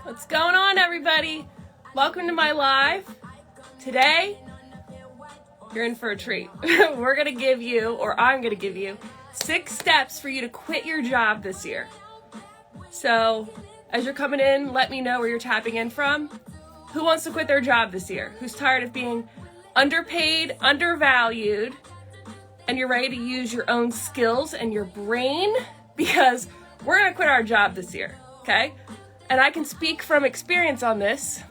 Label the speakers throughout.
Speaker 1: What's going on, everybody? Welcome to my live. Today, you're in for a treat. We're going to give you, or I'm going to give you, 6 steps for you to quit your job this year. So, as you're coming in, let me know where you're tapping in from. Who wants to quit their job this year? Who's tired of being underpaid, undervalued, and you're ready to use your own skills and your brain? Because we're going to quit our job this year, okay? And I can speak from experience on this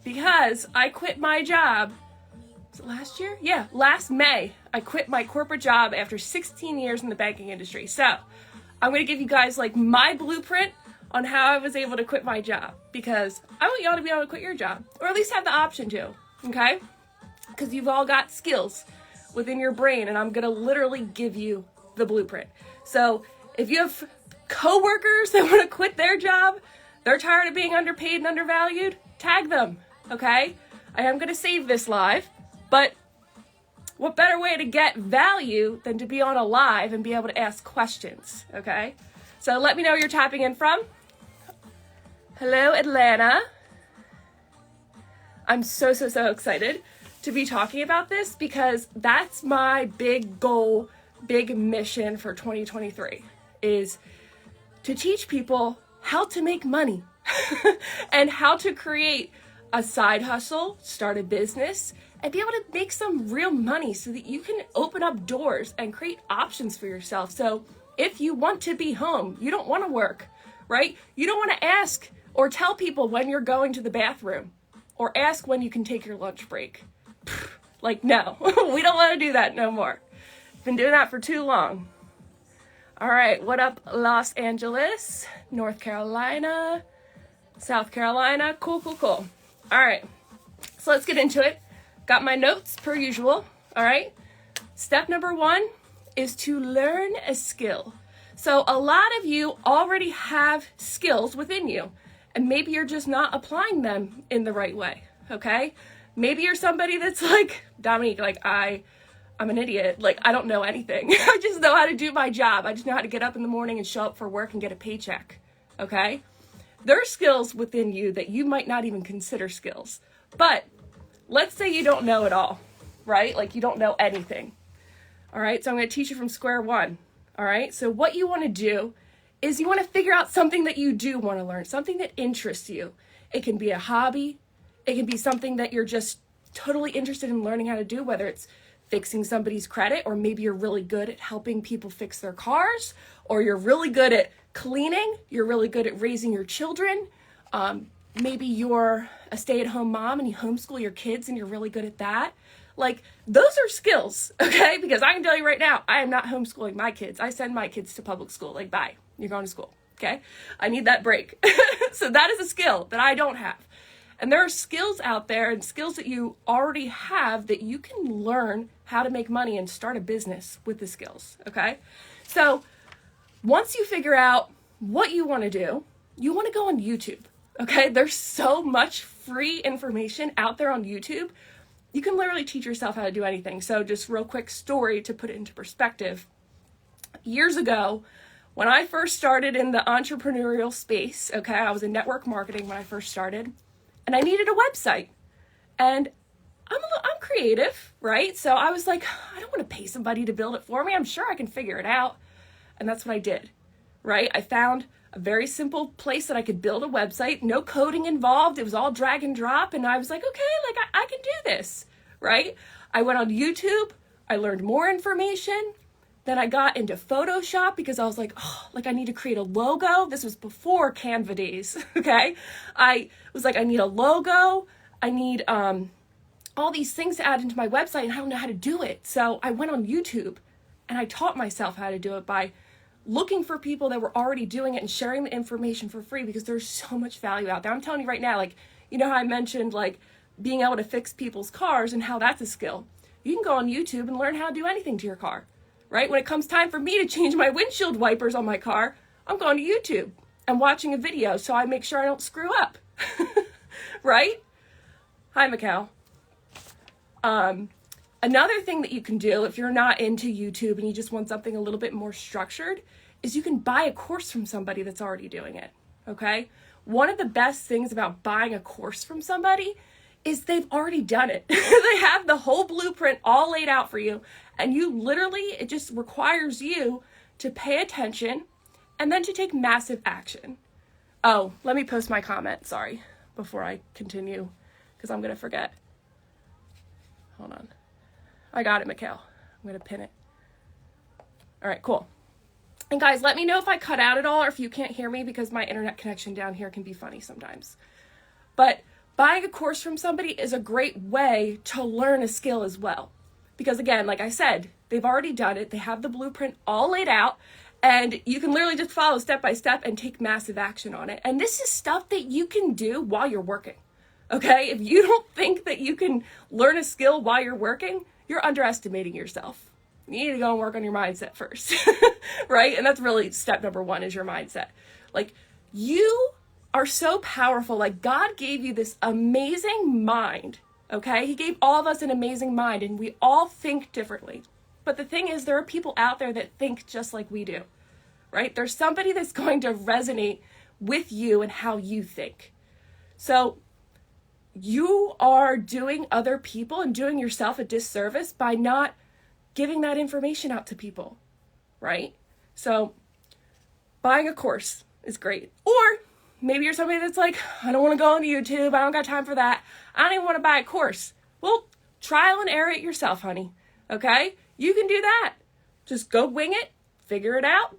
Speaker 1: because I quit my job. Was it last year? Yeah, last May. I quit my corporate job after 16 years in the banking industry. So I'm going to give you guys like my blueprint on how I was able to quit my job, because I want y'all to be able to quit your job, or at least have the option to, okay? Because you've all got skills within your brain, and I'm going to literally give you the blueprint. So if you have coworkers that want to quit their job, they're tired of being underpaid and undervalued, tag them, okay? I am going to save this live, but what better way to get value than to be on a live and be able to ask questions, okay? So let me know where you're tapping in from. Hello, Atlanta. I'm so excited to be talking about this because that's my big goal, big mission for 2023 is to teach people how to make money and how to create a side hustle, start a business, and be able to make some real money so that you can open up doors and create options for yourself. So if you want to be home, you don't want to work, right? You don't want to ask or tell people when you're going to the bathroom or ask when you can take your lunch break. Like, no, we don't want to do that no more. Been doing that for too long. All right, what up, Los Angeles, North Carolina, South Carolina? Cool. All right, so let's get into it. Got my notes per usual, all right? Step number 1 is to learn a skill. So a lot of you already have skills within you, and maybe you're just not applying them in the right way, okay? Maybe you're somebody that's like, Dominique, like I'm an idiot. Like, I don't know anything. I just know how to do my job. I just know how to get up in the morning and show up for work and get a paycheck, okay? There are skills within you that you might not even consider skills. But let's say you don't know it all, right? Like, you don't know anything, all right? So I'm going to teach you from square one, all right? So what you want to do is you want to figure out something that you do want to learn, something that interests you. It can be a hobby. It can be something that you're just totally interested in learning how to do, whether it's fixing somebody's credit, or maybe you're really good at helping people fix their cars, or you're really good at cleaning, you're really good at raising your children. Maybe you're a stay-at-home mom and you homeschool your kids and you're really good at that. Like, those are skills, okay? Because I can tell you right now, I am not homeschooling my kids. I send my kids to public school. Like, bye, you're going to school, okay? I need that break. So that is a skill that I don't have. And there are skills out there and skills that you already have that you can learn how to make money and start a business with the skills, okay? So once you figure out what you want to do, you want to go on YouTube, okay? There's so much free information out there on YouTube. You can literally teach yourself how to do anything. So just real quick story to put it into perspective. Years ago, when I first started in the entrepreneurial space, okay, I was in network marketing when I first started, and I needed a website. And I'm creative, right? So I was like, I don't want to pay somebody to build it for me. I'm sure I can figure it out. And that's what I did, right? I found a very simple place that I could build a website, no coding involved. It was all drag and drop. And I was like, okay, like I can do this, right? I went on YouTube. I learned more information. Then I got into Photoshop because I was like, oh, like I need to create a logo. This was before Canva days, okay? I was like, I need a logo. I need all these things to add into my website, and I don't know how to do it. So I went on YouTube and I taught myself how to do it by looking for people that were already doing it and sharing the information for free, because there's so much value out there. I'm telling you right now, like, you know how I mentioned like being able to fix people's cars and how that's a skill. You can go on YouTube and learn how to do anything to your car, right? When it comes time for me to change my windshield wipers on my car, I'm going to YouTube and watching a video so I make sure I don't screw up, right? Hi, Macau. Another thing that you can do if you're not into YouTube and you just want something a little bit more structured is you can buy a course from somebody that's already doing it, okay? one of the best things about buying a course from somebody is they've already done it. They have the whole blueprint all laid out for you, and you literally, it just requires you to pay attention and then to take massive action. Oh, let me post my comment, sorry, before I continue, because I'm going to forget. Hold on. I got it, Mikhail. I'm going to pin it. All right, cool. And guys, let me know if I cut out at all or if you can't hear me, because my internet connection down here can be funny sometimes. But buying a course from somebody is a great way to learn a skill as well. Because again, like I said, they've already done it. They have the blueprint all laid out, and you can literally just follow step by step and take massive action on it. And this is stuff that you can do while you're working. Okay? If you don't think that you can learn a skill while you're working, you're underestimating yourself. You need to go and work on your mindset first, right? And that's really step number one, is your mindset. Like, you are so powerful. Like, God gave you this amazing mind, okay? He gave all of us an amazing mind, and we all think differently. But the thing is, there are people out there that think just like we do, right? There's somebody that's going to resonate with you and how you think. So you are doing other people and doing yourself a disservice by not giving that information out to people, right? So buying a course is great. Or maybe you're somebody that's like, I don't want to go on YouTube. I don't got time for that. I don't even want to buy a course. Well, trial and error it yourself, honey. Okay? You can do that. Just go wing it, figure it out,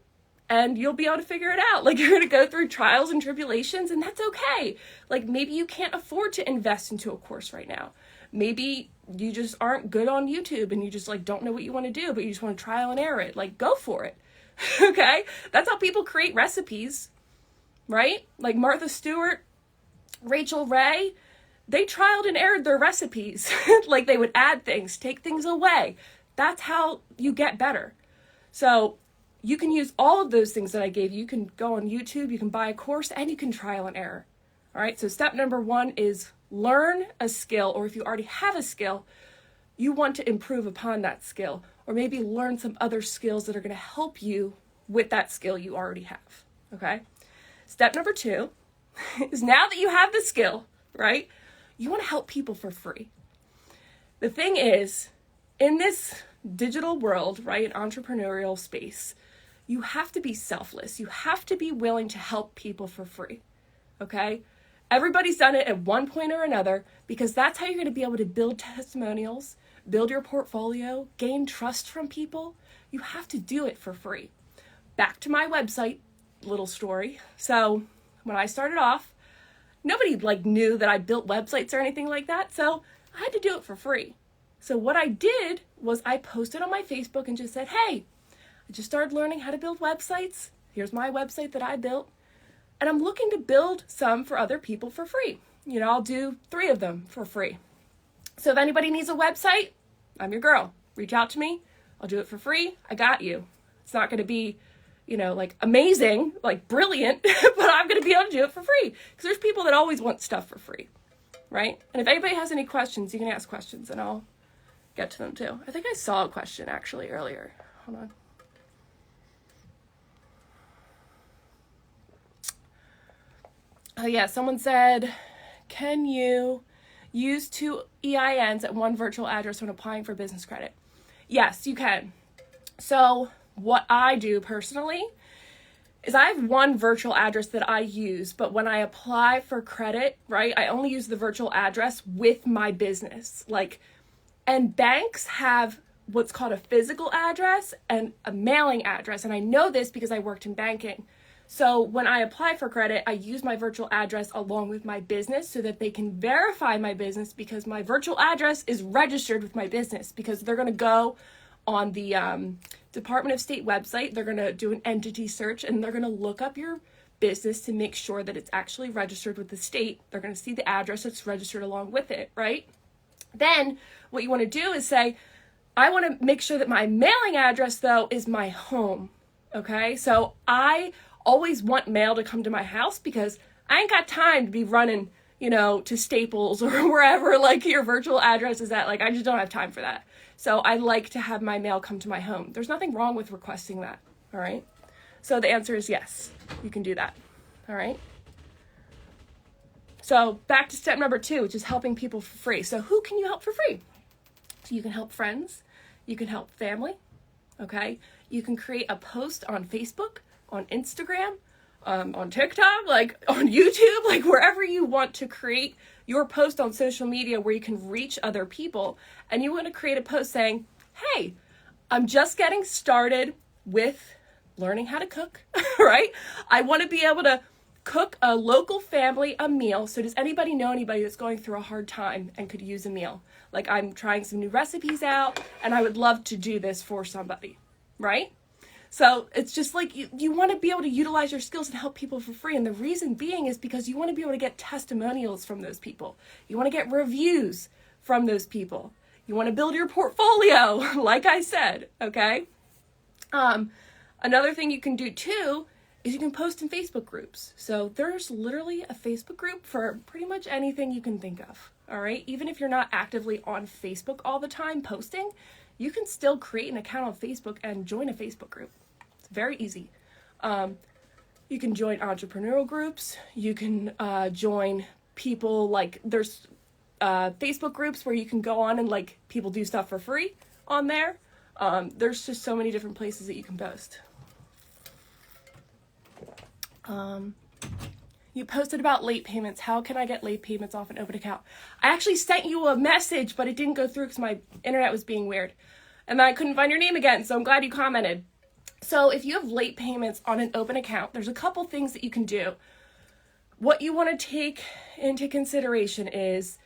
Speaker 1: and you'll be able to figure it out. Like, you're going to go through trials and tribulations, and that's okay. Like, maybe you can't afford to invest into a course right now. Maybe you just aren't good on YouTube and you just like don't know what you want to do, but you just want to trial and error it. Like, go for it. Okay? That's how people create recipes, right? Like Martha Stewart, Rachel Ray, they trialed and errored their recipes. Like, they would add things, take things away. That's how you get better. So you can use all of those things that I gave you. You can go on YouTube, you can buy a course, and you can trial and error. All right, so step number one is learn a skill, or if you already have a skill, you want to improve upon that skill, or maybe learn some other skills that are going to help you with that skill you already have, okay? Step number two is, now that you have the skill, right, you want to help people for free. The thing is, in this digital world, right, entrepreneurial space, you have to be selfless. You have to be willing to help people for free, okay? Everybody's done it at one point or another, because that's how you're going to be able to build testimonials, build your portfolio, gain trust from people. You have to do it for free. Back to my website, little story. So when I started off, nobody knew that I built websites or anything like that. So I had to do it for free. So what I did was I posted on my Facebook and just said, hey, I just started learning how to build websites. Here's my website that I built. And I'm looking to build some for other people for free. I'll do 3 of them for free. So if anybody needs a website, I'm your girl. Reach out to me. I'll do it for free. I got you. It's not going to be, amazing, brilliant, but I'm going to be able to do it for free. Because there's people that always want stuff for free, right? And if anybody has any questions, you can ask questions and I'll get to them too. I think I saw a question actually earlier. Hold on. Oh yeah, someone said, can you use 2 EINs at one virtual address when applying for business credit? Yes, you can. So what I do personally is I have one virtual address that I use, but when I apply for credit, right, I only use the virtual address with my business. And banks have what's called a physical address and a mailing address. And I know this because I worked in banking. So when I apply for credit, I use my virtual address along with my business so that they can verify my business, because my virtual address is registered with my business, because they're going to go on the Department of State website. They're going to do an entity search and they're going to look up your business to make sure that it's actually registered with the state. They're going to see the address that's registered along with it, right? Then what you want to do is say, I want to make sure that my mailing address, though, is my home, okay? So I always want mail to come to my house, because I ain't got time to be running, to Staples or wherever your virtual address is at. I just don't have time for that. So I like to have my mail come to my home. There's nothing wrong with requesting that, all right? So the answer is yes, you can do that, all right? So back to step number 2, which is helping people for free. So who can you help for free? So you can help friends, you can help family, okay? You can create a post on Facebook, on Instagram, on TikTok, like on YouTube, like wherever you want to create your post on social media where you can reach other people. And you want to create a post saying, hey, I'm just getting started with learning how to cook, right? I want to be able to cook a local family a meal. So does anybody know anybody that's going through a hard time and could use a meal? Like, I'm trying some new recipes out and I would love to do this for somebody, right? So it's just like you want to be able to utilize your skills and help people for free. And the reason being is because you want to be able to get testimonials from those people. You want to get reviews from those people. You want to build your portfolio, like I said, okay? Another thing you can do too is you can post in Facebook groups. So there's literally a Facebook group for pretty much anything you can think of, all right? Even if you're not actively on Facebook all the time posting, you can still create an account on Facebook and join a Facebook group. It's very easy. You can join entrepreneurial groups. You can join people, like there's Facebook groups where you can go on and like people do stuff for free on there. There's just so many different places that you can post. You posted about late payments. How can I get late payments off an open account? I actually sent you a message, but it didn't go through because my internet was being weird. And then I couldn't find your name again, so I'm glad you commented. So if you have late payments on an open account, there's a couple things that you can do. What you want to take into consideration is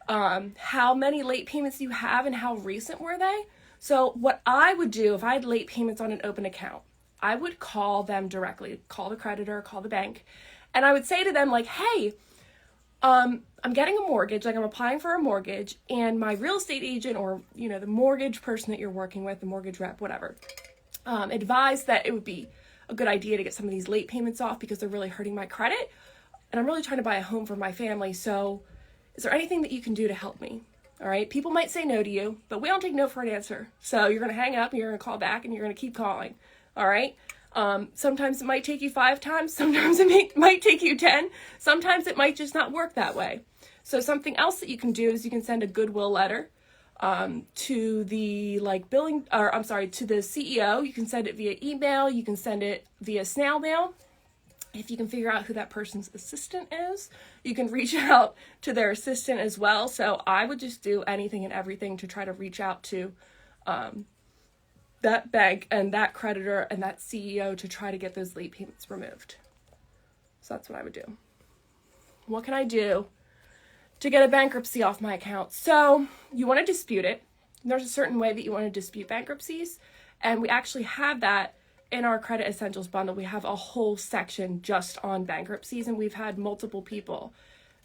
Speaker 1: how many late payments you have and how recent were they. So what I would do if I had late payments on an open account, I would call them directly, call the creditor, call the bank, and I would say to them like, hey, I'm getting a mortgage, like I'm applying for a mortgage, and my real estate agent or, you know, the mortgage person that you're working with, the mortgage rep, whatever, advised that it would be a good idea to get some of these late payments off because they're really hurting my credit, and I'm really trying to buy a home for my family, so is there anything that you can do to help me? All right, people might say no to you, but we don't take no for an answer. So you're going to hang up and you're going to call back and you're going to keep calling. All right. Sometimes it might take you 5 times. Sometimes it might take you 10. Sometimes it might just not work that way. So something else that you can do is you can send a goodwill letter to the to the CEO. You can send it via email. You can send it via snail mail. If you can figure out who that person's assistant is, you can reach out to their assistant as well. So I would just do anything and everything to try to reach out to that bank and that creditor and that CEO to try to get those late payments removed. So that's what I would do. What can I do to get a bankruptcy off my account? So you want to dispute it. There's a certain way that you want to dispute bankruptcies, and we actually have that in our Credit Essentials bundle. We have a whole section just on bankruptcies, and we've had multiple people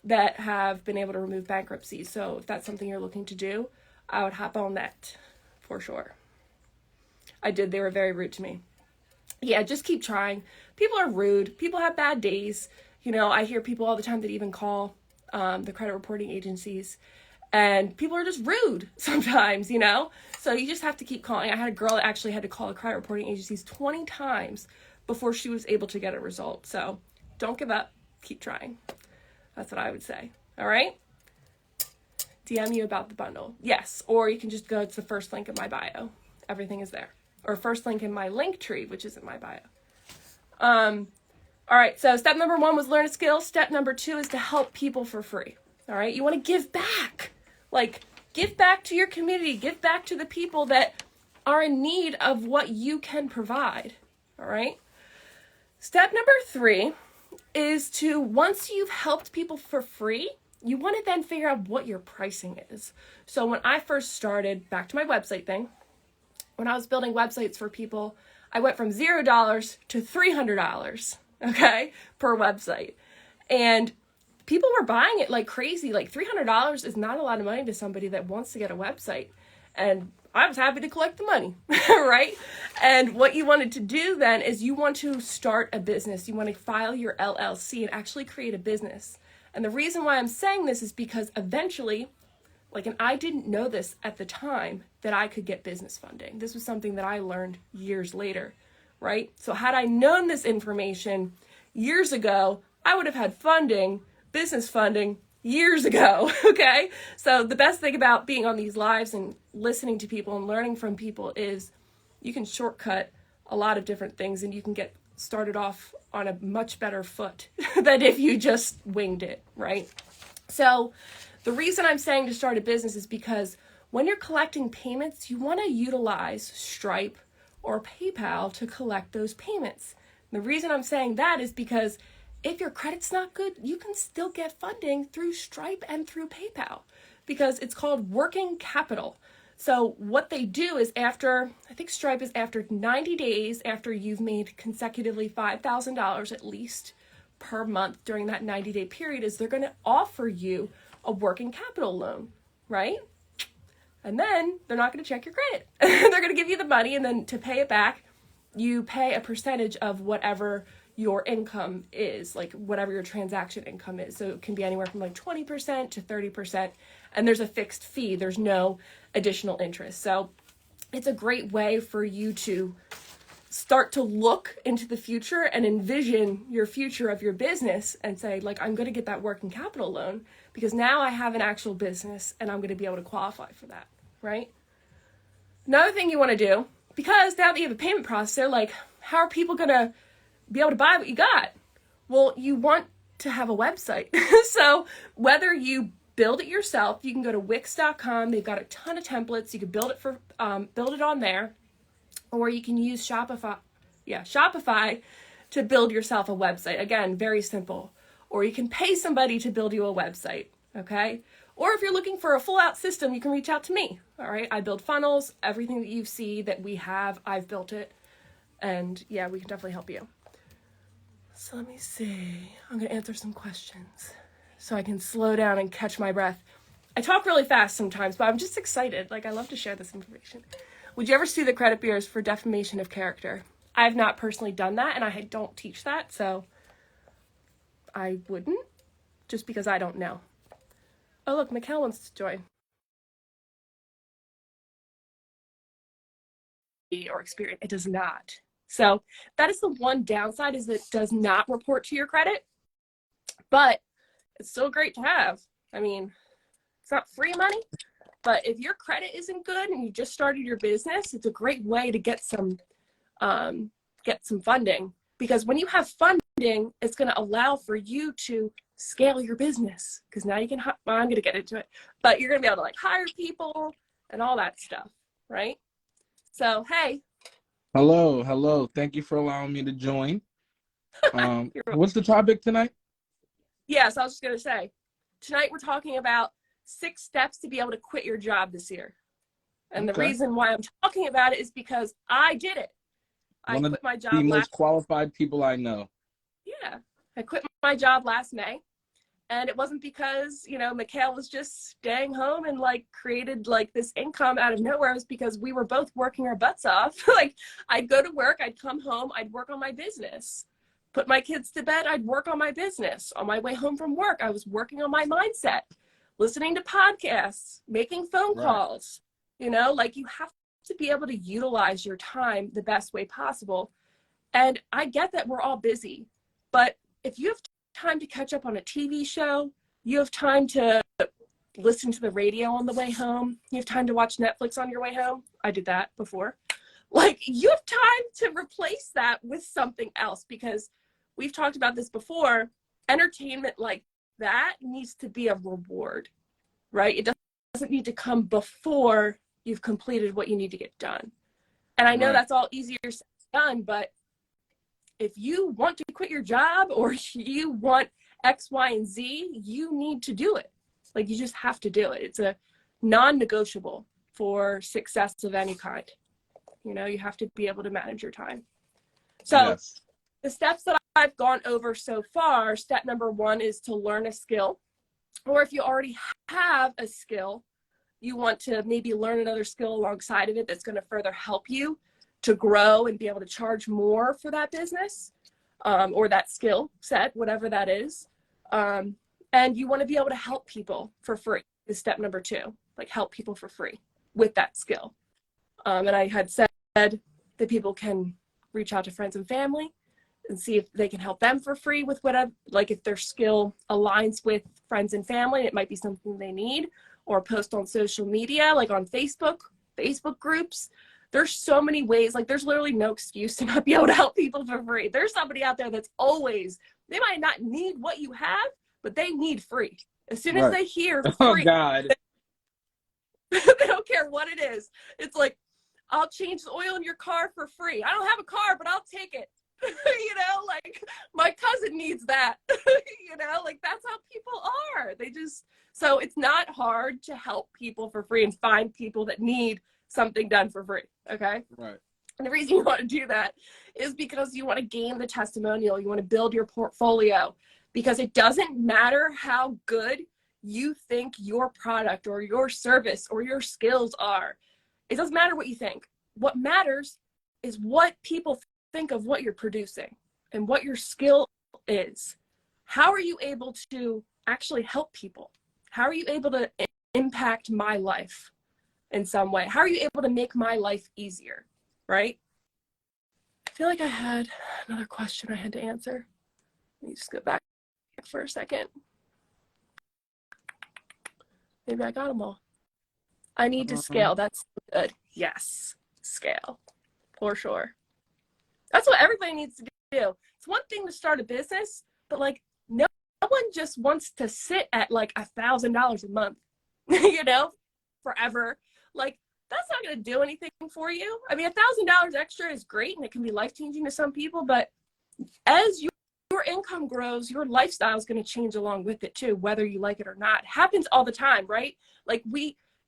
Speaker 1: that have been able to remove bankruptcies. So if that's something you're looking to do, I would hop on that for sure. I did. They were very rude to me. Yeah, just keep trying. People are rude. People have bad days. You know, I hear people all the time that even call the credit reporting agencies, and people are just rude sometimes, you know? So you just have to keep calling. I had a girl that actually had to call the credit reporting agencies 20 times before she was able to get a result. So don't give up. Keep trying. That's what I would say. All right? DM you about the bundle. Yes. Or you can just go to the first link in my bio. Everything is there. Or first link in my link tree, which is in my bio. All right. So step number 1 was learn a skill. Step number 2 is to help people for free. All right. You want to give back. Like, give back to your community. Give back to the people that are in need of what you can provide. All right. Step number 3 is to, once you've helped people for free, you want to then figure out what your pricing is. So when I first started, back to my website thing, when I was building websites for people, I went from $0 to $300, okay, per website. And people were buying it like crazy. Like $300 is not a lot of money to somebody that wants to get a website. And I was happy to collect the money, right? And what you wanted to do then is you want to start a business. You want to file your LLC and actually create a business. And the reason why I'm saying this is because eventually, and I didn't know this at the time, that I could get business funding. This was something that I learned years later, right? So had I known this information years ago, I would have had funding business funding years ago, okay? So the best thing about being on these lives and listening to people and learning from people is you can shortcut a lot of different things and you can get started off on a much better foot than if you just winged it, right? So the reason I'm saying to start a business is because when you're collecting payments, you want to utilize Stripe or PayPal to collect those payments. And the reason I'm saying that is because if your credit's not good, you can still get funding through Stripe and through PayPal because it's called working capital. So what they do is I think Stripe is after 90 days after you've made consecutively $5,000 at least per month during that 90-day period, is they're going to offer you a working capital loan, right? And then they're not going to check your credit. They're going to give you the money, and then to pay it back, you pay a percentage of whatever your income is, like whatever your transaction income is. So it can be anywhere from like 20% to 30%, and there's a fixed fee. There's no additional interest. So it's a great way for you to start to look into the future and envision your future of your business and say, like, I'm going to get that working capital loan because now I have an actual business and I'm going to be able to qualify for that, right? Another thing you want to do, because now that you have a payment processor, like, how are people going to be able to buy what you got? Well, you want to have a website. So whether you build it yourself, you can go to Wix.com. They've got a ton of templates. You can build it on there, or you can use Shopify to build yourself a website. Again, very simple. Or you can pay somebody to build you a website, okay? Or if you're looking for a full-out system, you can reach out to me, all right? I build funnels. Everything that you see that we have, I've built it. And yeah, we can definitely help you. So let me see. I'm going to answer some questions so I can slow down and catch my breath. I talk really fast sometimes, but I'm just excited. Like, I love to share this information. Would you ever sue the credit bureaus for defamation of character? I have not personally done that, and I don't teach that, so I wouldn't, just because I don't know. Oh, look, Mikkel wants to join. Or experience, it does not. So that is the one downside, is that it does not report to your credit, but it's still great to have. I mean, it's not free money, but if your credit isn't good and you just started your business, it's a great way to get some funding, because when you have funding, it's going to allow for you to scale your business, because now you can, well, I'm going to get into it, but you're going to be able to like hire people and all that stuff, right? So, hey.
Speaker 2: Hello. Thank you for allowing me to join. What's the topic tonight?
Speaker 1: Yes, I was just going to say, tonight we're talking about 6 steps to be able to quit your job this year. And the reason why I'm talking about it is because I did it. I quit my job.
Speaker 2: One of the most qualified people I know.
Speaker 1: Yeah, I quit my job last May. And it wasn't because, Mikhail was just staying home and like created like this income out of nowhere. It was because we were both working our butts off. Like, I'd go to work, I'd come home, I'd work on my business. Put my kids to bed, I'd work on my business. On my way home from work, I was working on my mindset, listening to podcasts, making phone calls. Like, you have to be able to utilize your time the best way possible. And I get that we're all busy, but if you have time to catch up on a TV show, you have time to listen to the radio on the way home, you have time to watch Netflix on your way home. I did that before. Like, you have time to replace that with something else, because we've talked about this before. Entertainment like that needs to be a reward, right? It doesn't need to come before you've completed what you need to get done. And I know that's all easier said than done, but if you want to quit your job or you want X, Y, and Z, you need to do it. Like, you just have to do it. It's a non-negotiable for success of any kind. You have to be able to manage your time. So the steps that I've gone over so far, step number 1 is to learn a skill. Or if you already have a skill, you want to maybe learn another skill alongside of it that's going to further help you to grow and be able to charge more for that business, or that skill set, whatever that is. And you want to be able to help people for free is step number 2, like help people for free with that skill. And I had said that people can reach out to friends and family. and see if they can help them for free with whatever, like if their skill aligns with friends and family, it might be something they need, or post on social media, like on Facebook groups. There's so many ways, like there's literally no excuse to not be able to help people for free. There's somebody out there that's always, they might not need what you have, but they need free. As soon as they hear free,
Speaker 2: oh God,
Speaker 1: they don't care what it is. It's like, I'll change the oil in your car for free. I don't have a car, but I'll take it. You know, like my cousin needs that. You know, like that's how people are. They just, so it's not hard to help people for free and find people that need something done for free. Okay.
Speaker 2: Right.
Speaker 1: And the reason you want to do that is because you want to gain the testimonial. You want to build your portfolio, because it doesn't matter how good you think your product or your service or your skills are. It doesn't matter what you think. What matters is what people think of what you're producing and what your skill is. How are you able to actually help people? How are you able to impact my life in some way? How are you able to make my life easier, right? I feel like I had another question I had to answer. Let me just go back for a second. Maybe I got them all. I need to scale. That's good. Yes, scale for sure. That's what everybody needs to do. It's one thing to start a business, but like no one just wants to sit at like $1,000 a month, you know, forever. Like that's not going to do anything for you. I mean, $1,000 extra is great and it can be life-changing to some people, but as your income grows, your lifestyle is going to change along with it too, whether you like it or not. It happens all the time, right? Like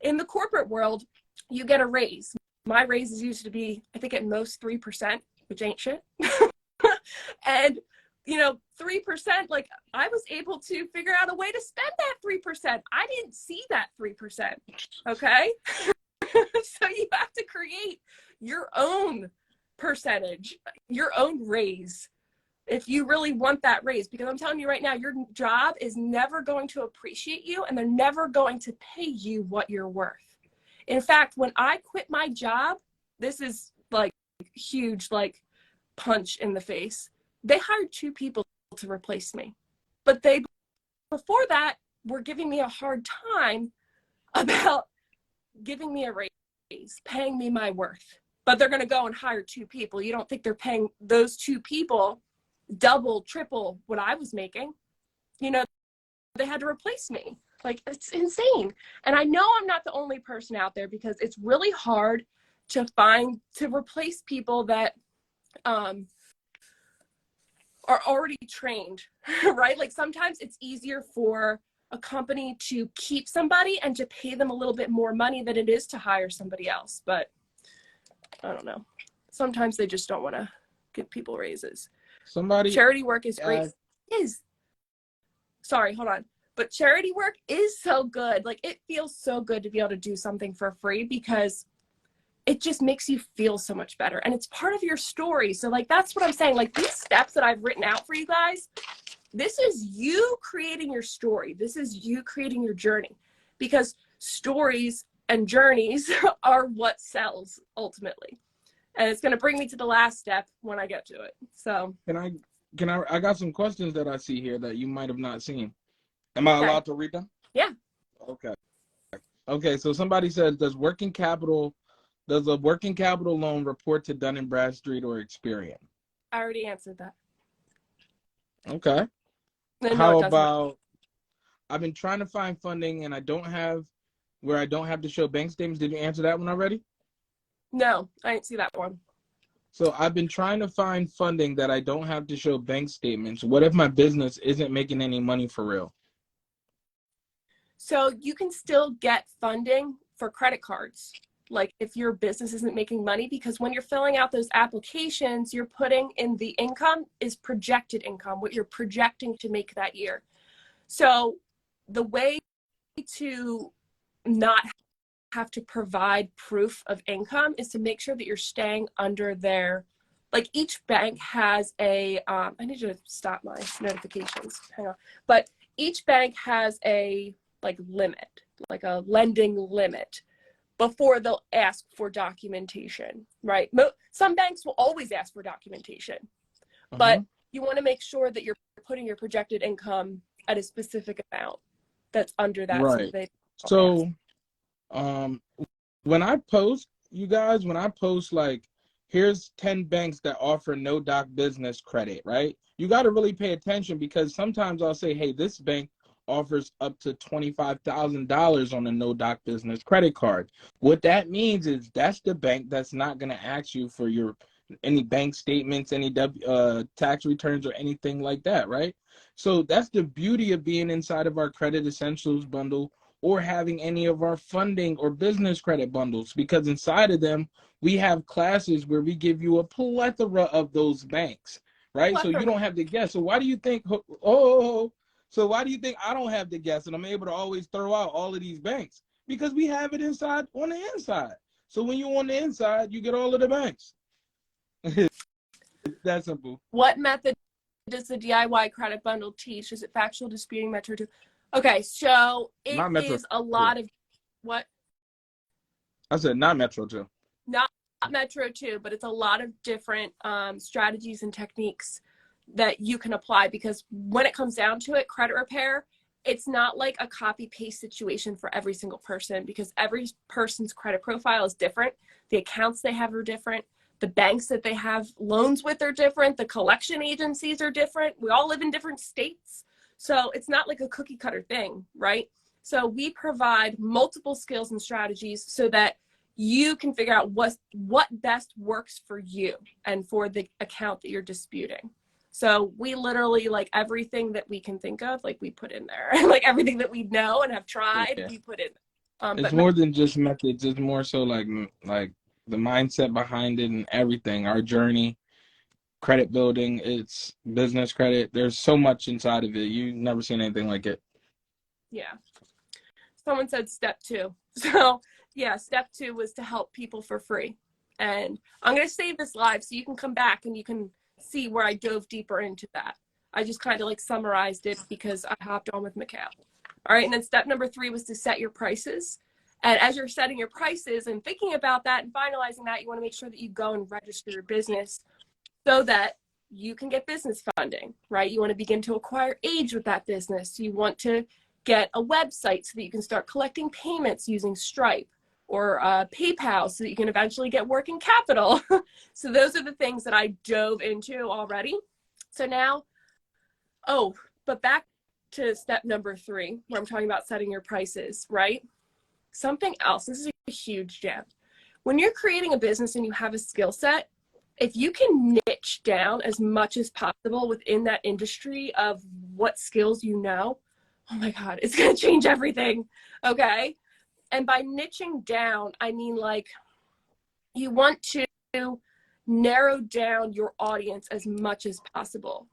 Speaker 1: in the corporate world, you get a raise. My raises used to be, I think at most 3%, which ain't shit. And, you know, 3%, like I was able to figure out a way to spend that 3%. I didn't see that 3%. Okay. So you have to create your own percentage, your own raise, if you really want that raise, because I'm telling you right now, your job is never going to appreciate you and they're never going to pay you what you're worth. In fact, when I quit my job, this is like huge, like punch in the face. They hired 2 people to replace me, but they, before that, were giving me a hard time about giving me a raise, paying me my worth, but they're going to go and hire 2 people. You don't think they're paying those 2 people double, triple what I was making? You know, they had to replace me. Like, it's insane. And I know I'm not the only person out there, because it's really hard to replace people that are already trained, right? Like sometimes it's easier for a company to keep somebody and to pay them a little bit more money than it is to hire somebody else. But I don't know. Sometimes they just don't want to give people raises. Charity work is great. Sorry, hold on. But charity work is so good. Like it feels so good to be able to do something for free, because it just makes you feel so much better. And it's part of your story. So like, that's what I'm saying. Like these steps that I've written out for you guys, this is you creating your story. This is you creating your journey, because stories and journeys are what sells ultimately. And it's going to bring me to the last step when I get to it. So
Speaker 2: I got some questions that I see here that you might have not seen. Am I allowed to read them?
Speaker 1: Yeah.
Speaker 2: Okay. So somebody says, does a working capital loan report to Dun & Bradstreet or Experian?
Speaker 1: I already answered that.
Speaker 2: Okay.
Speaker 1: No,
Speaker 2: how about, I've been trying to find funding and I don't have to show bank statements. Did you answer that one already?
Speaker 1: No, I didn't see that one.
Speaker 2: So I've been trying to find funding that I don't have to show bank statements. What if my business isn't making any money for real?
Speaker 1: So you can still get funding for credit cards, like if your business isn't making money, because when you're filling out those applications, you're putting in the income is projected income, what you're projecting to make that year. So the way to not have to provide proof of income is to make sure that you're staying under their, like each bank has a, I need to stop my notifications, hang on. But each bank has a like limit, like a lending limit before they'll ask for documentation, right? Some banks will always ask for documentation,
Speaker 2: Uh-huh.
Speaker 1: but you want to make sure that you're putting your projected income at a specific amount that's under that so that
Speaker 2: Right.
Speaker 1: they don't ask.
Speaker 2: So, um, when I post, you guys, when I post like, here's 10 banks that offer no doc business credit, right? You got to really pay attention because sometimes I'll say, hey, this bank offers up to $25,000 on a no doc business credit card. What that means is that's the bank that's not going to ask you for your any bank statements, any tax returns or anything like that, right? So that's the beauty of being inside of our credit essentials bundle or having any of our funding or business credit bundles, because inside of them we have classes where we give you a plethora of those banks, right? So you
Speaker 1: Plethora.
Speaker 2: don't have to guess. So why do you think so why do you think I don't have to guess and I'm able to always throw out all of these banks? Because we have it inside on the inside. So when you're on the inside, you get all of the banks. It's that simple.
Speaker 1: What method does the DIY credit bundle teach? Is it factual, disputing, Metro 2? Okay, so it
Speaker 2: Not Metro
Speaker 1: is a
Speaker 2: 2.
Speaker 1: lot of what?
Speaker 2: I said not Metro 2.
Speaker 1: Not Metro 2, but it's a lot of different strategies and techniques that you can apply, because when it comes down to it, credit repair, it's not like a copy paste situation for every single person, because every person's credit profile is different. The accounts they have are different. The banks that they have loans with are different. The collection agencies are different. We all live in different states. So it's not like a cookie cutter thing, right? So we provide multiple skills and strategies so that you can figure out what best works for you and for the account that you're disputing. So we literally, like, everything that we can think of, like, we put in there. Like everything that we know and have tried,
Speaker 2: Yeah.
Speaker 1: we put in.
Speaker 2: It's
Speaker 1: But
Speaker 2: more than just methods. It's more so like the mindset behind it and everything. Our journey, credit building, it's business credit. There's so much inside of it. You've never seen anything like it.
Speaker 1: yeah, someone said step 2. So yeah, step 2 was to help people for free. And I'm going to save this live so you can come back and you can see where I dove deeper into that. I just kind of like summarized it because I hopped on with Mikhail. All right. And then step number 3 was to set your prices. And as you're setting your prices and thinking about that and finalizing that, you want to make sure that you go and register your business so that you can get business funding, right? You want to begin to acquire age with that business. You want to get a website so that you can start collecting payments using Stripe or PayPal so that you can eventually get working capital. So those are the things that I dove into already. So now, but back to step number 3, where I'm talking about setting your prices, right? Something else, this is a huge gem. When you're creating a business and you have a skill set, if you can niche down as much as possible within that industry of what skills you know, oh my God, it's going to change everything. Okay. And by niching down, I mean, like, you want to narrow down your audience as much as possible.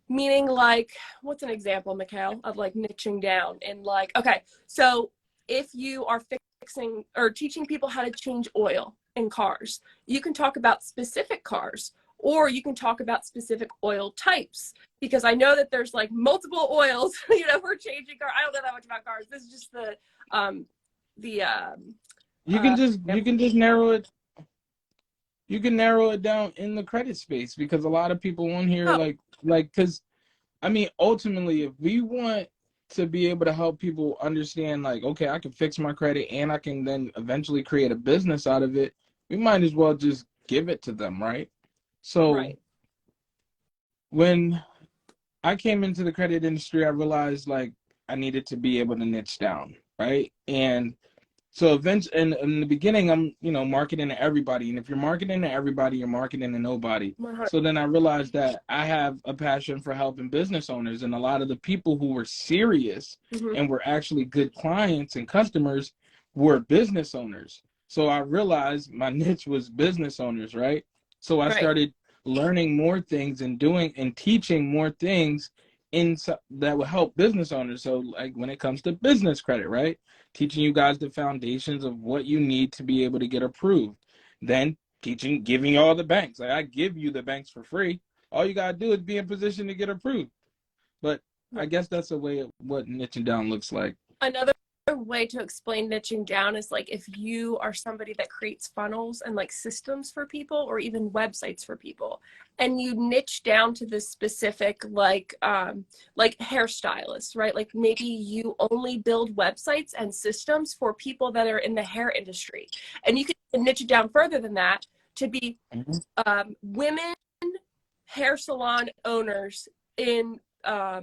Speaker 1: Meaning, like, what's an example, Mikhail, of like niching down? And like, okay, so if you are fixing or teaching people how to change oil in cars, you can talk about specific cars, or you can talk about specific oil types, because I know that there's like multiple oils, for changing cars. I don't know that much about cars. This is just
Speaker 2: You can just narrow it. You can narrow it down in the credit space because a lot of people on here because I mean ultimately if we want to be able to help people understand like, okay, I can fix my credit and I can then eventually create a business out of it, we might as well just give it to them, right? So
Speaker 1: right.
Speaker 2: when I came into the credit industry, I realized like I needed to be able to niche down, right? And so eventually, in the beginning, I'm marketing to everybody, and if you're marketing to everybody, you're marketing to nobody.
Speaker 1: 100.
Speaker 2: So then I realized that I have a passion for helping business owners, and a lot of the people who were serious and were actually good clients and customers were business owners. So I realized my niche was business owners, right? So I started learning more things and doing and teaching more things that will help business owners. So like when it comes to business credit, right? Teaching you guys the foundations of what you need to be able to get approved. Then giving you all the banks. Like I give you the banks for free. All you gotta do is be in position to get approved. But I guess that's a way of what niching down looks like.
Speaker 1: Another way to explain niching down is like if you are somebody that creates funnels and like systems for people or even websites for people, and you niche down to this specific like hairstylists, right? Like maybe you only build websites and systems for people that are in the hair industry, and you can niche it down further than that to be women hair salon owners in a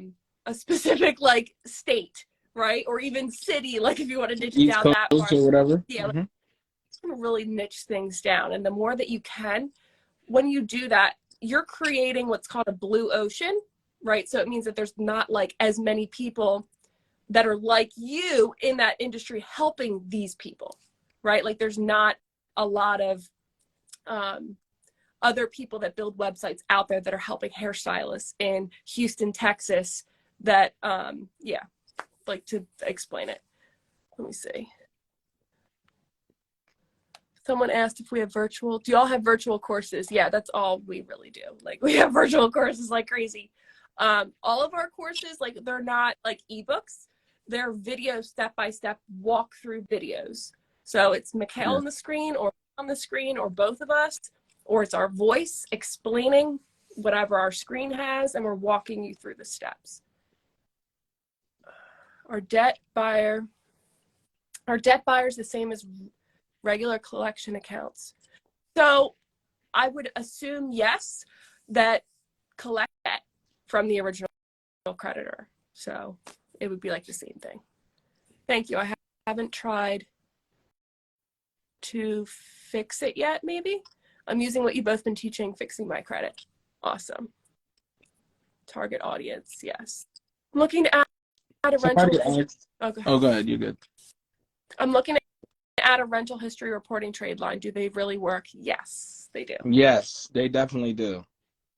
Speaker 1: specific like state, right? Or even city, like if you want to niche
Speaker 2: East
Speaker 1: down that
Speaker 2: Coast
Speaker 1: far.
Speaker 2: or whatever.
Speaker 1: Yeah, like, really niche things down. And the more that you can, when you do that, you're creating what's called a blue ocean, right? So it means that there's not like as many people that are like you in that industry helping these people, right? Like there's not a lot of other people that build websites out there that are helping hairstylists in Houston, Texas that, like to explain it. Let me see. Someone asked if we have virtual. Do y'all have virtual courses? Yeah, that's all we really do. Like we have virtual courses like crazy. All of our courses, like they're not like ebooks. They're video step-by-step walkthrough videos. So it's Mikhail on the screen or on the screen or both of us, or it's our voice explaining whatever our screen has, and we're walking you through the steps. Our debt buyer is the same as regular collection accounts. So I would assume, yes, that collect debt from the original creditor. So it would be like the same thing. Thank you. I haven't tried to fix it yet, maybe. I'm using what you've both been teaching, fixing my credit. Awesome. Target audience, yes. I'm looking at a rental.
Speaker 2: Oh, go ahead. You're good.
Speaker 1: I'm looking at a rental history reporting trade line. Do they really work? Yes, they do.
Speaker 2: Yes, they definitely do.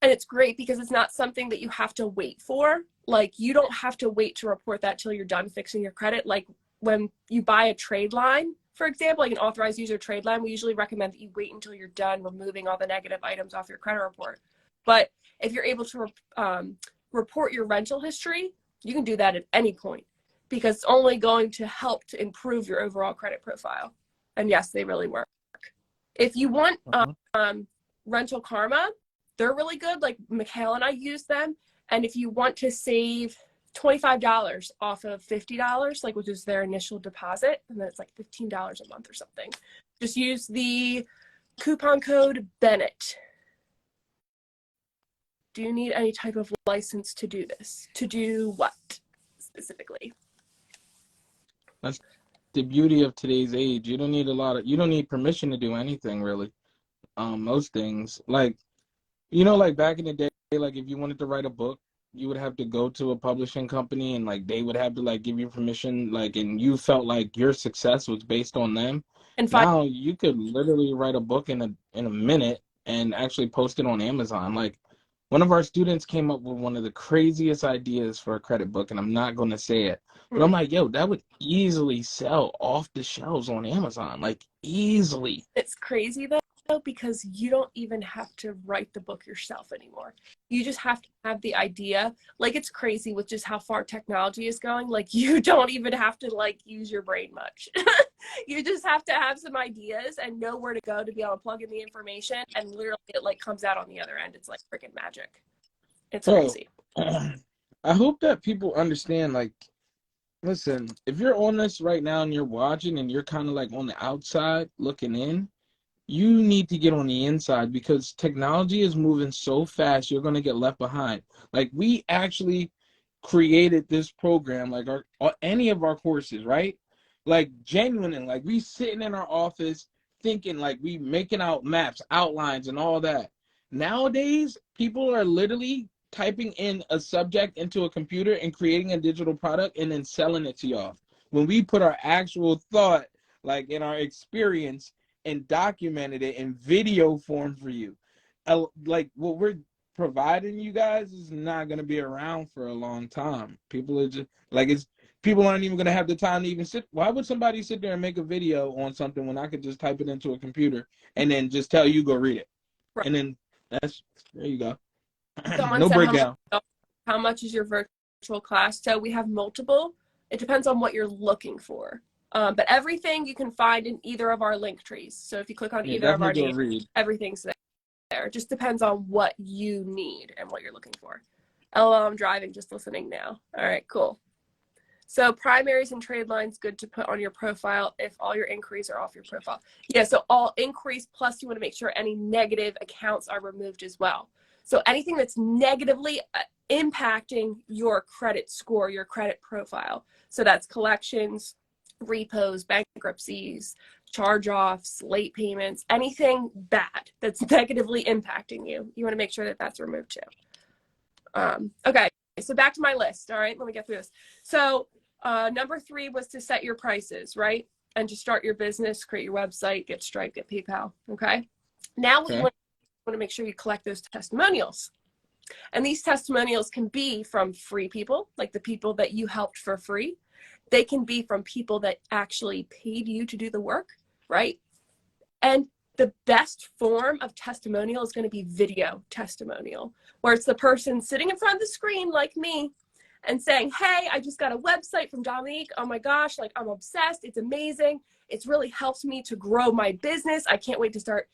Speaker 1: And it's great because it's not something that you have to wait for. Like you don't have to wait to report that till you're done fixing your credit. Like when you buy a trade line, for example, like an authorized user trade line, we usually recommend that you wait until you're done removing all the negative items off your credit report. But if you're able to report your rental history, you can do that at any point because it's only going to help to improve your overall credit profile. And yes, they really work. If you want Rental Karma, they're really good. Like Mikhail and I use them. And if you want to save $25 off of $50, like which is their initial deposit, and then it's like $15 a month or something, just use the coupon code Bennett. Do you need any type of license to do this? To do what specifically?
Speaker 2: That's the beauty of today's age. You don't need permission to do anything really. Most things like back in the day, like if you wanted to write a book, you would have to go to a publishing company and like they would have to like give you permission, like, and you felt like your success was based on them. And now you could literally write a book in a minute and actually post it on Amazon. Like one of our students came up with one of the craziest ideas for a credit book, and I'm not going to say it, but I'm like, yo, that would easily sell off the shelves on Amazon, like easily.
Speaker 1: It's crazy though, because you don't even have to write the book yourself anymore. You just have to have the idea. Like it's crazy with just how far technology is going. Like you don't even have to like use your brain much. You just have to have some ideas and know where to go to be able to plug in the information, and literally it like comes out on the other end. It's like freaking magic. It's crazy.
Speaker 2: I hope that people understand, like, listen, if you're on this right now and you're watching and you're kind of like on the outside looking in, you need to get on the inside because technology is moving so fast, you're going to get left behind. Like we actually created this program, like any of our courses, right? Like genuinely, like we sitting in our office thinking, like we making out maps, outlines and all that. Nowadays, people are literally typing in a subject into a computer and creating a digital product and then selling it to y'all. When we put our actual thought, like in our experience, and documented it in video form for you. Like what we're providing you guys is not going to be around for a long time. People are just like, people aren't even going to have the time to even sit. Why would somebody sit there and make a video on something when I could just type it into a computer and then just tell you go read it? Right. And then there you go. No breakdown.
Speaker 1: How much is your virtual class? So we have multiple It depends on what you're looking for. But everything you can find in either of our link trees. So if you click on
Speaker 2: Yeah,
Speaker 1: either of our
Speaker 2: definitely go
Speaker 1: names,
Speaker 2: read.
Speaker 1: everything's there. It just depends on what you need and what you're looking for. LOL, I'm driving, just listening now. All right, cool. So primaries and trade lines, good to put on your profile if all your inquiries are off your profile. Yeah, so all inquiries, plus you want to make sure any negative accounts are removed as well. So anything that's negatively impacting your credit score, your credit profile. So that's collections, repos, bankruptcies, charge-offs, late payments, anything bad that's negatively impacting you. You want to make sure that that's removed too. Okay, so back to my list. All right, let me get through this. So number 3 was to set your prices, right? And to start your business, create your website, get Stripe, get PayPal. Okay. Now what you want to make sure you collect those testimonials. And these testimonials can be from free people, like the people that you helped for free. They can be from people that actually paid you to do the work, right? And the best form of testimonial is going to be video testimonial, where it's the person sitting in front of the screen like me and saying, hey, I just got a website from Dominique. Oh my gosh, like I'm obsessed. It's amazing. It's really helped me to grow my business. I can't wait to start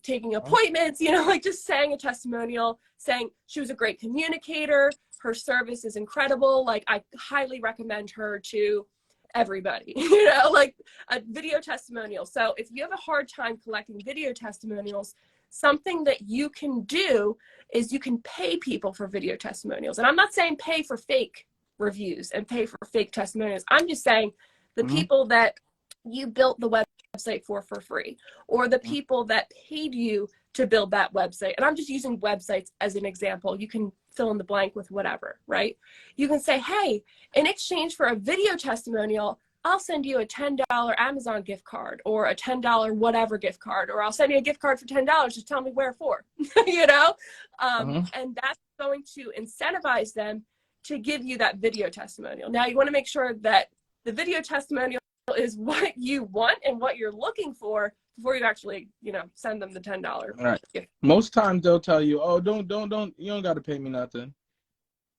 Speaker 1: taking appointments, you know, like just saying a testimonial, saying she was a great communicator. Her service is incredible. Like I highly recommend her to everybody, you know, like a video testimonial. So if you have a hard time collecting video testimonials, something that you can do is you can pay people for video testimonials. And I'm not saying pay for fake reviews and pay for fake testimonials. I'm just saying the people that you built the website for free, or the people that paid you to build that website. And I'm just using websites as an example. You can fill in the blank with whatever, right? You can say, hey, in exchange for a video testimonial, I'll send you a $10 Amazon gift card or a $10 whatever gift card, or I'll send you a gift card for $10. Just tell me where for, you know? And that's going to incentivize them to give you that video testimonial. Now you want to make sure that the video testimonial is what you want and what you're looking for before you actually, you know, send them the $10
Speaker 2: Right.
Speaker 1: gift.
Speaker 2: Most times they'll tell you, oh, don't, you don't got to pay me nothing.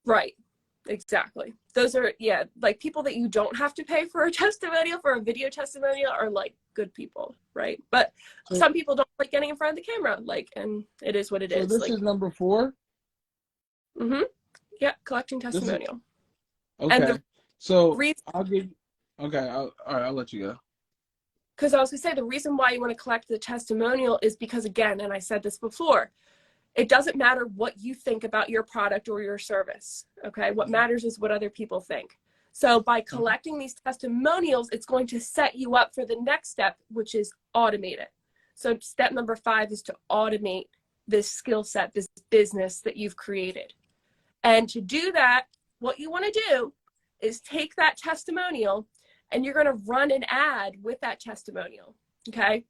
Speaker 1: Right. Exactly. Those are, yeah, like people that you don't have to pay for a testimonial, for a video testimonial, are like good people, right? But some people don't like getting in front of the camera, like, and it is what it is.
Speaker 2: So this
Speaker 1: like,
Speaker 2: is number 4?
Speaker 1: Yeah, collecting testimonial.
Speaker 2: Okay.
Speaker 1: And
Speaker 2: So I'll give, okay, all right, I'll let you go.
Speaker 1: Because I was going to say, the reason why you want to collect the testimonial is because, again, and I said this before, it doesn't matter what you think about your product or your service, okay? What matters is what other people think. So by collecting these testimonials, it's going to set you up for the next step, which is automate it. So step number 5 is to automate this skill set, this business that you've created. And to do that, what you want to do is take that testimonial and you're going to run an ad with that testimonial, okay?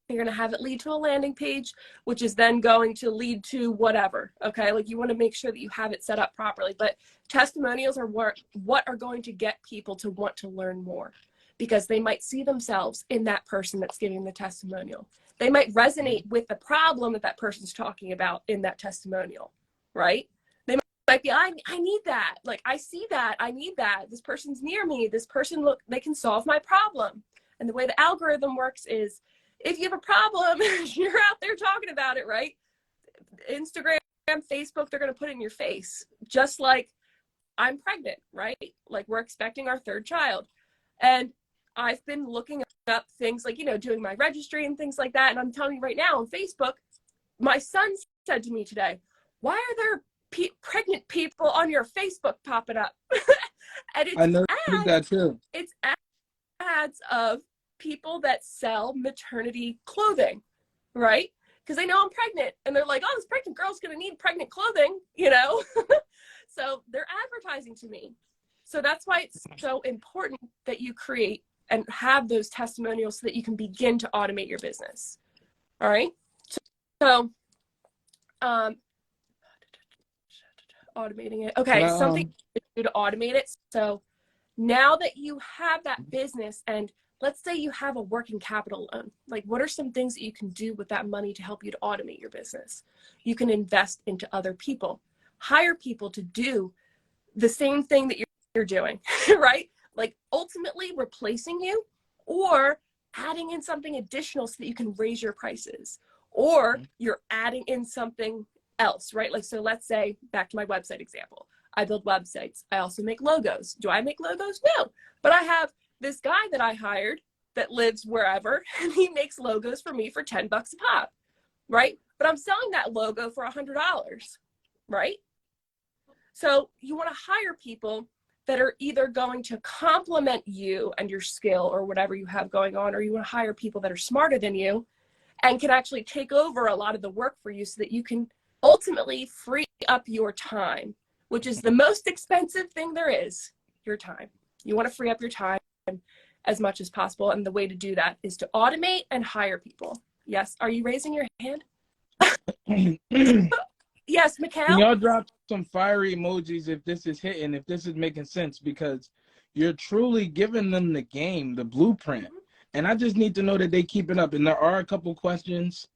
Speaker 1: You're going to have it lead to a landing page, which is then going to lead to whatever, okay? Like you want to make sure that you have it set up properly. But testimonials are what are going to get people to want to learn more, because they might see themselves in that person that's giving the testimonial. They might resonate with the problem that that person's talking about in that testimonial, right? They might be, I need that. Like, I see that. I need that. This person's near me. This person, look, they can solve my problem. And the way the algorithm works is, if you have a problem, you're out there talking about it, right? Instagram, Facebook, they're going to put it in your face. Just like I'm pregnant, right? Like we're expecting our 3rd child. And I've been looking up things like, you know, doing my registry and things like that. And I'm telling you right now on Facebook, my son said to me today, why are there pregnant people on your Facebook popping up? And it's
Speaker 2: I noticed that too.
Speaker 1: It's ads of people that sell maternity clothing, right? Because they know I'm pregnant and they're like, oh, this pregnant girl's going to need pregnant clothing, you know? So they're advertising to me. So that's why it's so important that you create and have those testimonials so that you can begin to automate your business. All right. So, automating it. Okay. Something to do to automate it. So now that you have that business, and let's say you have a working capital loan, like what are some things that you can do with that money to help you to automate your business? You can invest into other people, hire people to do the same thing that you're doing, right? like ultimately replacing you, or adding in something additional so that you can raise your prices, or you're adding in something else, right? Like, so let's say, back to my website example, I build websites. I also make logos. Do I make logos? No, but I have this guy that I hired that lives wherever, and he makes logos for me for $10 a pop, right? But I'm selling that logo for $100, right? So you want to hire people that are either going to complement you and your skill or whatever you have going on, or you want to hire people that are smarter than you and can actually take over a lot of the work for you so that you can ultimately free up your time, which is the most expensive thing there is, your time. You want to free up your time as much as possible. And the way to do that is to automate and hire people. Yes. Are you raising your hand? Yes, Mikhail?
Speaker 2: Can y'all drop some fiery emojis if this is hitting, if this is making sense, because you're truly giving them the game, the blueprint. And I just need to know that they keep it up. And there are a couple questions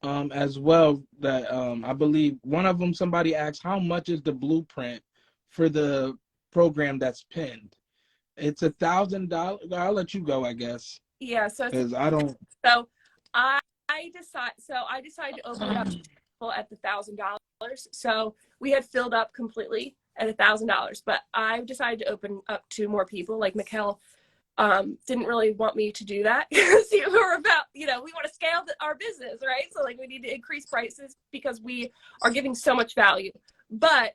Speaker 2: as well that I believe one of them, somebody asked, how much is the blueprint for the program that's pinned? It's $1,000. I'll let you go, I guess.
Speaker 1: Yeah, so
Speaker 2: because I don't.
Speaker 1: So I decided to open it up to people at the $1,000. So we had filled up completely at $1,000, but I decided to open up to more people. Like Mikhail didn't really want me to do that because we were about, we want to scale our business, right? So like we need to increase prices because we are giving so much value. But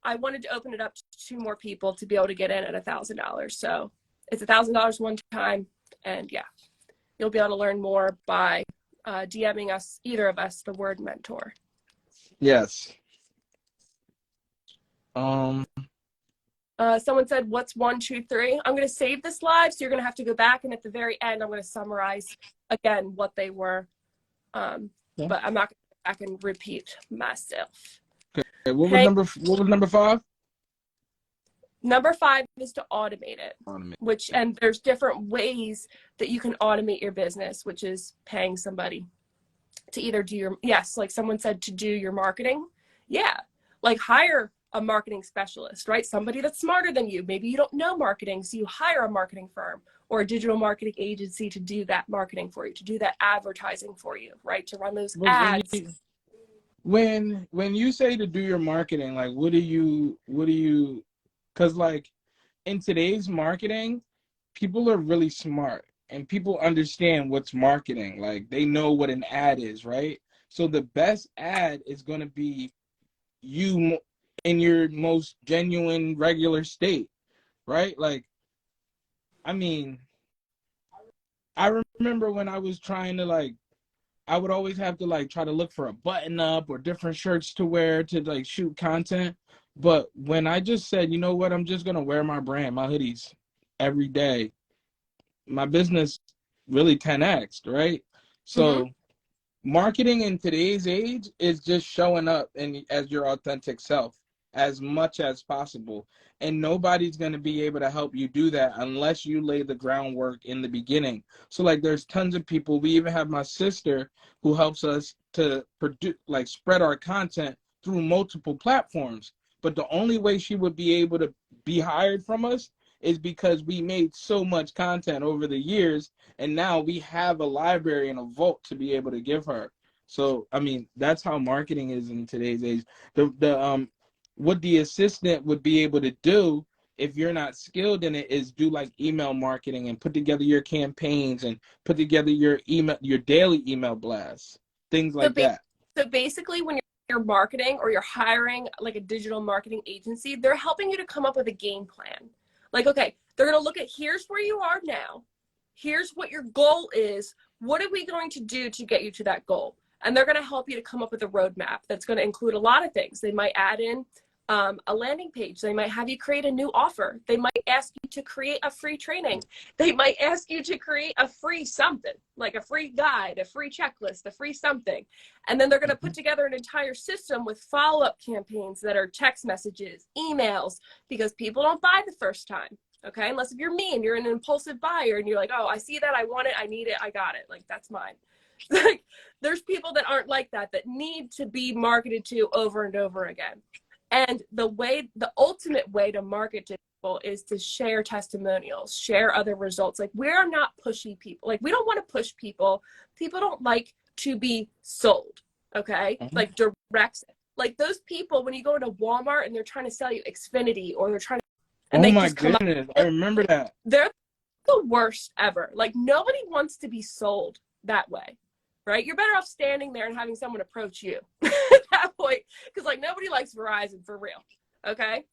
Speaker 1: I wanted to open it up to more people to be able to get in at $1,000. So it's $1,000 one time, and yeah, you'll be able to learn more by DMing us, either of us, the word mentor.
Speaker 2: Yes.
Speaker 1: Someone said, what's 1, 2, 3? I'm going to save this live, so you're going to have to go back, and at the very end, I'm going to summarize again what they were. But I'm not going to go back and repeat myself.
Speaker 2: Okay. What was number 5?
Speaker 1: Number 5 is to automate it, and there's different ways that you can automate your business, which is paying somebody to either do like someone said, to do your marketing. Yeah. Like hire a marketing specialist, right? Somebody that's smarter than you. Maybe you don't know marketing, so you hire a marketing firm or a digital marketing agency to do that marketing for you, to do that advertising for you, right? To run those ads.
Speaker 2: When you say to do your marketing, like what do you, because like in today's marketing, people are really smart and people understand what's marketing. Like they know what an ad is, right? So the best ad is going to be you in your most genuine, regular state, right? Like, I mean, I remember when I was trying to I would always have to try to look for a button up or different shirts to wear to shoot content. But when I just said, you know what, I'm just going to wear my brand, my hoodies every day, my business really 10x'd, right? So marketing in today's age is just showing up as your authentic self as much as possible. And nobody's going to be able to help you do that unless you lay the groundwork in the beginning. So there's tons of people. We even have my sister who helps us to produce, spread our content through multiple platforms. But the only way she would be able to be hired from us is because we made so much content over the years, and now we have a library and a vault to be able to give her. So, I mean, that's how marketing is in today's age. What the assistant would be able to do if you're not skilled in it is do email marketing and put together your campaigns and put together your daily email blasts, things like that.
Speaker 1: So basically when you're marketing or you're hiring a digital marketing agency, they're helping you to come up with a game plan. Okay, they're going to look at, here's where you are now. Here's what your goal is. What are we going to do to get you to that goal? And they're going to help you to come up with a roadmap that's going to include a lot of things. They might add in a landing page. They might have you create a new offer. They might ask you to create a free training. They might ask you to create a free something, like a free guide, a free checklist, a free something. And then they're going to put together an entire system with follow-up campaigns that are text messages, emails, because people don't buy the first time. Okay, unless if you're me and you're an impulsive buyer and you're like, oh, I see that, I want it, I need it, I got it. That's mine. There's people that aren't like that need to be marketed to over and over again. And the ultimate way to market to is to share testimonials, share other results. Like, we're not pushy people. Like, we don't want to push people. People don't like to be sold, okay?
Speaker 2: Mhm.
Speaker 1: Like, direct. Like, those people, when you go into Walmart and they're trying to sell you Xfinity, or they're trying to, and
Speaker 2: Oh
Speaker 1: they
Speaker 2: my
Speaker 1: just come up,
Speaker 2: goodness, I remember that.
Speaker 1: they're the worst ever. Like, nobody wants to be sold that way, right? You're better off standing there and having someone approach you at that point, because like nobody likes Verizon for real, okay?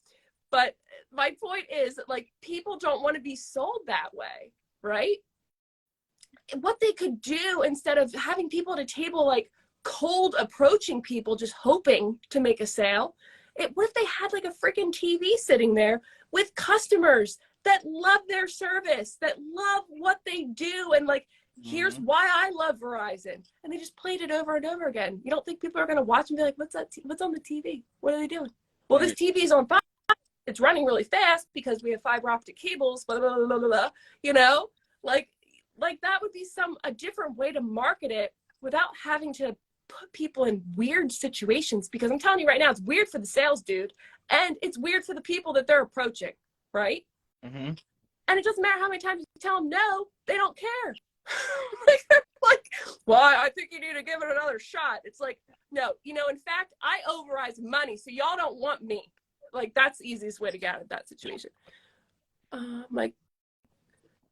Speaker 1: But my point is, like, people don't want to be sold that way, right? What they could do, instead of having people at a table like cold approaching people just hoping to make a sale, what if they had like a freaking TV sitting there with customers that love their service, that love what they do, and like, here's why I love Verizon, and they just played it over and over again. You don't think people are going to watch and be like, what's on the TV? What are they doing? Well, this TV's on fire. It's running really fast because we have fiber optic cables, blah, blah, blah, blah, blah. You know, like that would be a different way to market it without having to put people in weird situations, because I'm telling you right now, it's weird for the sales dude, and it's weird for the people that they're approaching, right?
Speaker 2: Mm-hmm.
Speaker 1: And it doesn't matter how many times you tell them no, they don't care. like, well, I think you need to give it another shot. It's like, no, in fact, I overrise money, so y'all don't want me. Like, that's the easiest way to get out of that situation. My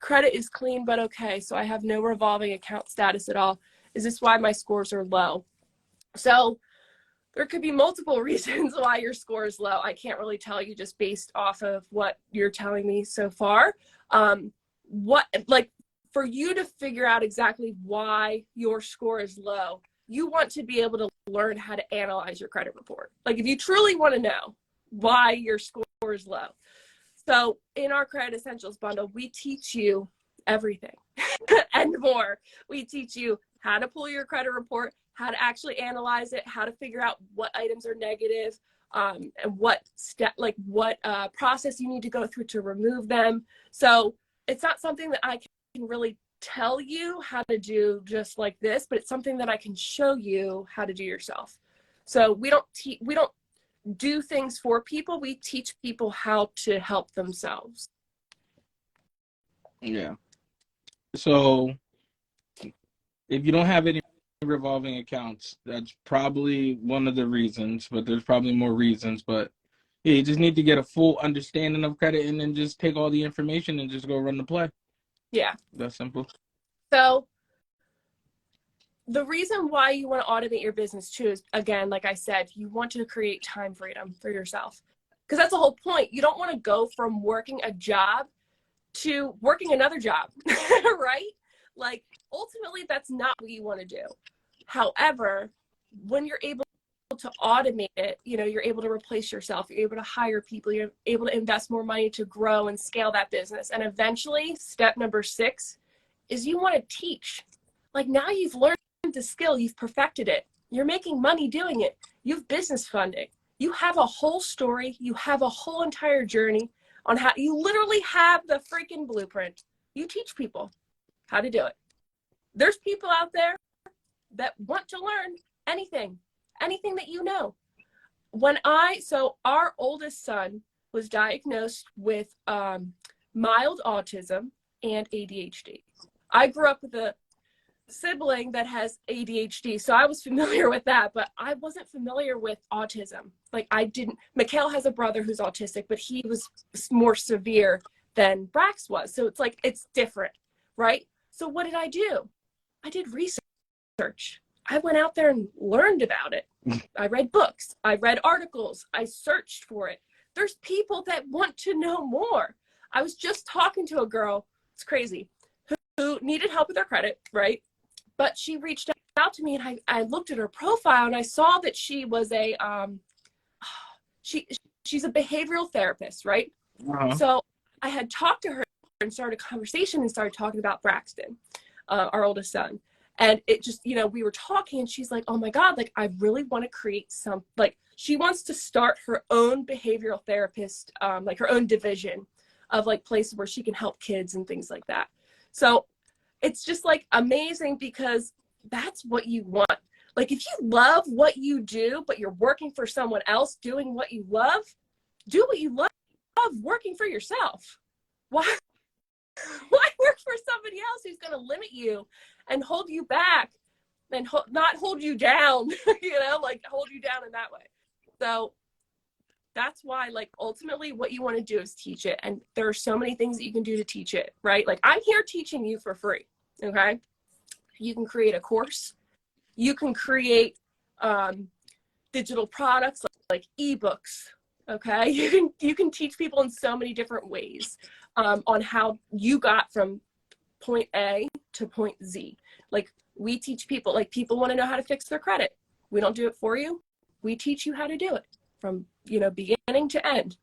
Speaker 1: credit is clean, but okay. So I have no revolving account status at all. Is this why my scores are low? So there could be multiple reasons why your score is low. I can't really tell you just based off of what you're telling me so far. For you to figure out exactly why your score is low, you want to be able to learn how to analyze your credit report. Like, if you truly want to know why your score is low. So in our Credit Essentials bundle, we teach you everything and more. We teach you how to pull your credit report, how to actually analyze it, how to figure out what items are negative, and what process you need to go through to remove them. So it's not something that I can really tell you how to do just like this, but it's something that I can show you how to do yourself. So we don't do things for people. We teach people how to help themselves.
Speaker 2: Yeah. So if you don't have any revolving accounts, that's probably one of the reasons, but there's probably more reasons. But yeah, you just need to get a full understanding of credit and then just take all the information and just go run the play.
Speaker 1: Yeah.
Speaker 2: That's simple.
Speaker 1: So the reason why you want to automate your business too is, again, like I said, you want to create time freedom for yourself. Because that's the whole point. You don't want to go from working a job to working another job, right? Like, ultimately, that's not what you want to do. However, when you're able to automate it, you're able to replace yourself, you're able to hire people, you're able to invest more money to grow and scale that business. And eventually, step number 6 is you want to teach. Like, now you've learned the skill, you've perfected it, you're making money doing it, you've business funding, you have a whole story, you have a whole entire journey on how you literally have the freaking blueprint. You teach people how to do it. There's people out there that want to learn anything that you know. So our oldest son was diagnosed with mild autism and ADHD. I grew up with a sibling that has ADHD, so I was familiar with that, but I wasn't familiar with autism. Like, Mikhail has a brother who's autistic, but he was more severe than Brax was. So it's like, it's different, right? So what did I do? I did research. I went out there and learned about it. I read books. I read articles. I searched for it. There's people that want to know more. I was just talking to a girl, it's crazy, who needed help with her credit, right? But she reached out to me, and I looked at her profile, and I saw that she was she's a behavioral therapist, right?
Speaker 2: Uh-huh.
Speaker 1: So I had talked to her and started a conversation and started talking about Braxton, our oldest son. And it just, we were talking, and she's like, oh my God, like, I really want to create she wants to start her own behavioral therapist, like her own division of like places where she can help kids and things like that. So it's just like amazing, because that's what you want. Like, if you love what you do, but you're working for someone else doing what you love, do what you love. love working for yourself. Why work for somebody else who's going to limit you and hold you back and not hold you down, like hold you down in that way. So that's why, like, ultimately what you want to do is teach it. And there are so many things that you can do to teach it, right? Like, I'm here teaching you for free. Okay. You can create a course. You can create digital products like ebooks. Okay. You can teach people in so many different ways on how you got from point A to point Z. Like, we teach people, like, people want to know how to fix their credit. We don't do it for you. We teach you how to do it from, beginning to end.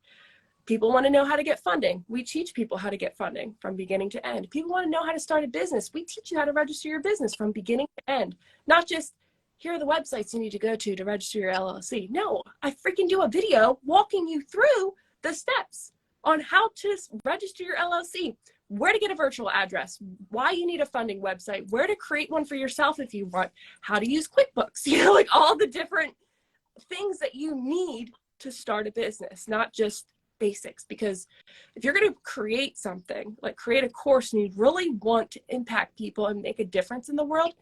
Speaker 1: People want to know how to get funding. We teach people how to get funding from beginning to end. People want to know how to start a business. We teach you how to register your business from beginning to end. Not just, here are the websites you need to go to register your LLC. No, I freaking do a video walking you through the steps on how to register your LLC, where to get a virtual address, why you need a funding website, where to create one for yourself if you want, how to use QuickBooks, like all the different things that you need to start a business, not just basics. Because if you're going to create something, like create a course, and you really want to impact people and make a difference in the world,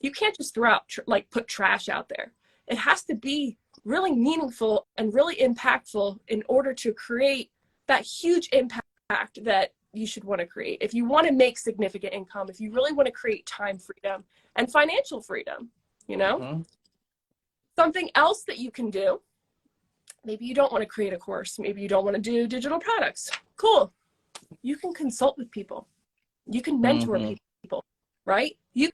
Speaker 1: you can't just throw out, put trash out there. It has to be really meaningful and really impactful in order to create that huge impact that you should want to create. If you want to make significant income, if you really want to create time freedom and financial freedom, Something else that you can do, maybe you don't want to create a course, maybe you don't want to do digital products. Cool. You can consult with people. You can mentor people, right? You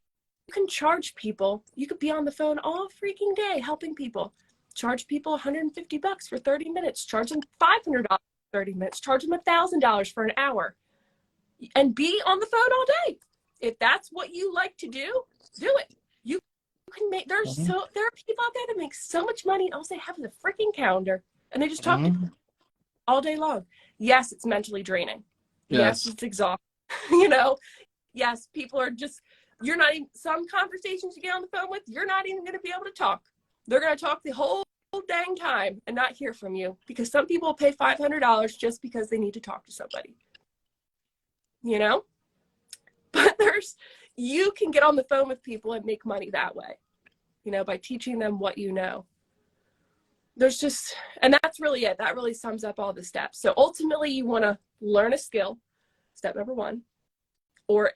Speaker 1: can charge people. You could be on the phone all freaking day helping people. Charge people $150 for 30 minutes. Charge them $500 for 30 minutes. Charge them $1,000 for an hour. And be on the phone all day. If that's what you like to do it. You can make, there are people out there that make so much money. All they have is a freaking calendar and they just talk to people all day long. Yes, it's mentally draining. Yes, it's exhausting. Yes, people are just, you're not even, some conversations you get on the phone with, you're not even going to be able to talk. They're going to talk the whole dang time and not hear from you, because some people pay $500 just because they need to talk to somebody. But you can get on the phone with people and make money that way, by teaching them what you know. And that's really it. That really sums up all the steps. So ultimately you want to learn a skill, step number one, or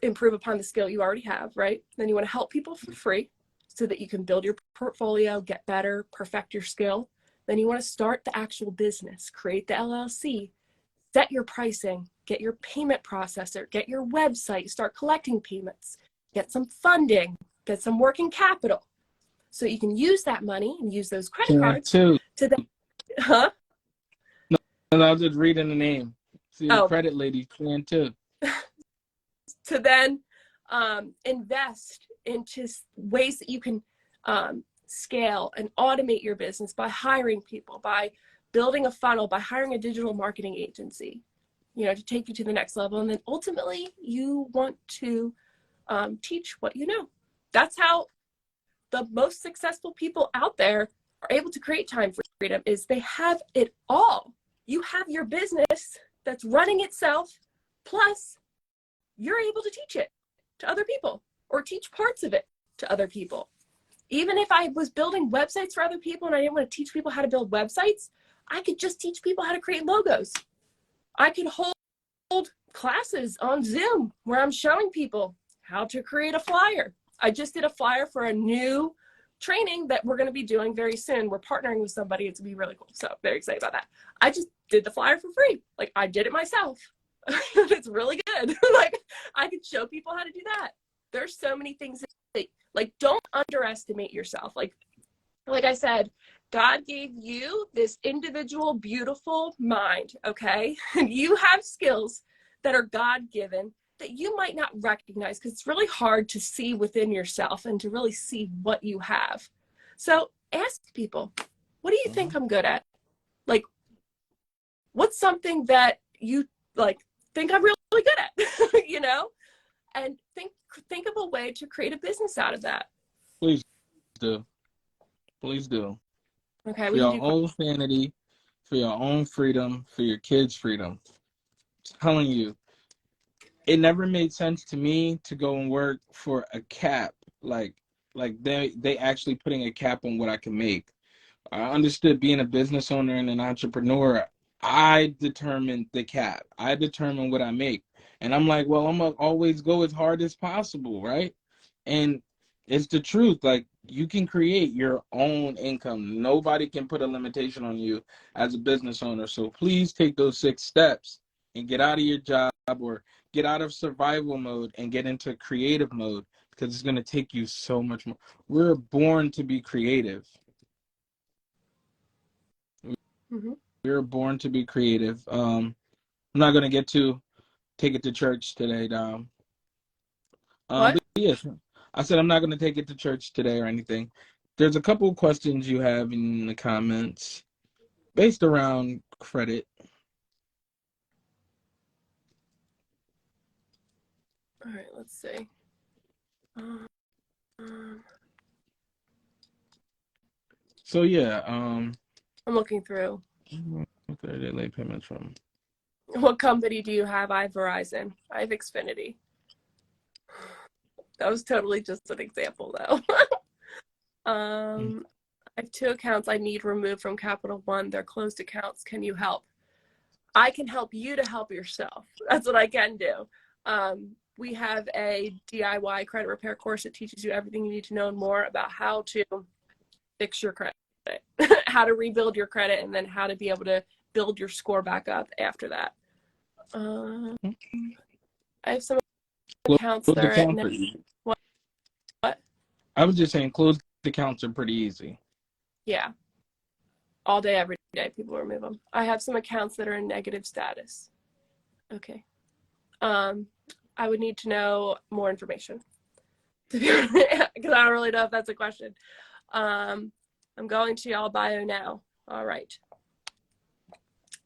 Speaker 1: improve upon the skill you already have, right? Then you want to help people for free so that you can build your portfolio, get better, perfect your skill. Then you want to start the actual business, create the LLC, set your pricing, get your payment processor, get your website, start collecting payments, get some funding, get some working capital. So you can use that money and use those credit cards to then,
Speaker 2: No, I was just reading the name. See, the credit lady can too.
Speaker 1: To then invest into ways that you can scale and automate your business by hiring people, by building a funnel, by hiring a digital marketing agency, to take you to the next level. And then ultimately you want to teach what you know. That's how the most successful people out there are able to create time freedom, is they have it all. You have your business that's running itself, plus you're able to teach it to other people or teach parts of it to other people. Even if I was building websites for other people and I didn't want to teach people how to build websites, I could just teach people how to create logos. I could hold classes on Zoom where I'm showing people how to create a flyer. I just did a flyer for a new training that we're going to be doing very soon. We're partnering with somebody. It's going to be really cool. So very excited about that. I just did the flyer for free. Like, I did it myself. It's really good. Like, I could show people how to do that. There's so many things that, don't underestimate yourself. Like I said, God gave you this individual, beautiful mind, okay? And you have skills that are God-given that you might not recognize, because it's really hard to see within yourself and to really see what you have. So ask people, what do you think I'm good at? Like, what's something that you think I'm really good at, and think of a way to create a business out of that.
Speaker 2: Please do. Please do.
Speaker 1: Okay.
Speaker 2: For your own sanity, for your own freedom, for your kids' freedom. I'm telling you, it never made sense to me to go and work for a cap, like they actually putting a cap on what I can make. I understood being a business owner and an entrepreneur. I determine the cap. I determine what I make. And I'm like, well, I'm gonna always go as hard as possible, right? And it's the truth. Like, you can create your own income. Nobody can put a limitation on you as a business owner. So please take those 6 steps and get out of your job, or get out of survival mode and get into creative mode, because it's gonna take you so much more. We're born to be creative.
Speaker 1: Mm-hmm.
Speaker 2: We were born to be creative. I'm not gonna get to take it to church today, Dom.
Speaker 1: What?
Speaker 2: But yes, I said I'm not gonna take it to church today or anything. There's a couple of questions you have in the comments based around credit.
Speaker 1: All right, let's see.
Speaker 2: So yeah,
Speaker 1: I'm looking through.
Speaker 2: 30-day late payments from.
Speaker 1: What company do you have? I have Verizon. I have Xfinity. That was totally just an example, though. I have 2 accounts I need removed from Capital One. They're closed accounts. Can you help? I can help you to help yourself. That's what I can do. We have a DIY credit repair course that teaches you everything you need to know and more about how to fix your credit, how to rebuild your credit, and then how to be able to build your score back up after that. I have some accounts that are at what?
Speaker 2: I was just saying, closed accounts are pretty easy.
Speaker 1: Yeah. All day, every day, people remove them. I have some accounts that are in negative status. Okay. I would need to know more information, because I don't really know if that's a question. I'm going to y'all bio now. All right.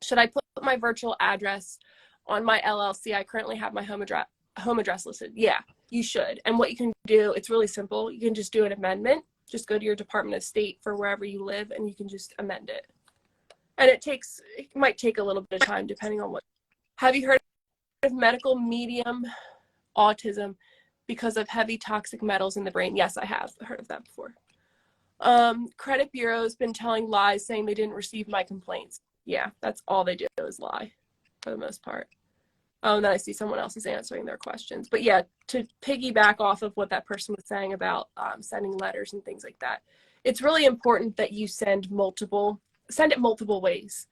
Speaker 1: Should I put my virtual address on my LLC? I currently have my home address listed. Yeah, you should. And what you can do, it's really simple. You can just do an amendment. Just go to your Department of State for wherever you live, and you can just amend it. And it might take a little bit of time depending on what. Have you heard of medical medium autism because of heavy toxic metals in the brain? Yes, I have heard of that before. Credit bureau's been telling lies, saying they didn't receive my complaints. Yeah, that's all they do is lie for the most part. Oh, and then I see someone else is answering their questions. But yeah, to piggyback off of what that person was saying about sending letters and things like that, it's really important that you send it multiple ways,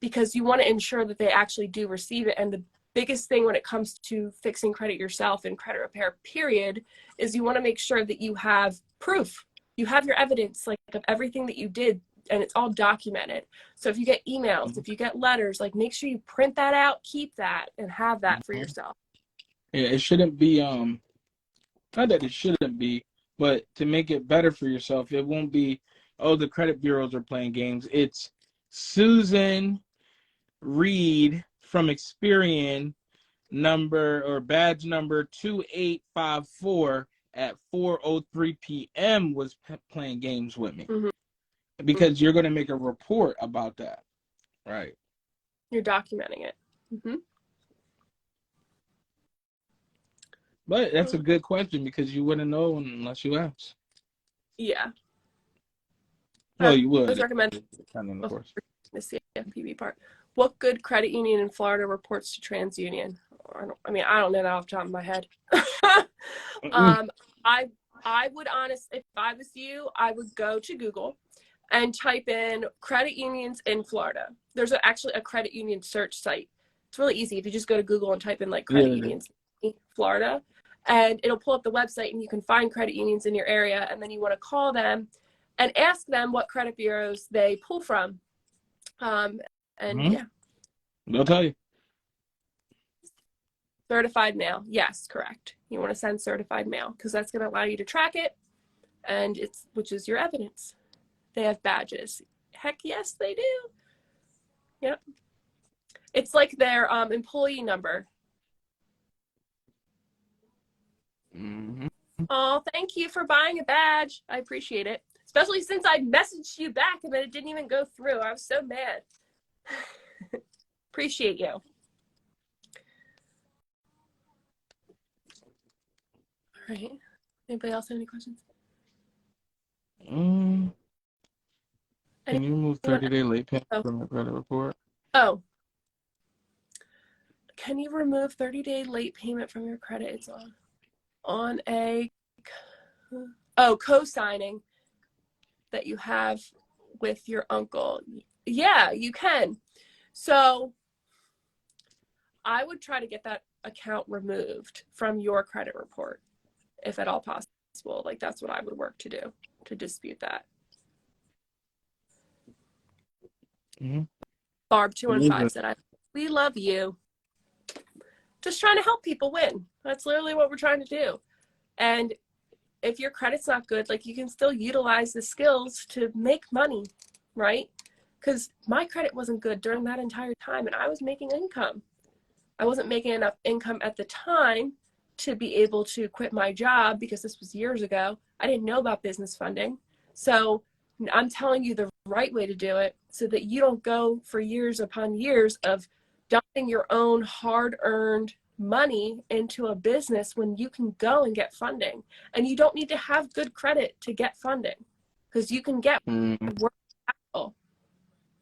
Speaker 1: because you want to ensure that they actually do receive it. And the biggest thing when it comes to fixing credit yourself and credit repair, period, is you want to make sure that you have proof. You have your evidence, like, of everything that you did, and it's all documented. So if you get emails, if you get letters, like, make sure you print that out, keep that, and have that for yourself.
Speaker 2: Yeah, it shouldn't be not that it shouldn't be, but to make it better for yourself, it won't be, oh, the credit bureaus are playing games. It's Susan Reed from Experian badge number 2854 at 4:03 p.m. was playing games with me.
Speaker 1: Mm-hmm.
Speaker 2: Because you're going to make a report about that, right?
Speaker 1: You're documenting it. Mm-hmm.
Speaker 2: But that's a good question, because you wouldn't know unless you ask.
Speaker 1: Yeah.
Speaker 2: Well, you would.
Speaker 1: I was recommending the CFPB part. What good credit union in Florida reports to TransUnion? I don't know that off the top of my head. I would honestly, if I was you, I would go to Google and type in credit unions in Florida. There's actually a credit union search site. It's really easy. If you just go to Google and type in like credit unions in Florida, and it'll pull up the website, and you can find credit unions in your area, and then you want to call them and ask them what credit bureaus they pull from. Yeah.
Speaker 2: They'll tell you.
Speaker 1: Certified mail. Yes, correct. You want to send certified mail, because that's going to allow you to track it, and which is your evidence. They have badges. Heck yes, they do. Yep. It's like their employee number.
Speaker 2: Mm-hmm.
Speaker 1: Oh, thank you for buying a badge. I appreciate it. Especially since I messaged you back and then it didn't even go through. I was so mad. Appreciate you. All right. Anybody else have any questions?
Speaker 2: Can you remove 30-day late payment from the credit report?
Speaker 1: Oh. Can you remove 30-day late payment from your credit? It's on a co-signing that you have with your uncle. Yeah, you can. So I would try to get that account removed from your credit report, if at all possible. Like, that's what I would work to do, to dispute that. Barb 215 said, we love you. Just trying to help people win. That's literally what we're trying to do. And if your credit's not good, like, you can still utilize the skills to make money, right? Because my credit wasn't good during that entire time, and I was making income. I wasn't making enough income at the time to be able to quit my job, because this was years ago. I didn't know about business funding. So I'm telling you the right way to do it, so that you don't go for years upon years of dumping your own hard-earned money into a business when you can go and get funding. And you don't need to have good credit to get funding, because you can get work capital.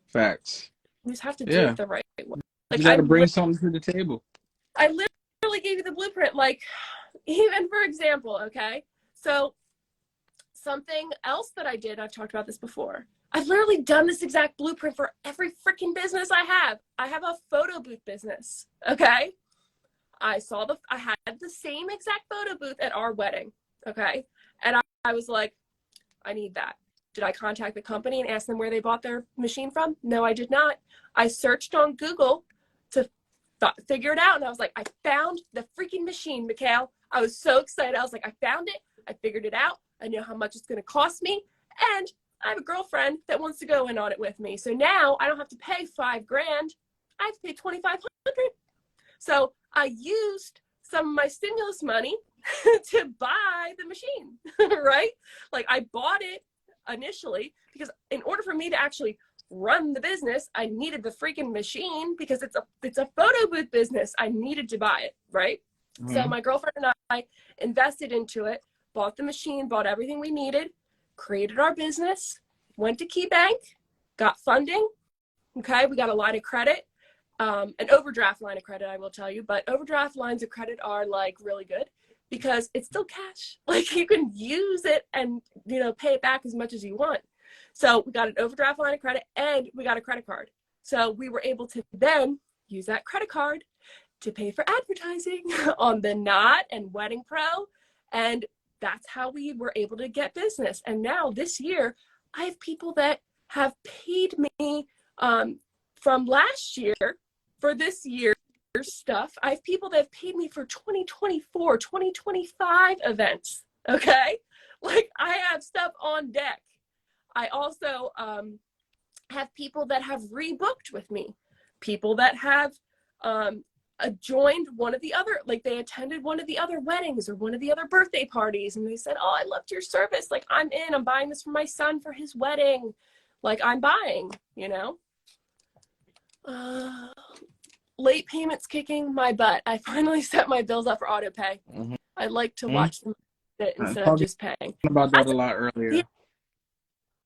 Speaker 2: Facts.
Speaker 1: You just have to do it the right way. Like,
Speaker 2: you got to bring something to the table.
Speaker 1: I literally gave you the blueprint. Like, even for example, okay, so something else that I did, I've talked about this before. I've literally done this exact blueprint for every freaking business I have. I have a photo booth business, okay? I had the same exact photo booth at our wedding, okay? And I was like, I need that. Did I contact the company and ask them where they bought their machine from? No, I did not. I searched on Google to figure it out, and I was like, I found the freaking machine, Mikhail. I was so excited. I was like, I found it. I figured it out. I know how much it's going to cost me, and I have a girlfriend that wants to go in on it with me. So now I don't have to pay $5,000. I have to pay $2,500. So I used some of my stimulus money to buy the machine, right? Like, I bought it initially because in order for me to actually run the business, I needed the freaking machine, because it's a photo booth business. I needed to buy it, right? Mm-hmm. So my girlfriend and I invested into it, bought the machine, bought everything we needed, created our business, went to KeyBank, got funding. Okay, we got a line of credit, an overdraft line of credit, I will tell you, but overdraft lines of credit are like really good because it's still cash. Like, you can use it and, you know, pay it back as much as you want. So we got an overdraft line of credit and we got a credit card. So we were able to then use that credit card to pay for advertising on the Knot and Wedding Pro. And that's how we were able to get business. And now this year, I have people that have paid me from last year for this year's stuff. I have people that have paid me for 2024, 2025 events. Okay. Like, I have stuff on deck. I also have people that have rebooked with me, people that have joined one of the other, like, they attended one of the other weddings or one of the other birthday parties, and they said, oh, I loved your service. Like, I'm buying this for my son for his wedding. Like, I'm buying, you know. Late payments kicking my butt. I finally set my bills up for auto pay. Mm-hmm. I like to watch them instead of just paying.
Speaker 2: About that a lot earlier.
Speaker 1: Yeah,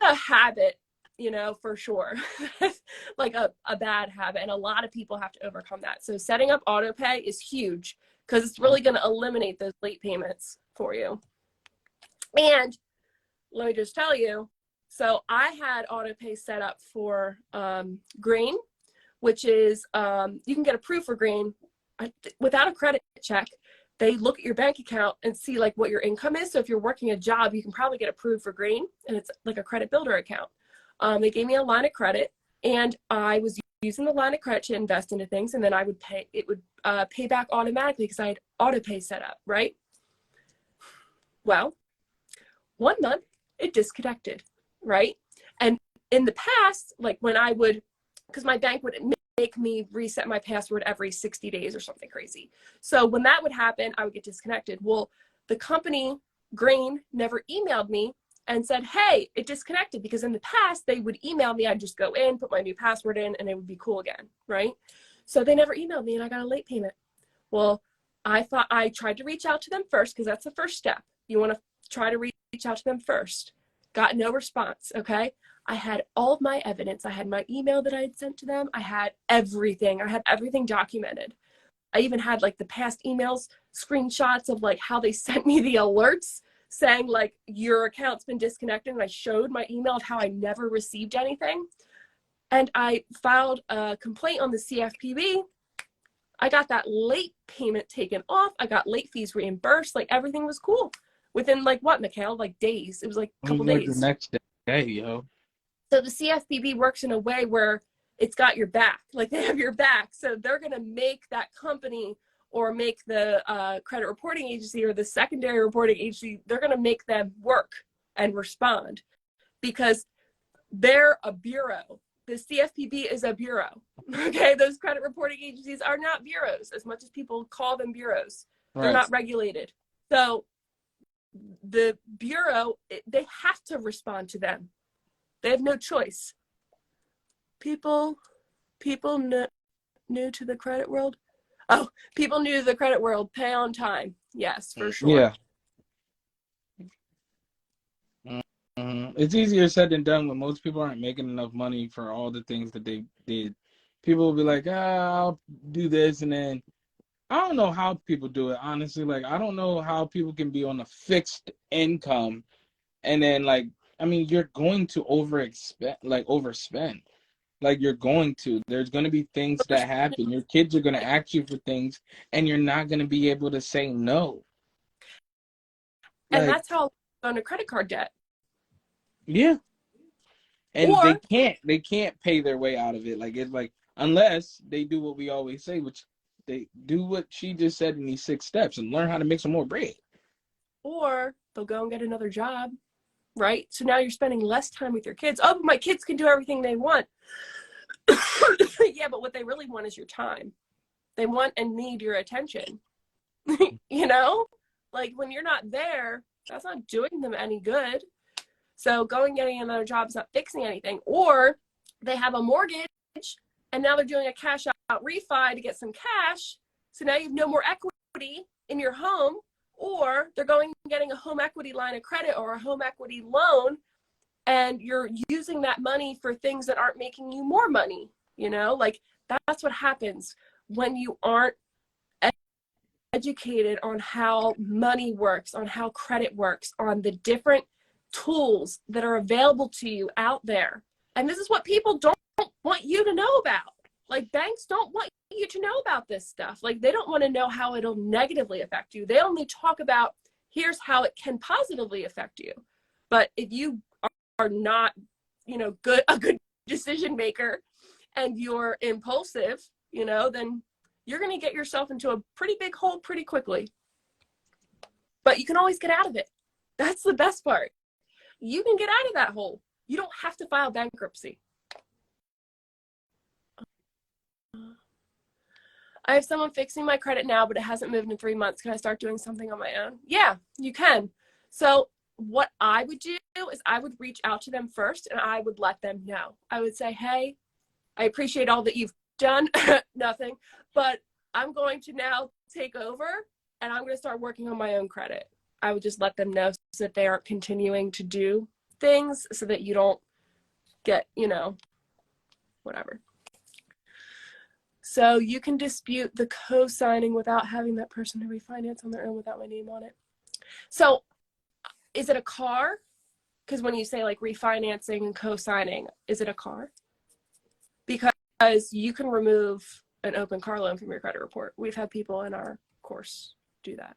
Speaker 1: a habit, you know, for sure. Like a bad habit, and a lot of people have to overcome that. So setting up auto pay is huge, because it's really going to eliminate those late payments for you. And let me just tell you, so I had auto pay set up for Green, which is you can get approved for Green without a credit check. They look at your bank account and see like what your income is. So if you're working a job, you can probably get approved for Green, and it's like a credit builder account. They gave me a line of credit, and I was using the line of credit to invest into things, and then I would pay. It would pay back automatically because I had auto pay set up, right? Well, 1 month it disconnected, right? And in the past, like when I would, because my bank would make me reset my password every 60 days or something crazy. So when that would happen, I would get disconnected. Well, the company, Green, never emailed me and said, hey, it disconnected, because in the past they would email me. I'd just go in, put my new password in, and it would be cool again, right? So they never emailed me and I got a late payment. Well, I tried to reach out to them first, because that's the first step. You want to try to reach out to them first. Got no response, okay? I had all of my evidence. I had my email that I had sent to them. I had everything. I had everything documented. I even had like the past emails, screenshots of like how they sent me the alerts saying like your account's been disconnected, and I showed my email of how I never received anything. And I filed a complaint on the CFPB. I got that late payment taken off. I got late fees reimbursed. Like everything was cool within like what, Mikhail? Like days. It was like a couple
Speaker 2: Like
Speaker 1: days.
Speaker 2: the next day, yo.
Speaker 1: So the CFPB works in a way where it's got your back. Like they have your back. So they're going to make that company or make the credit reporting agency or the secondary reporting agency, they're going to make them work and respond, because they're a bureau. The CFPB is a bureau. Okay, those credit reporting agencies are not bureaus, as much as people call them bureaus. They're not regulated. So the bureau, they have to respond to them. They have no choice. People new to the credit world. Oh, people new to the credit world, pay on time. Yes, for sure.
Speaker 2: Yeah. It's easier said than done when most people aren't making enough money for all the things that they did. People will be like, I'll do this, and then I don't know how people do it, honestly. Like, I don't know how people can be on a fixed income, and then like, I mean, you're going to overspend. Like, you're going to. There's going to be things that happen. Your kids are going to ask you for things, and you're not going to be able to say no.
Speaker 1: And
Speaker 2: Like,
Speaker 1: that's how on a credit card debt.
Speaker 2: yeah. And
Speaker 1: Or,
Speaker 2: they can't pay their way out of it. Like, it's like, unless they do what we always say, which they do what she just said in these 6 steps and learn how to make some more bread.
Speaker 1: Or they'll go and get another job, right? So now you're spending less time with your kids. Oh, but my kids can do everything they want. Yeah, but what they really want is your time. They want and need your attention. You know? Like when you're not there, that's not doing them any good. So going getting another job is not fixing anything. Or they have a mortgage and now they're doing a cash out refi to get some cash. So now you have no more equity in your home. Or they're going and getting a home equity line of credit or a home equity loan, and you're using that money for things that aren't making you more money. You know, like that's what happens when you aren't educated on how money works, on how credit works, on the different tools that are available to you out there. And this is what people don't want you to know about. Like banks don't want you to know about this stuff. Like they don't want to know how it'll negatively affect you. They only talk about here's how it can positively affect you. But if you are not, a good decision maker and you're impulsive, then you're going to get yourself into a pretty big hole pretty quickly. But you can always get out of it. That's the best part. You can get out of that hole. You don't have to file bankruptcy. I have someone fixing my credit now, but it hasn't moved in 3 months. Can I start doing something on my own? Yeah, you can. So what I would do is I would reach out to them first and I would let them know. I would say, hey, I appreciate all that you've done. Nothing. But I'm going to now take over and I'm going to start working on my own credit. I would just let them know so that they aren't continuing to do things so that you don't get, whatever. So you can dispute the co-signing without having that person to refinance on their own without my name on it. So is it a car? Because when you say like refinancing and co-signing, is it a car? Because you can remove an open car loan from your credit report. We've had people in our course do that.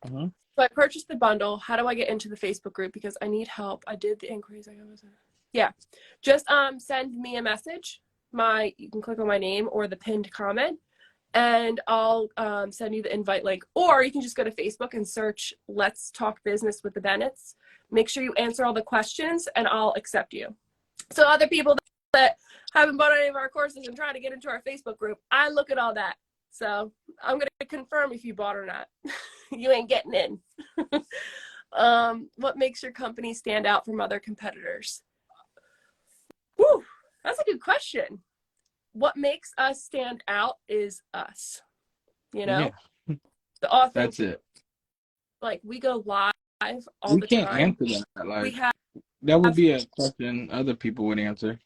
Speaker 2: Mm-hmm.
Speaker 1: So I purchased the bundle. How do I get into the Facebook group? Because I need help. I did the inquiries. Yeah. Just send me a message. You can click on my name or the pinned comment and I'll send you the invite link, or you can just go to Facebook and search Let's Talk Business with the Bennetts. Make sure you answer all the questions and I'll accept you. So other people that haven't bought any of our courses and trying to get into our Facebook group, I look at all that. So I'm going to confirm if you bought or not. You ain't getting in. What makes your company stand out from other competitors? Whew, that's a good question. What makes us stand out is us, you know?
Speaker 2: Yeah,
Speaker 1: The
Speaker 2: that's
Speaker 1: authentic,
Speaker 2: it.
Speaker 1: like we go live all
Speaker 2: We
Speaker 1: the
Speaker 2: can't
Speaker 1: time.
Speaker 2: answer that.
Speaker 1: We
Speaker 2: Like
Speaker 1: have,
Speaker 2: that would be a question other people would answer.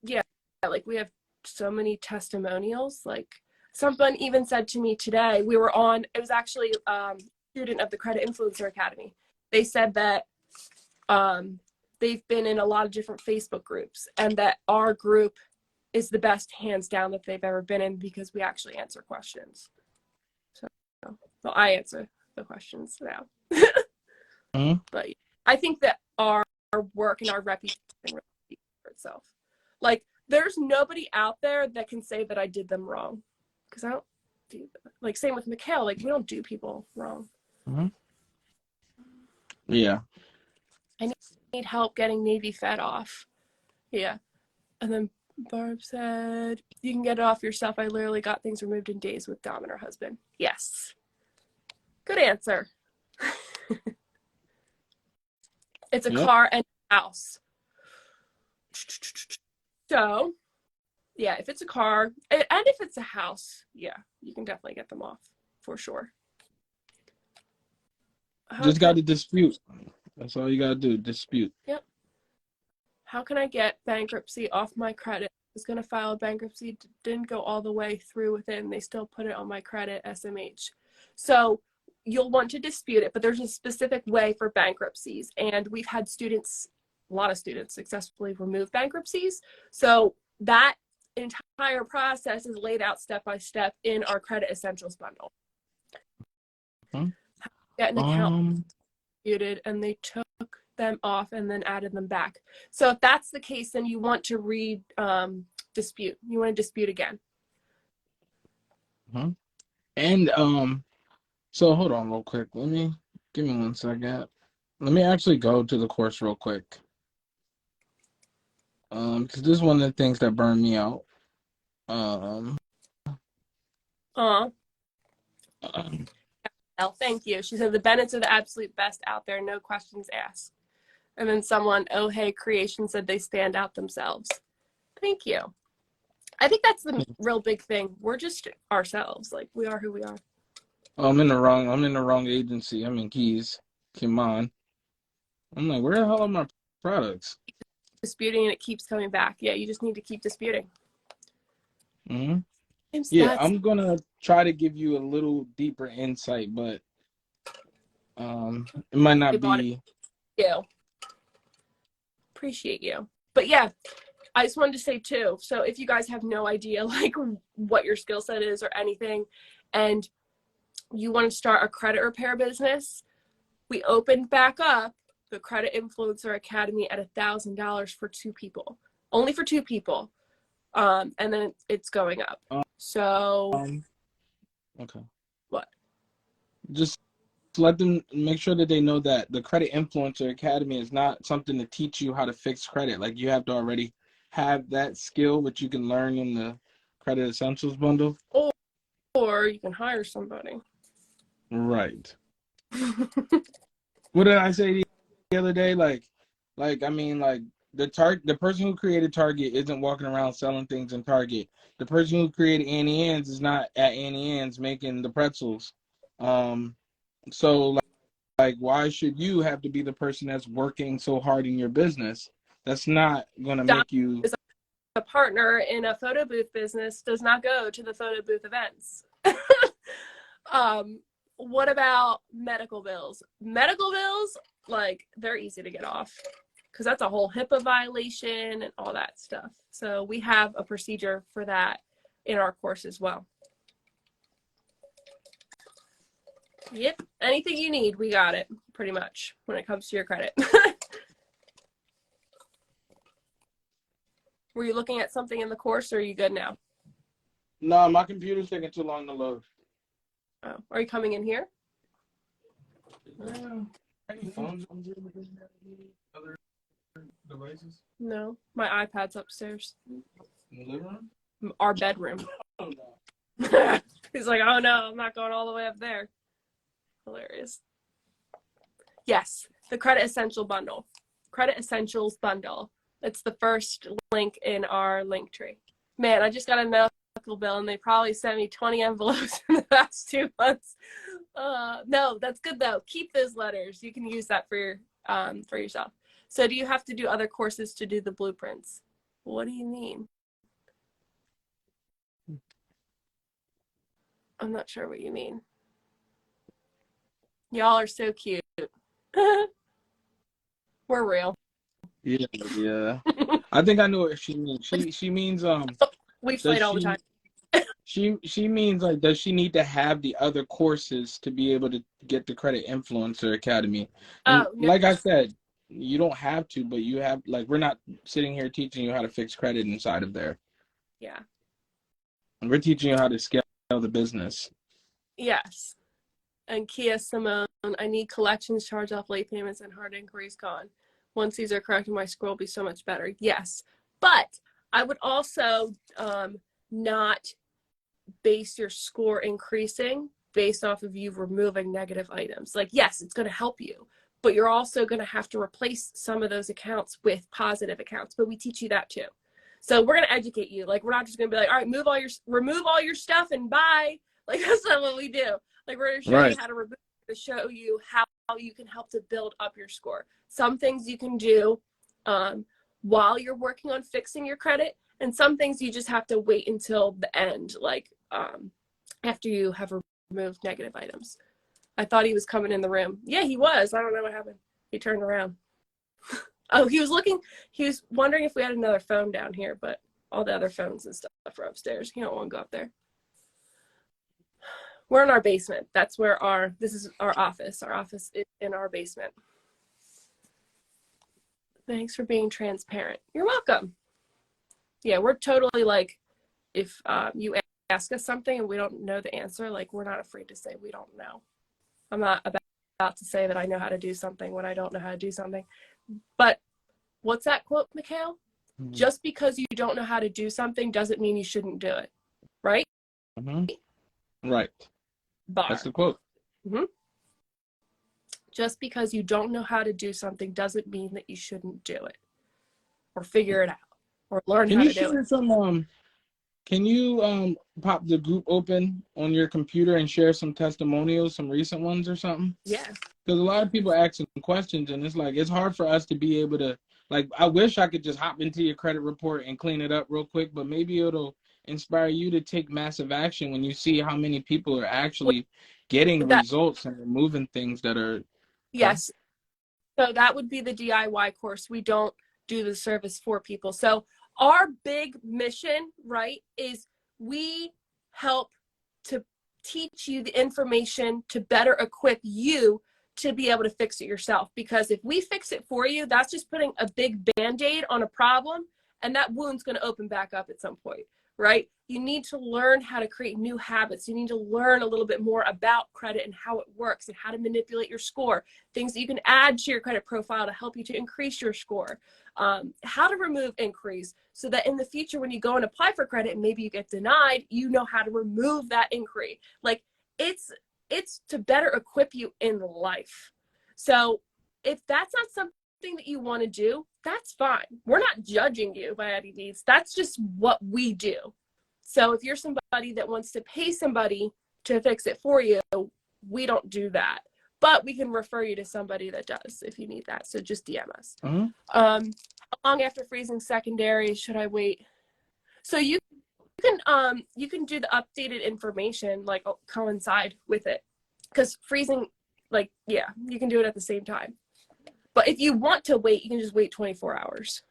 Speaker 1: yeah, like we have so many testimonials. Like someone even said to me today, we were on, it was actually a student of the Credit Influencer Academy. They said that they've been in a lot of different Facebook groups and that our group is the best hands down that they've ever been in because we actually answer questions. So, well, I answer the questions now.
Speaker 2: Mhm.
Speaker 1: But I think that our work and our reputation really speaks for itself. Like, there's nobody out there that can say that I did them wrong because I don't do that. Like, same with Mikhail. Like, we don't do people wrong.
Speaker 2: Mhm. Yeah.
Speaker 1: I need help getting Navy Fed off. Yeah. And then Barb said, you can get it off yourself. I literally got things removed in days with Dom and her husband. Yes. Good answer. It's a
Speaker 2: Yep.
Speaker 1: car and a house. So, yeah, if it's a car and if it's a house, yeah, you can definitely get them off for sure.
Speaker 2: Just got to dispute. That's all you got to do. Dispute.
Speaker 1: Yep. How can I get bankruptcy off my credit? I was going to file a bankruptcy, didn't go all the way through with it, and they still put it on my credit, SMH. So you'll want to dispute it, but there's a specific way for bankruptcies. And we've had students, a lot of students, successfully remove bankruptcies. So that entire process is laid out step by step in our Credit Essentials bundle.
Speaker 2: Hmm?
Speaker 1: Get an account disputed, and they took them off and then added them back. So if that's the case, then you want to dispute. You want to dispute again.
Speaker 2: And so hold on real quick. Give me 1 second. Let me actually go to the course real quick. Because this is one of the things that burned me out. Um,
Speaker 1: Oh,
Speaker 2: um,
Speaker 1: thank you. She said the Bennetts are the absolute best out there, no questions asked. And then someone, oh hey, Creation said they stand out themselves. Thank you. I think that's the real big thing. We're just ourselves. Like we are who we are.
Speaker 2: I'm in the wrong agency. I'm in Keys. Come on. I'm like, where the hell are my products?
Speaker 1: Disputing and it keeps coming back. Yeah, you just need to keep disputing.
Speaker 2: Mm-hmm. Yeah, I'm gonna try to give you a little deeper insight, but it might not be.
Speaker 1: You. Appreciate you. But yeah, I just wanted to say too, so if you guys have no idea like what your skill set is or anything, and you want to start a credit repair business, we opened back up the Credit Influencer Academy at $1,000 for 2 people. Only for 2 people. And then it's going up. So
Speaker 2: Okay.
Speaker 1: what?
Speaker 2: Just let them make sure that they know that the Credit Influencer Academy is not something to teach you how to fix credit. Like you have to already have that skill, which you can learn in the Credit Essentials bundle.
Speaker 1: Or you can hire somebody.
Speaker 2: Right. What did I say the other day? I mean, like the person who created Target isn't walking around selling things in Target. The person who created Annie Ann's is not at Annie Ann's making the pretzels. So like why should you have to be the person that's working so hard in your business? That's not gonna make you.
Speaker 1: A partner in a photo booth business does not go to the photo booth events. What about medical bills? Medical bills, like they're easy to get off because that's a whole HIPAA violation and all that stuff. So we have a procedure for that in our course as well. Yep, anything you need, we got it pretty much when it comes to your credit. Were you looking at something in the course or are you good now?
Speaker 2: No, my computer's taking too long to load.
Speaker 1: Oh, are you coming in here?
Speaker 2: Any phones? Other devices?
Speaker 1: No, my iPad's upstairs.
Speaker 2: In the living room?
Speaker 1: Our bedroom.
Speaker 2: Oh, no.
Speaker 1: He's like, oh no, I'm not going all the way up there. Hilarious. Yes, the Credit Essential Bundle. Credit Essentials Bundle. It's the first link in our link tree. Man, I just got a medical bill and they probably sent me 20 envelopes in the last 2 months. No, that's good though. Keep those letters. You can use that for yourself. So do you have to do other courses to do the blueprints? What do you mean? I'm not sure what you mean. Y'all are so cute. We're real.
Speaker 2: Yeah. I think I know what she means. She means
Speaker 1: We fight all the time.
Speaker 2: She means like, does she need to have the other courses to be able to get the Credit Influencer Academy? And
Speaker 1: No.
Speaker 2: like I said, you don't have to, but you have, like, we're not sitting here teaching you how to fix credit inside of there.
Speaker 1: Yeah.
Speaker 2: We're teaching you how to scale the business.
Speaker 1: Yes. And Kia Simone, I need collections, charge off late payments, and hard inquiries gone. Once these are corrected, my score will be so much better. Yes. But I would also not base your score increasing based off of you removing negative items. Like, yes, it's going to help you, but you're also going to have to replace some of those accounts with positive accounts. But we teach you that too. So we're going to educate you. Like, we're not just going to be like, all right, remove all your stuff and bye. Like, that's not what we do. Like, we're going to show you how to remove, to show you how you can help to build up your score. Some things you can do while you're working on fixing your credit, and some things you just have to wait until the end, like after you have removed negative items. I thought he was coming in the room. Yeah, he was. I don't know what happened. He turned around. Oh, he was wondering if we had another phone down here, but all the other phones and stuff are upstairs. He don't want to go up there. We're in our basement. That's where this is our office. Our office is in our basement. Thanks for being transparent. You're welcome. Yeah, we're totally like, if you ask us something and we don't know the answer, like, we're not afraid to say we don't know. I'm not about to say that I know how to do something when I don't know how to do something. But what's that quote, Mikhail? Mm-hmm. Just because you don't know how to do something doesn't mean you shouldn't do it. Right?
Speaker 2: Mm-hmm. Right. Bar. That's the quote.
Speaker 1: Mm-hmm. Just because you don't know how to do something doesn't mean that you shouldn't do it or figure it out or learn how to do it.
Speaker 2: Can you pop the group open on your computer and share some testimonials, some recent ones or something?
Speaker 1: Yeah.
Speaker 2: Because a lot of people asking questions, and it's like, it's hard for us to be able to, like, I wish I could just hop into your credit report and clean it up real quick, but maybe it'll inspire you to take massive action when you see how many people are actually getting results and removing things that are.
Speaker 1: Yes. So that would be the DIY course. We don't do the service for people. So our big mission, right, is we help to teach you the information to better equip you to be able to fix it yourself. Because if we fix it for you, that's just putting a big Band-Aid on a problem, and that wound's going to open back up at some point, right? You need to learn how to create new habits. You need to learn a little bit more about credit and how it works and how to manipulate your score, things that you can add to your credit profile to help you to increase your score, how to remove inquiries so that in the future when you go and apply for credit and maybe you get denied, you know how to remove that inquiry. Like, it's to better equip you in life. So if that's not something that you want to do, that's fine. We're not judging you by any means. That's just what we do. So if you're somebody that wants to pay somebody to fix it for you, we don't do that. But we can refer you to somebody that does if you need that. So just DM us. Mm-hmm. How long after freezing secondary should I wait? So you can do the updated information, like, coincide with it. Because freezing, like, yeah, you can do it at the same time. But if you want to wait, you can just wait 24 hours.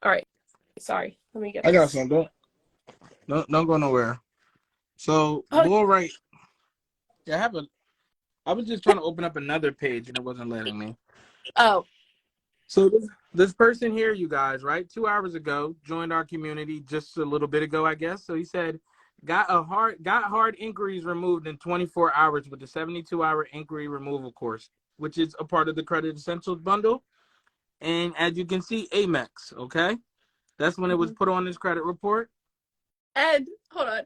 Speaker 1: All right. Sorry. Let me get this.
Speaker 2: I got some. Don't go nowhere. So, Bull, right. Yeah, I was just trying to open up another page and it wasn't letting me.
Speaker 1: Oh.
Speaker 2: So this person here, you guys, right? 2 hours ago, joined our community just a little bit ago, I guess. So he said, got hard inquiries removed in 24 hours with the 72-hour inquiry removal course, which is a part of the Credit Essentials bundle. And as you can see, Amex, okay? That's when it was put on this credit report.
Speaker 1: And hold on.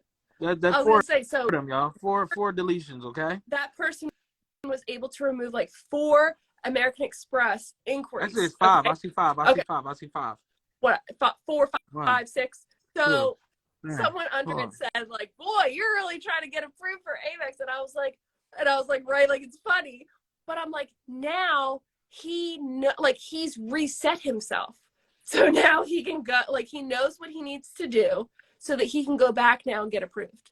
Speaker 2: That's four of them, y'all. Four deletions, okay?
Speaker 1: That person was able to remove like 4 American Express inquiries.
Speaker 2: Actually, it's 5.
Speaker 1: Okay?
Speaker 2: I see 5. I see 5. I see 5.
Speaker 1: What? 4, 5, 6. So
Speaker 2: Man,
Speaker 1: someone under it said like, "Boy, you're really trying to get approved for Amex," and I was like, right, like it's funny, but I'm like, now he's reset himself, so now he can go, like he knows what he needs to do so that he can go back now and get approved.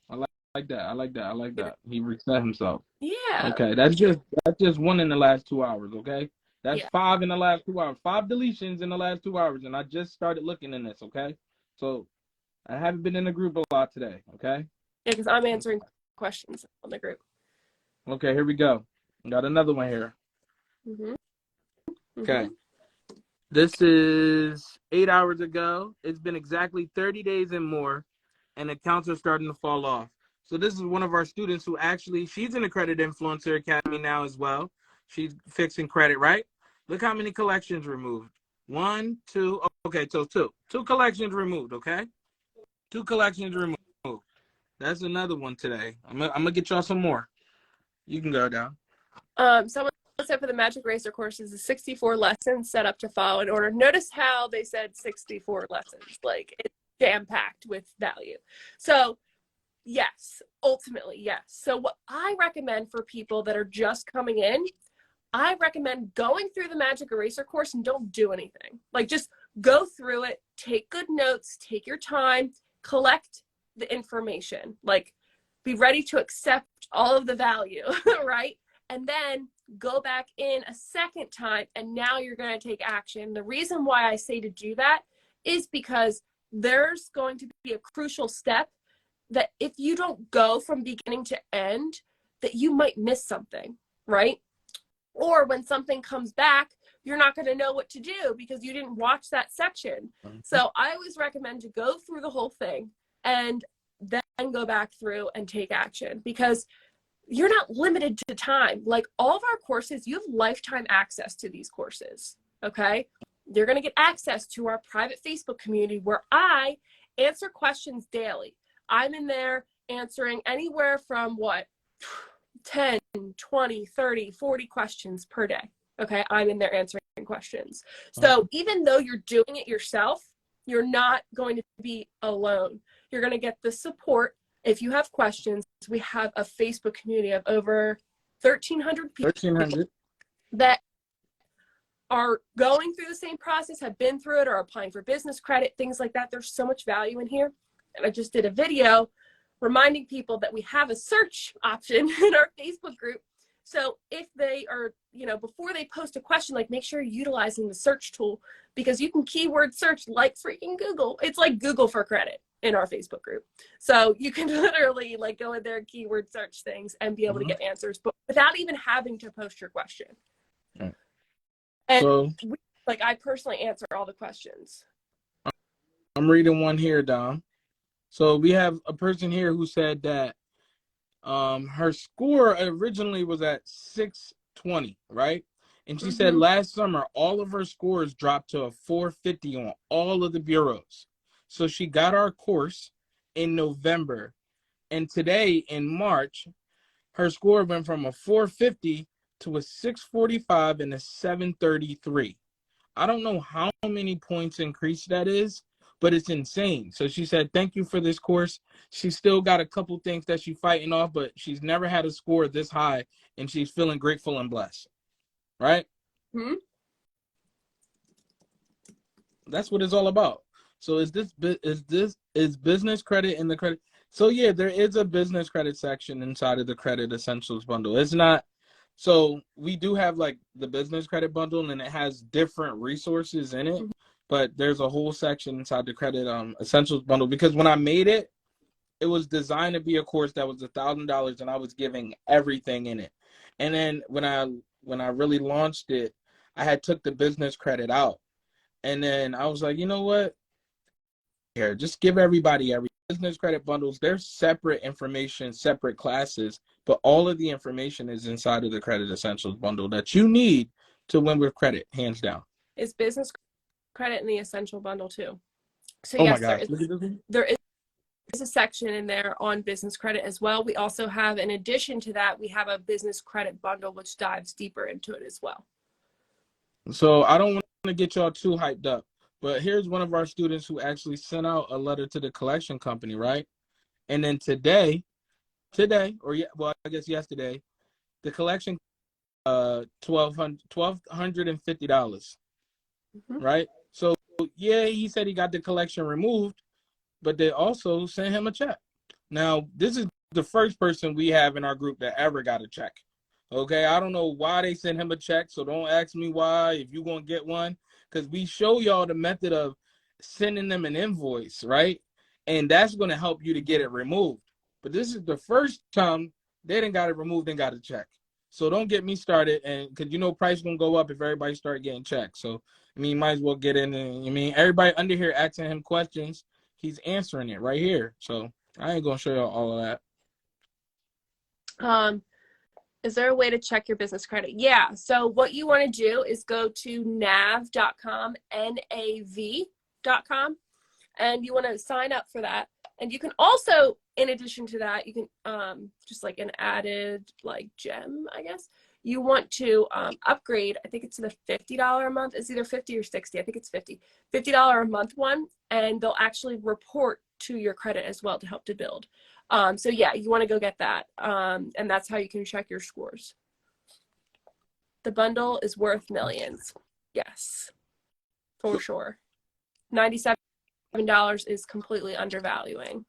Speaker 2: I like that. I like that. He reset himself.
Speaker 1: Yeah.
Speaker 2: Okay, that's just 1 in the last 2 hours. Okay, that's
Speaker 1: Yeah.
Speaker 2: 5 in the last 2 hours. 5 deletions in the last 2 hours, and I just started looking in this. Okay, so I haven't been in the group a lot today. Okay.
Speaker 1: Yeah, because I'm answering questions on the group.
Speaker 2: Okay, here we go. Got another one here.
Speaker 1: Mm-hmm.
Speaker 2: Okay. This is 8 hours ago. It's been exactly 30 days and more, and accounts are starting to fall off. So this is one of our students who actually, she's in the Credit Influencer Academy now as well. She's fixing credit, right? Look how many collections removed. 1, 2, okay, so 2. 2 collections removed, okay? 2 collections removed. That's another one today. I'm gonna get y'all some more. You can go down.
Speaker 1: Someone said for the Magic Racer courses, the 64 lessons set up to follow in order. Notice how they said 64 lessons. Like, it's jam-packed with value. So, yes, ultimately, yes. So what I recommend for people that are just coming in, I recommend going through the Magic Eraser course and don't do anything. Like, just go through it, take good notes, take your time, collect the information. Like, be ready to accept all of the value, right? And then go back in a second time, and now you're going to take action. The reason why I say to do that is because there's going to be a crucial step that if you don't go from beginning to end, that you might miss something, right? Or when something comes back, you're not going to know what to do because you didn't watch that section. So I always recommend to go through the whole thing and then go back through and take action, because you're not limited to time. Like, all of our courses, you have lifetime access to these courses, okay? You're going to get access to our private Facebook community where I answer questions daily. I'm in there answering anywhere from 10, 20, 30, 40 questions per day. Okay, I'm in there answering questions. So even though you're doing it yourself, you're not going to be alone. You're going to get the support. If you have questions, we have a Facebook community of over 1,300 people that are going through the same process, have been through it, or applying for business credit, things like that. There's so much value in here. And I just did a video reminding people that we have a search option in our Facebook group. So if they are, before they post a question, like, make sure you're utilizing the search tool, because you can keyword search like freaking Google. It's like Google for credit in our Facebook group. So you can literally like go in there and keyword search things and be able to get answers, but without even having to post your question. And I personally answer all the questions.
Speaker 2: I'm reading one here, Dom. So we have a person here who said that her score originally was at 620, right? And she said last summer, all of her scores dropped to a 450 on all of the bureaus. So she got our course in November. And today, in March, her score went from a 450 to a 645 and a 733. I don't know how many points increase that is, but it's insane. So she said, thank you for this course. She's still got a couple things that she's fighting off, but she's never had a score this high, and she's feeling grateful and blessed. Right? That's what it's all about. So is business credit in the credit? So yeah, there is a business credit section inside of the Credit Essentials bundle. It's not, so we do have like the business credit bundle, and it has different resources in it. But there's a whole section inside the Credit Essentials bundle, because when I made it, it was designed to be a course that was $1,000, and I was giving everything in it. And then when I really launched it, I had took the business credit out, and then I was like, you know what? Here, just give everybody every business credit bundles. They're separate information, separate classes, but all of the information is inside of the Credit Essentials bundle that you need to win with credit, hands down.
Speaker 1: Is business credit in the essential bundle too? So
Speaker 2: oh
Speaker 1: yes,
Speaker 2: my gosh.
Speaker 1: there is a section in there on business credit as well. We also have, in addition to that, we have a business credit bundle, which dives deeper into it as well.
Speaker 2: So I don't want to get y'all too hyped up, but here's one of our students who actually sent out a letter to the collection company, right? And then today, well, I guess yesterday, the collection, $1,250, right? So yeah, he said he got the collection removed, but they also sent him a check. Now, this is the first person we have in our group that ever got a check. Okay, I don't know why they sent him a check, so don't ask me why if you're going to get one, because we show y'all the method of sending them an invoice, right? And that's going to help you to get it removed. But this is the first time they didn't got it removed and got a check. So don't get me started, and because price going to go up if everybody start getting checks. So, might as well get in and, everybody under here asking him questions, he's answering it right here. So I ain't going to show y'all all of
Speaker 1: that. Is there a way to check your business credit? Yeah. So what you want to do is go to nav.com, NAV.com, and you want to sign up for that. And you can also, in addition to that, you can just like an added like gem, I guess. You want to upgrade, I think it's to the $50 a month. It's either 50 or 60. I think it's $50 a month one. And they'll actually report to your credit as well to help to build. So yeah, you want to go get that. And that's how you can check your scores. The bundle is worth millions. Yes, for sure. $97 is completely undervaluing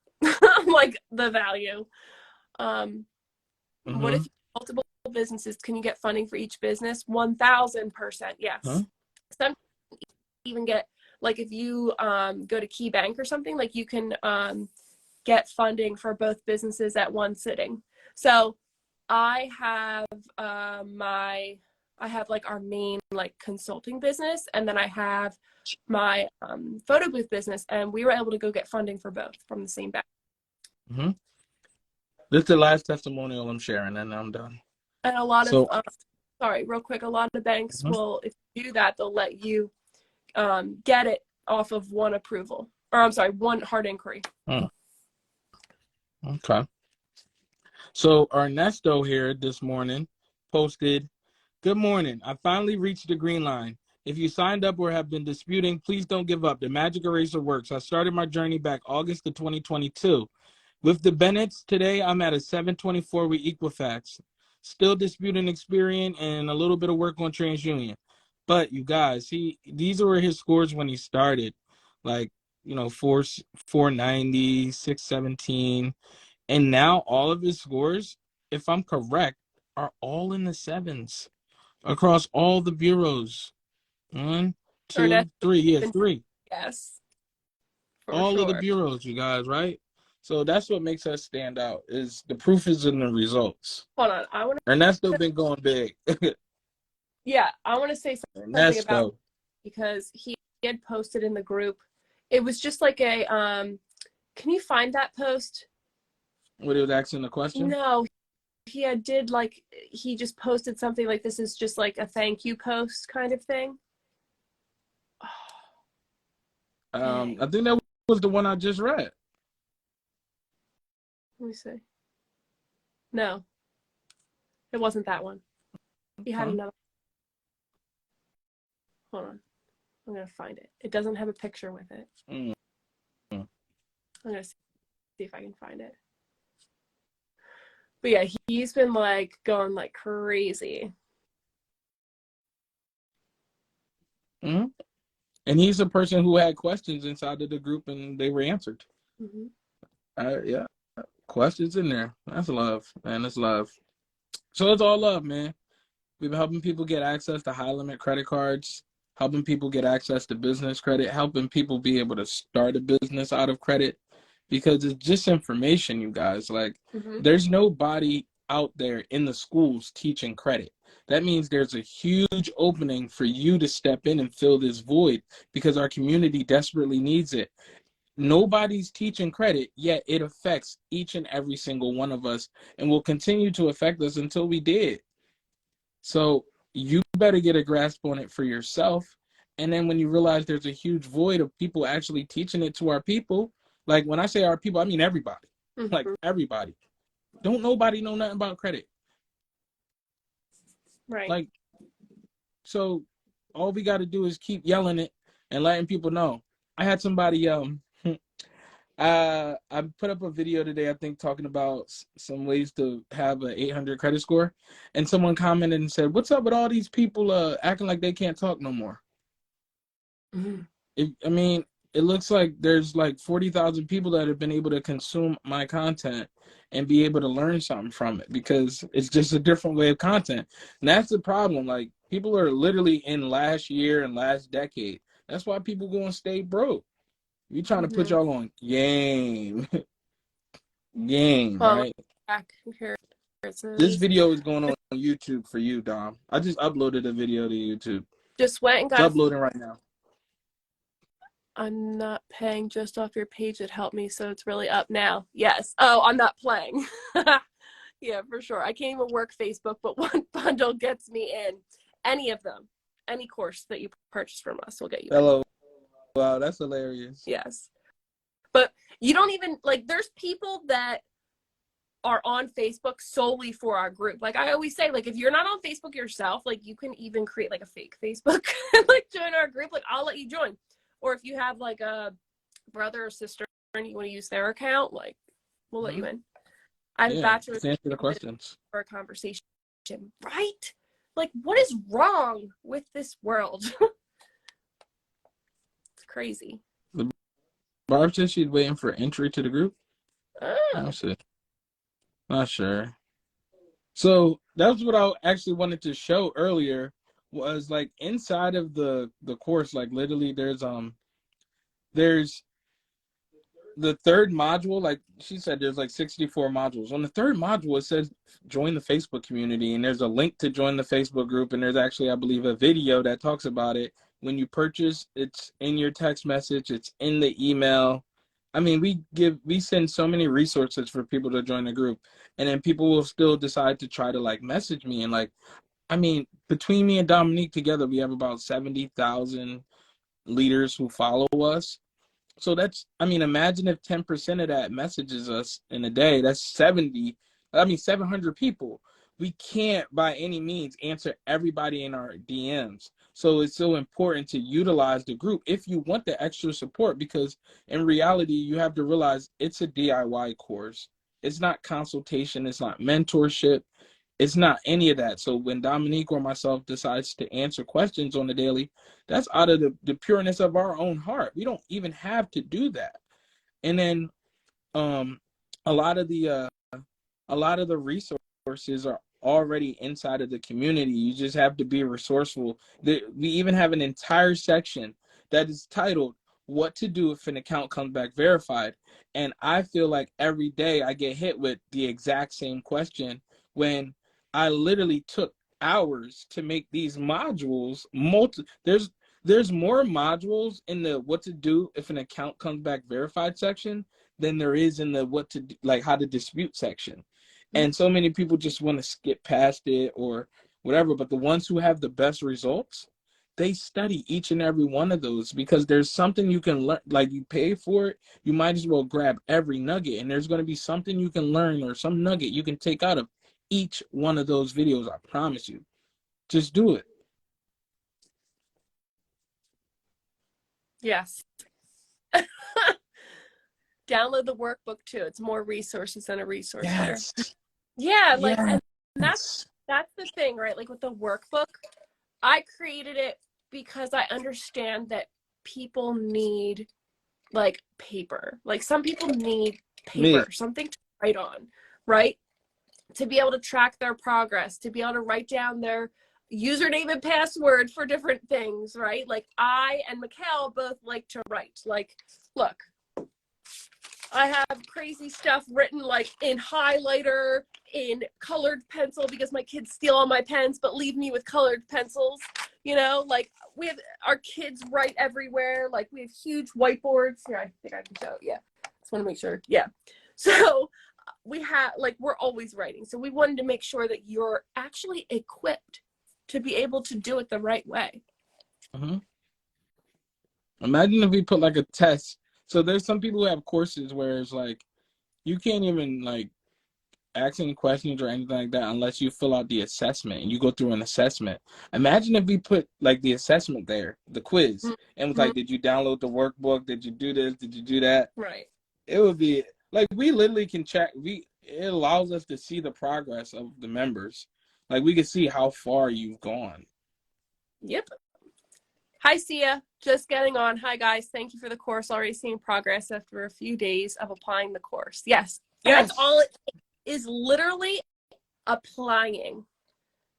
Speaker 1: like the value. What if multiple businesses, can you get funding for each business? 1,000%. Yes. Some even get, like if you go to Key Bank or something, like you can get funding for both businesses at one sitting. So I have like our main like consulting business, and then I have my photo booth business, and we were able to go get funding for both from the same bank.
Speaker 2: This is the last testimonial I'm sharing, and I'm done.
Speaker 1: And a lot of sorry, real quick, a lot of banks will, if you do that, they'll let you get it off of one approval, or I'm sorry, one hard inquiry.
Speaker 2: Okay. So Ernesto here this morning posted, "Good morning. I finally reached the green line. If you signed up or have been disputing, please don't give up. The Magic Eraser works. I started my journey back August of 2022. With the Bennett's, today I'm at a 724 with Equifax. Still disputing Experian and a little bit of work on TransUnion. But you guys, these were his scores when he started. Like, 490, 617. And now all of his scores, if I'm correct, are all in the sevens across all the bureaus. 1, 2, 3. Yeah, 3.
Speaker 1: Yes.
Speaker 2: All of the bureaus, you guys, right? So that's what makes us stand out, is the proof is in the results.
Speaker 1: Hold on.
Speaker 2: Ernesto been going big.
Speaker 1: Yeah, I want to say something about, because he had posted in the group. It was just like a, can you find that post?
Speaker 2: What, he was asking the question?
Speaker 1: No, he he just posted something like, this is just like a thank you post kind of thing.
Speaker 2: I think that was the one I just read.
Speaker 1: Let me see. No, it wasn't that one. He had another. Hold on. I'm going to find it. It doesn't have a picture with it. I'm going to see if I can find it. But yeah, he's been like going like crazy.
Speaker 2: And he's a person who had questions inside of the group and they were answered. Yeah. Questions in there. That's love, man. That's love. So it's all love, man. We've been helping people get access to high limit credit cards, helping people get access to business credit, helping people be able to start a business out of credit, because it's just information, you guys. Like, there's nobody out there in the schools teaching credit. That means there's a huge opening for you to step in and fill this void, because our community desperately needs it. Nobody's teaching credit, yet it affects each and every single one of us and will continue to affect us until we did. So you better get a grasp on it for yourself. And then when you realize there's a huge void of people actually teaching it to our people, Like when I say our people, I mean everybody.
Speaker 1: Mm-hmm.
Speaker 2: Like everybody. Don't nobody know nothing about credit.
Speaker 1: Right.
Speaker 2: Like, so all we got to do is keep yelling it and letting people know. I had somebody I put up a video today, I think, talking about some ways to have an 800 credit score, and someone commented and said, "What's up with all these people acting like they can't talk no more?"
Speaker 1: Mm-hmm.
Speaker 2: I mean, it looks like there's like 40,000 people that have been able to consume my content and be able to learn something from it, because it's just a different way of content. And that's the problem. Like, people are literally in last year and last decade. That's why people go and stay broke. We trying to put
Speaker 1: Mm-hmm.
Speaker 2: y'all on game. Game,
Speaker 1: Well,
Speaker 2: right?
Speaker 1: back here it
Speaker 2: This
Speaker 1: says,
Speaker 2: video is going on YouTube for you, Dom. I just uploaded a video to YouTube.
Speaker 1: just went and
Speaker 2: It's
Speaker 1: got
Speaker 2: uploading right now.
Speaker 1: I'm not paying just off your page. It helped me, so it's really up now. Yes. Oh, I'm not playing. Yeah, for sure. I can't even work Facebook, but one bundle gets me in. Any of them. Any course that you purchase from us will get you in.
Speaker 2: Hello. Wow, that's hilarious.
Speaker 1: Yes. But you don't even, like, there's people that are on Facebook solely for our group. Like I always say, like, if you're not on Facebook yourself, like, you can even create like a fake Facebook and like join our group. Like, I'll let you join. Or if you have like a brother or sister and you want to use their account, like, we'll let you in. I have a bachelor's
Speaker 2: answer the questions
Speaker 1: for a conversation, right? Like, what is wrong with this world? It's crazy.
Speaker 2: Barb said she's waiting for entry to the group.
Speaker 1: Oh.
Speaker 2: Not sure. So that's what I actually wanted to show earlier, was like inside of the course, like literally there's the third module, like she said, there's like 64 modules. On the third module, it says join the Facebook community, and there's a link to join the Facebook group, and there's actually, I believe, a video that talks about it. When you purchase, it's in your text message, it's in the email. I mean, we send so many resources for people to join the group, and then people will still decide to try to like message me, and like, I mean, between me and Dominique together, we have about 70,000 leaders who follow us. So that's, I mean, imagine if 10% of that messages us in a day. That's 700 people. We can't by any means answer everybody in our DMs. So it's so important to utilize the group if you want the extra support, because in reality, you have to realize it's a DIY course. It's not consultation. It's not mentorship. It's not any of that. So when Dominique or myself decides to answer questions on the daily, that's out of the pureness of our own heart. We don't even have to do that. And then a lot of the resources are already inside of the community. You just have to be resourceful. We even have an entire section that is titled "What to Do if an account comes back verified." And I feel like every day I get hit with the exact same question, when I literally took hours to make these modules. There's more modules in the what to do if an account comes back verified section than there is in the what to do, like how to dispute section. And so many people just want to skip past it or whatever. But the ones who have the best results, they study each and every one of those, because there's something you can learn. Like, you pay for it, you might as well grab every nugget, and there's going to be something you can learn or some nugget you can take out of each one of those videos. I promise you. Just do it.
Speaker 1: Yes. Download the workbook too. It's more resources than a resource there. Yeah, like, and that's the thing, right? Like with the workbook, I created it because I understand that people need like paper. Like, some people need paper, something to write on, right? To be able to track their progress, to be able to write down their username and password for different things, right? Like, I and Mikkel both like to write. Like, look, I have crazy stuff written like in highlighter, in colored pencil, because my kids steal all my pens but leave me with colored pencils. You know, like, we have our kids write everywhere. Like, we have huge whiteboards. Here, I think I can show. Yeah, just want to make sure. Yeah. So we have, like, we're always writing. So we wanted to make sure that you're actually equipped to be able to do it the right way.
Speaker 2: Mm-hmm. Imagine if we put like a test So there's some people who have courses where it's like you can't even like ask any questions or anything like that unless you fill out the assessment and you go through an assessment. Imagine if we put like the assessment there, the quiz, and was
Speaker 1: Mhm.
Speaker 2: like, did you download the workbook? Did you do this? Did you do that?
Speaker 1: Right.
Speaker 2: It would be like we literally can check. It allows us to see the progress of the members. Like we can see how far you've gone.
Speaker 1: Yep. Hi, Sia. Just getting on. Hi, guys. Thank you for the course. Already seeing progress after a few days of applying the course. Yes.
Speaker 2: Yes.
Speaker 1: That's all it is, literally applying.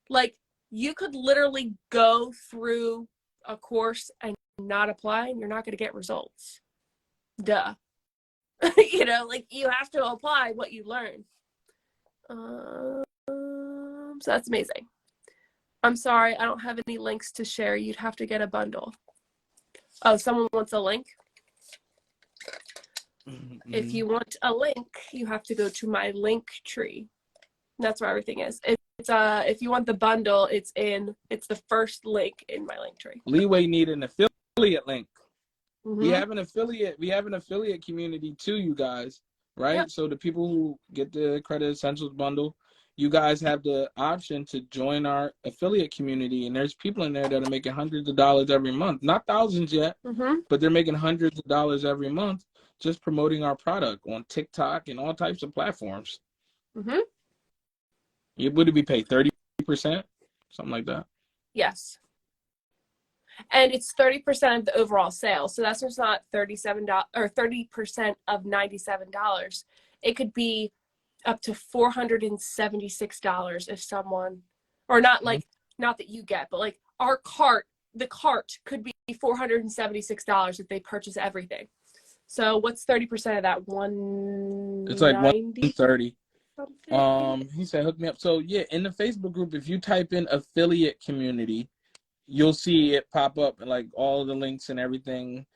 Speaker 1: Like, you could literally go through a course and not apply, and you're not going to get results. Duh. You know, like, you have to apply what you learn. So that's amazing. I'm sorry, I don't have any links to share. You'd have to get a bundle. Oh, someone wants a link?
Speaker 2: Mm-hmm.
Speaker 1: If you want a link, you have to go to my link tree. That's where everything is. It's if you want the bundle, it's the first link in my link tree.
Speaker 2: Leeway need an affiliate link.
Speaker 1: Mm-hmm.
Speaker 2: We have an affiliate community too, you guys, right? Yep. So the people who get the Credit Essentials bundle, you guys have the option to join our affiliate community, and there's people in there that are making hundreds of dollars every month. Not thousands yet, but they're making hundreds of dollars every month just promoting our product on TikTok and all types of platforms. Would it be paid 30%? Something like that?
Speaker 1: Yes. And it's 30% of the overall sales. So that's just not $37 or 30% of $97. It could be up to $476 if someone, or not like, not that you get, but like the cart could be $476 if they purchase everything. So what's 30% of that?
Speaker 2: It's like 130. He said hook me up. So yeah, in the Facebook group, if you type in affiliate community, you'll see it pop up and like all the links and everything.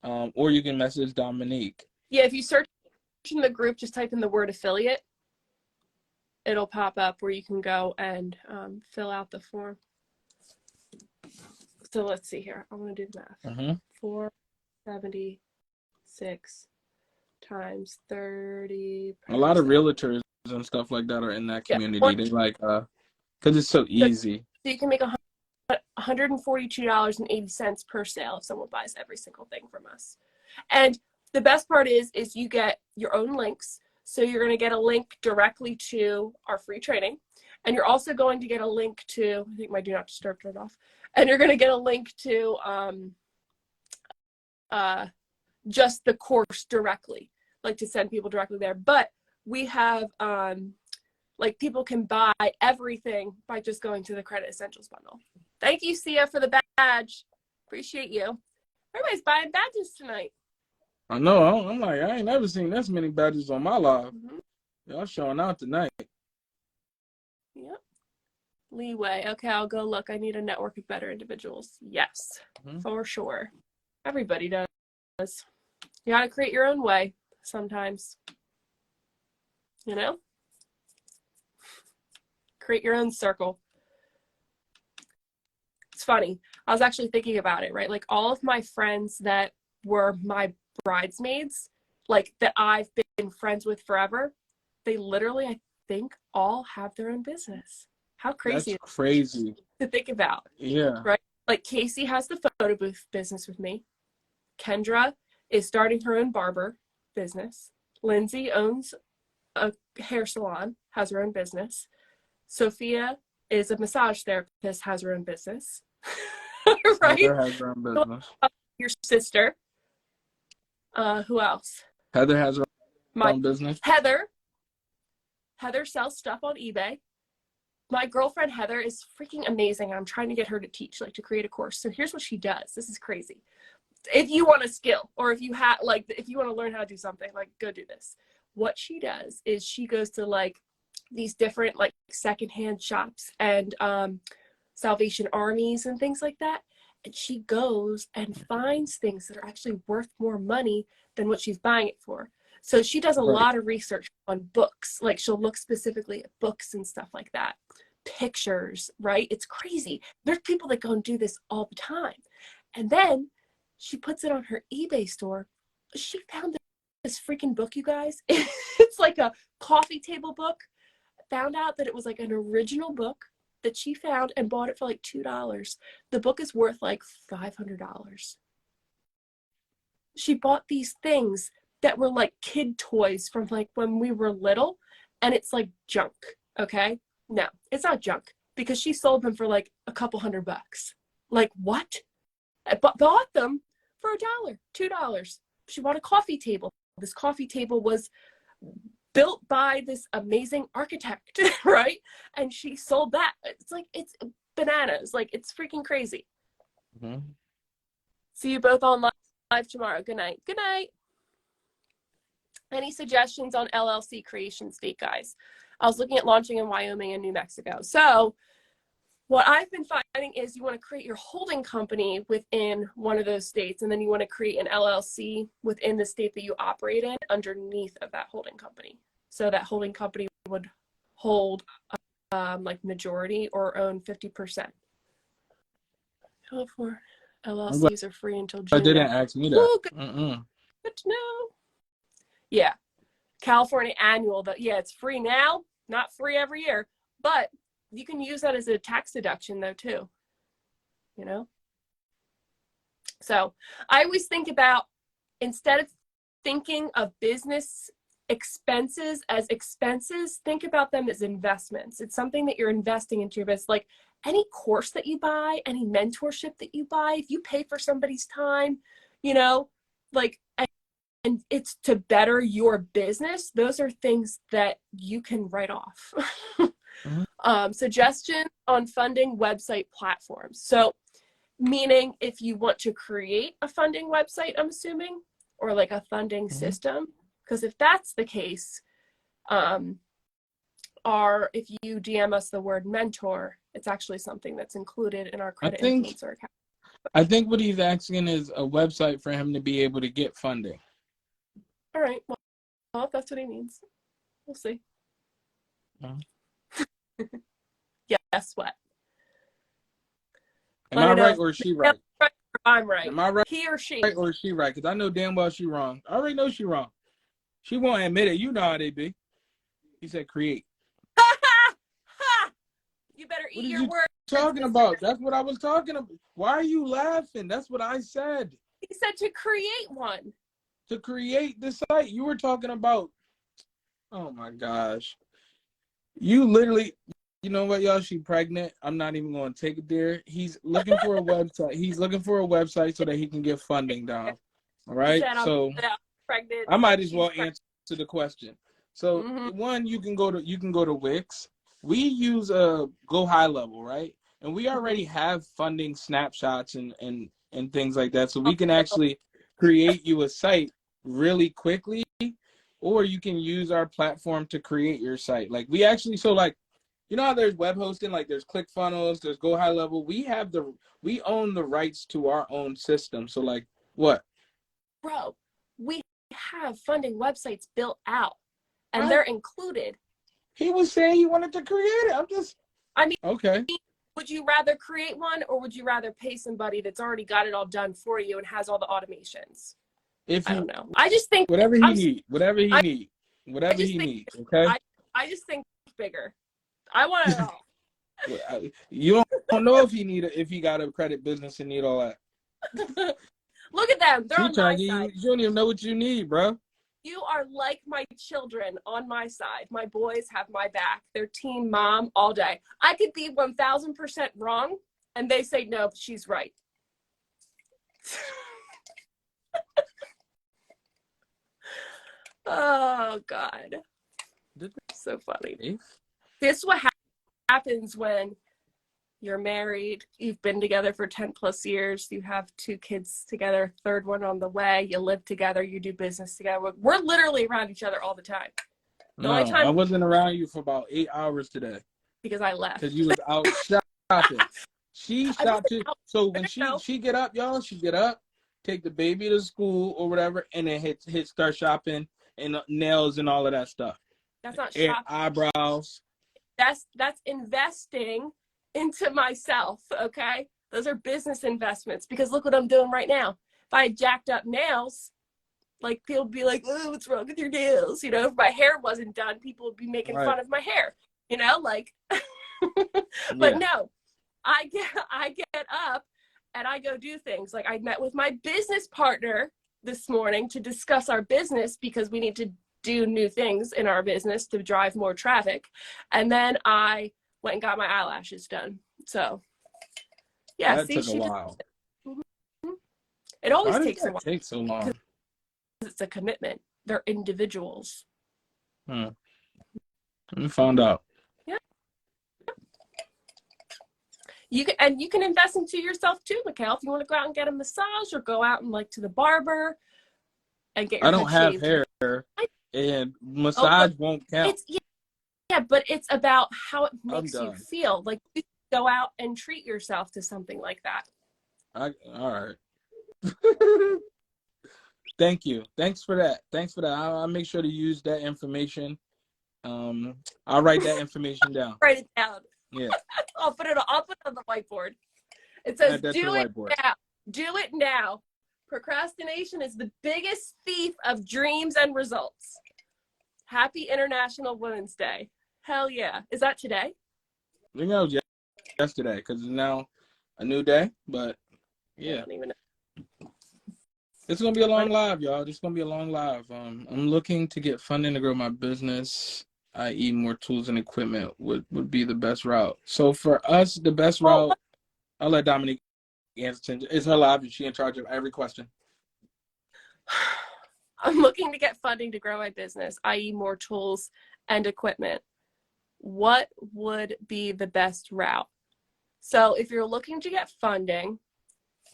Speaker 2: Or you can message Dominique.
Speaker 1: Yeah, if you search in the group, just type in the word affiliate. It'll pop up where you can go and fill out the form. So let's see here. I'm going to do the math. 476 times 30.
Speaker 2: A lot of realtors and stuff like that are in that community. Yeah. They like, because it's so easy.
Speaker 1: So you can make $142.80 per sale if someone buys every single thing from us. And the best part is you get your own links. So you're going to get a link directly to our free training. And you're also going to get a link to, I think my do not disturb turned off. And you're going to get a link to just the course directly, like to send people directly there. But we have, like people can buy everything by just going to the Credit Essentials bundle. Thank you, Sia, for the badge. Appreciate you. Everybody's buying badges tonight.
Speaker 2: I know. I'm like, I ain't never seen this many badges on my live. Y'all showing out tonight.
Speaker 1: Yep. Leeway. Okay, I'll go look. I need a network of better individuals. Yes, for sure. Everybody does. You got to create your own way sometimes. You know? Create your own circle. It's funny. I was actually thinking about it, right? Like all of my friends that were my bridesmaids, like that I've been friends with forever, they literally, I think, all have their own business. How crazy.
Speaker 2: That's crazy
Speaker 1: to think about.
Speaker 2: Yeah.
Speaker 1: Right? Like Casey has the photo booth business with me. Kendra is starting her own barber business. Lindsay owns a hair salon, has her own business. Sophia is a massage therapist, has her own business. Right?
Speaker 2: Heather has her own business.
Speaker 1: Your sister. Who else?
Speaker 2: Heather has her own business.
Speaker 1: Heather sells stuff on eBay. My girlfriend Heather is freaking amazing. I'm trying to get her to teach, like to create a course. So here's what she does. This is crazy. If you want a skill, or if you if you want to learn how to do something, like go do this. What she does is she goes to like these different like secondhand shops and Salvation Armies and things like that. And she goes and finds things that are actually worth more money than what she's buying it for. So she does a lot of research on books. Like she'll look specifically at books and stuff like that. Pictures, right? It's crazy. There's people that go and do this all the time. And then she puts it on her eBay store she found this freaking book, you guys. It's like a coffee table book. Found out that it was like an original book that she found and bought it for like $2. The book is worth like $500. She bought these things that were like kid toys from like when we were little, and it's like junk. Okay, no, it's not junk, because she sold them for like a couple $100. Like, what? I bought them for $1, $2. She bought a coffee table. This coffee table was built by this amazing architect, right? And she sold that. It's like, it's bananas. Like, it's freaking crazy.
Speaker 2: Mm-hmm.
Speaker 1: See you both on live tomorrow. Good night. Good night. Any suggestions on LLC creation state, guys? I was looking at launching in Wyoming and New Mexico. So what I've been finding is you want to create your holding company within one of those states, and then you want to create an LLC within the state that you operate in underneath of that holding company. So that holding company would hold like majority or own 50%. California LLCs are free until June.
Speaker 2: I didn't ask me that.
Speaker 1: Ooh, good to know. Yeah. California annual, yeah, it's free now, not free every year, but you can use that as a tax deduction though too, you know? So I always think about, instead of thinking of business expenses as expenses, think about them as investments. It's something that you're investing into your business. Like any course that you buy, any mentorship that you buy, if you pay for somebody's time, you know, like, and it's to better your business, those are things that you can write off. Mm-hmm. Suggestion on funding website platforms. So meaning if you want to create a funding website, I'm assuming, or like a funding mm-hmm. system, because if that's the case, or if you DM us the word mentor, it's actually something that's included in our credit influencer account.
Speaker 2: I think what he's asking is a website for him to be able to get funding.
Speaker 1: All right. Well, if that's what he means, we'll see. Guess what?
Speaker 2: Am I right or is she right?
Speaker 1: I'm right.
Speaker 2: Am I right?
Speaker 1: He or she.
Speaker 2: Right or is she right? Because I know damn well she wrong. I already know she wrong. She won't admit it. You know how they be. He said create.
Speaker 1: You better eat your words.
Speaker 2: Talking about? That's what I was talking about. Why are you laughing? That's what I said.
Speaker 1: He said to create one.
Speaker 2: To create the site. You were talking about. Oh my gosh. You literally, you know what, y'all? She pregnant. I'm not even going to take it there. He's looking for a website. He's looking for a website so that he can get funding down. All right. So
Speaker 1: pregnant.
Speaker 2: I might as well answer the question. So one, you can go to Wix. We use Go High Level, right? And we already have funding snapshots and things like that. So we can actually create you a site really quickly, or you can use our platform to create your site. Like we actually, so like, you know how there's web hosting, like there's ClickFunnels, there's Go High Level. We own the rights to our own system. So like what?
Speaker 1: Bro, we have funding websites built out and they're included.
Speaker 2: He was saying he wanted to create it. Okay.
Speaker 1: Would you rather create one, or would you rather pay somebody that's already got it all done for you and has all the automations? I don't know. I just think
Speaker 2: whatever he needs. Okay.
Speaker 1: I just think bigger. I want it all.
Speaker 2: You don't know if he got a credit business and need all that.
Speaker 1: Look at them. They're on my side.
Speaker 2: You don't even know what you need, bro.
Speaker 1: You are like my children on my side. My boys have my back. They're team mom all day. I could be 1000% wrong, and they say, no, she's right. Oh, God. So funny. This is what happens when you're married, you've been together for 10 plus years, you have 2 kids together, third one on the way, you live together, you do business together. We're literally around each other all the time.
Speaker 2: I wasn't around you for about 8 hours today.
Speaker 1: Because I left.
Speaker 2: Because you was out shopping. She stopped too. So when she get up, y'all, she get up, take the baby to school or whatever, and then start shopping and nails and all of that stuff.
Speaker 1: That's not shopping.
Speaker 2: Eyebrows.
Speaker 1: That's investing into myself, okay? Those are business investments, because look what I'm doing right now. If I had jacked up nails, Like people would be like, oh, what's wrong with your nails? You know, if my hair wasn't done, people would be making
Speaker 2: Right.
Speaker 1: fun of my hair, you know, like, but
Speaker 2: Yeah.
Speaker 1: no, I get up and I go do things. Like I met with my business partner this morning to discuss our business because we need to do new things in our business to drive more traffic. And then I went and got my eyelashes done. So yeah,
Speaker 2: That
Speaker 1: see,
Speaker 2: took a
Speaker 1: she just,
Speaker 2: while.
Speaker 1: it always
Speaker 2: Why does
Speaker 1: takes a
Speaker 2: that
Speaker 1: while
Speaker 2: take so long?
Speaker 1: because it's a commitment. They're individuals.
Speaker 2: Hmm. We found out.
Speaker 1: Yeah. You can invest into yourself too, Mikhail. If you want to go out and get a massage or go out and like to the barber and get your
Speaker 2: I don't
Speaker 1: head
Speaker 2: have
Speaker 1: shaved.
Speaker 2: hair, and massage
Speaker 1: But
Speaker 2: won't count.
Speaker 1: it's yeah, but it's about how it
Speaker 2: I'm
Speaker 1: makes you
Speaker 2: done.
Speaker 1: feel. Like you go out and treat yourself to something like that.
Speaker 2: All right. Thank you. Thanks for that. I'll make sure to use that information. I'll write that information down.
Speaker 1: Write it down.
Speaker 2: Yeah.
Speaker 1: I'll put it on the whiteboard. It says,
Speaker 2: Add that to
Speaker 1: do
Speaker 2: the
Speaker 1: it
Speaker 2: whiteboard.
Speaker 1: now. Do it now. Procrastination is the biggest thief of dreams and results. Happy International Women's Day. Hell yeah. Is that today?
Speaker 2: I think that was yesterday because it's now a new day. But
Speaker 1: I
Speaker 2: yeah,
Speaker 1: don't even know.
Speaker 2: it's gonna be a long live, y'all. It's gonna be a long live. I'm looking to get funding to grow my business, i.e., more tools and equipment would be the best route. So for us, the best route, I'll let Dominique answer. It's her live, and she in charge of every question.
Speaker 1: I'm looking to get funding to grow my business, i.e., more tools and equipment. What would be the best route? So if you're looking to get funding,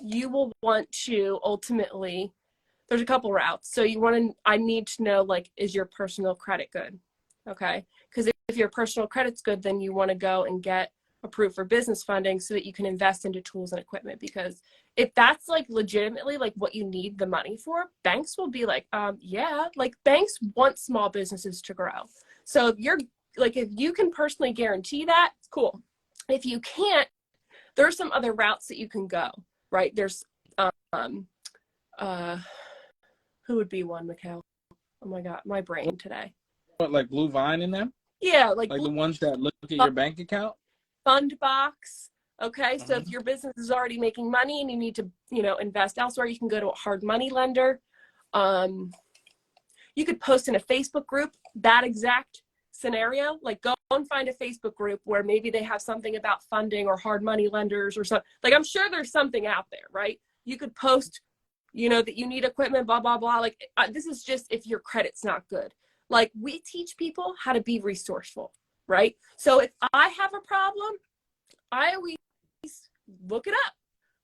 Speaker 1: you will want to ultimately, there's a couple routes. So I need to know, like, is your personal credit good? Okay. Because if your personal credit's good, then you want to go and get approved for business funding so that you can invest into tools and equipment. Because if that's like legitimately like what you need the money for, banks will be like, yeah, like banks want small businesses to grow. So if you can personally guarantee that, cool. If you can't, there are some other routes that you can go, right? There's, who would be one, Mikhail? Oh my God, my brain today.
Speaker 2: What, like Blue Vine in them?
Speaker 1: Yeah, like
Speaker 2: the ones that look at your bank account?
Speaker 1: Fundbox. Okay, so if your business is already making money and you need to, invest elsewhere, you can go to a hard money lender. You could post in a Facebook group, that exact scenario. Like go and find a Facebook group where maybe they have something about funding or hard money lenders or something. Like I'm sure there's something out there, right? You could post, that you need equipment, blah, blah, blah. Like this is just if your credit's not good. Like we teach people how to be resourceful, right? So if I have a problem, I always look it up.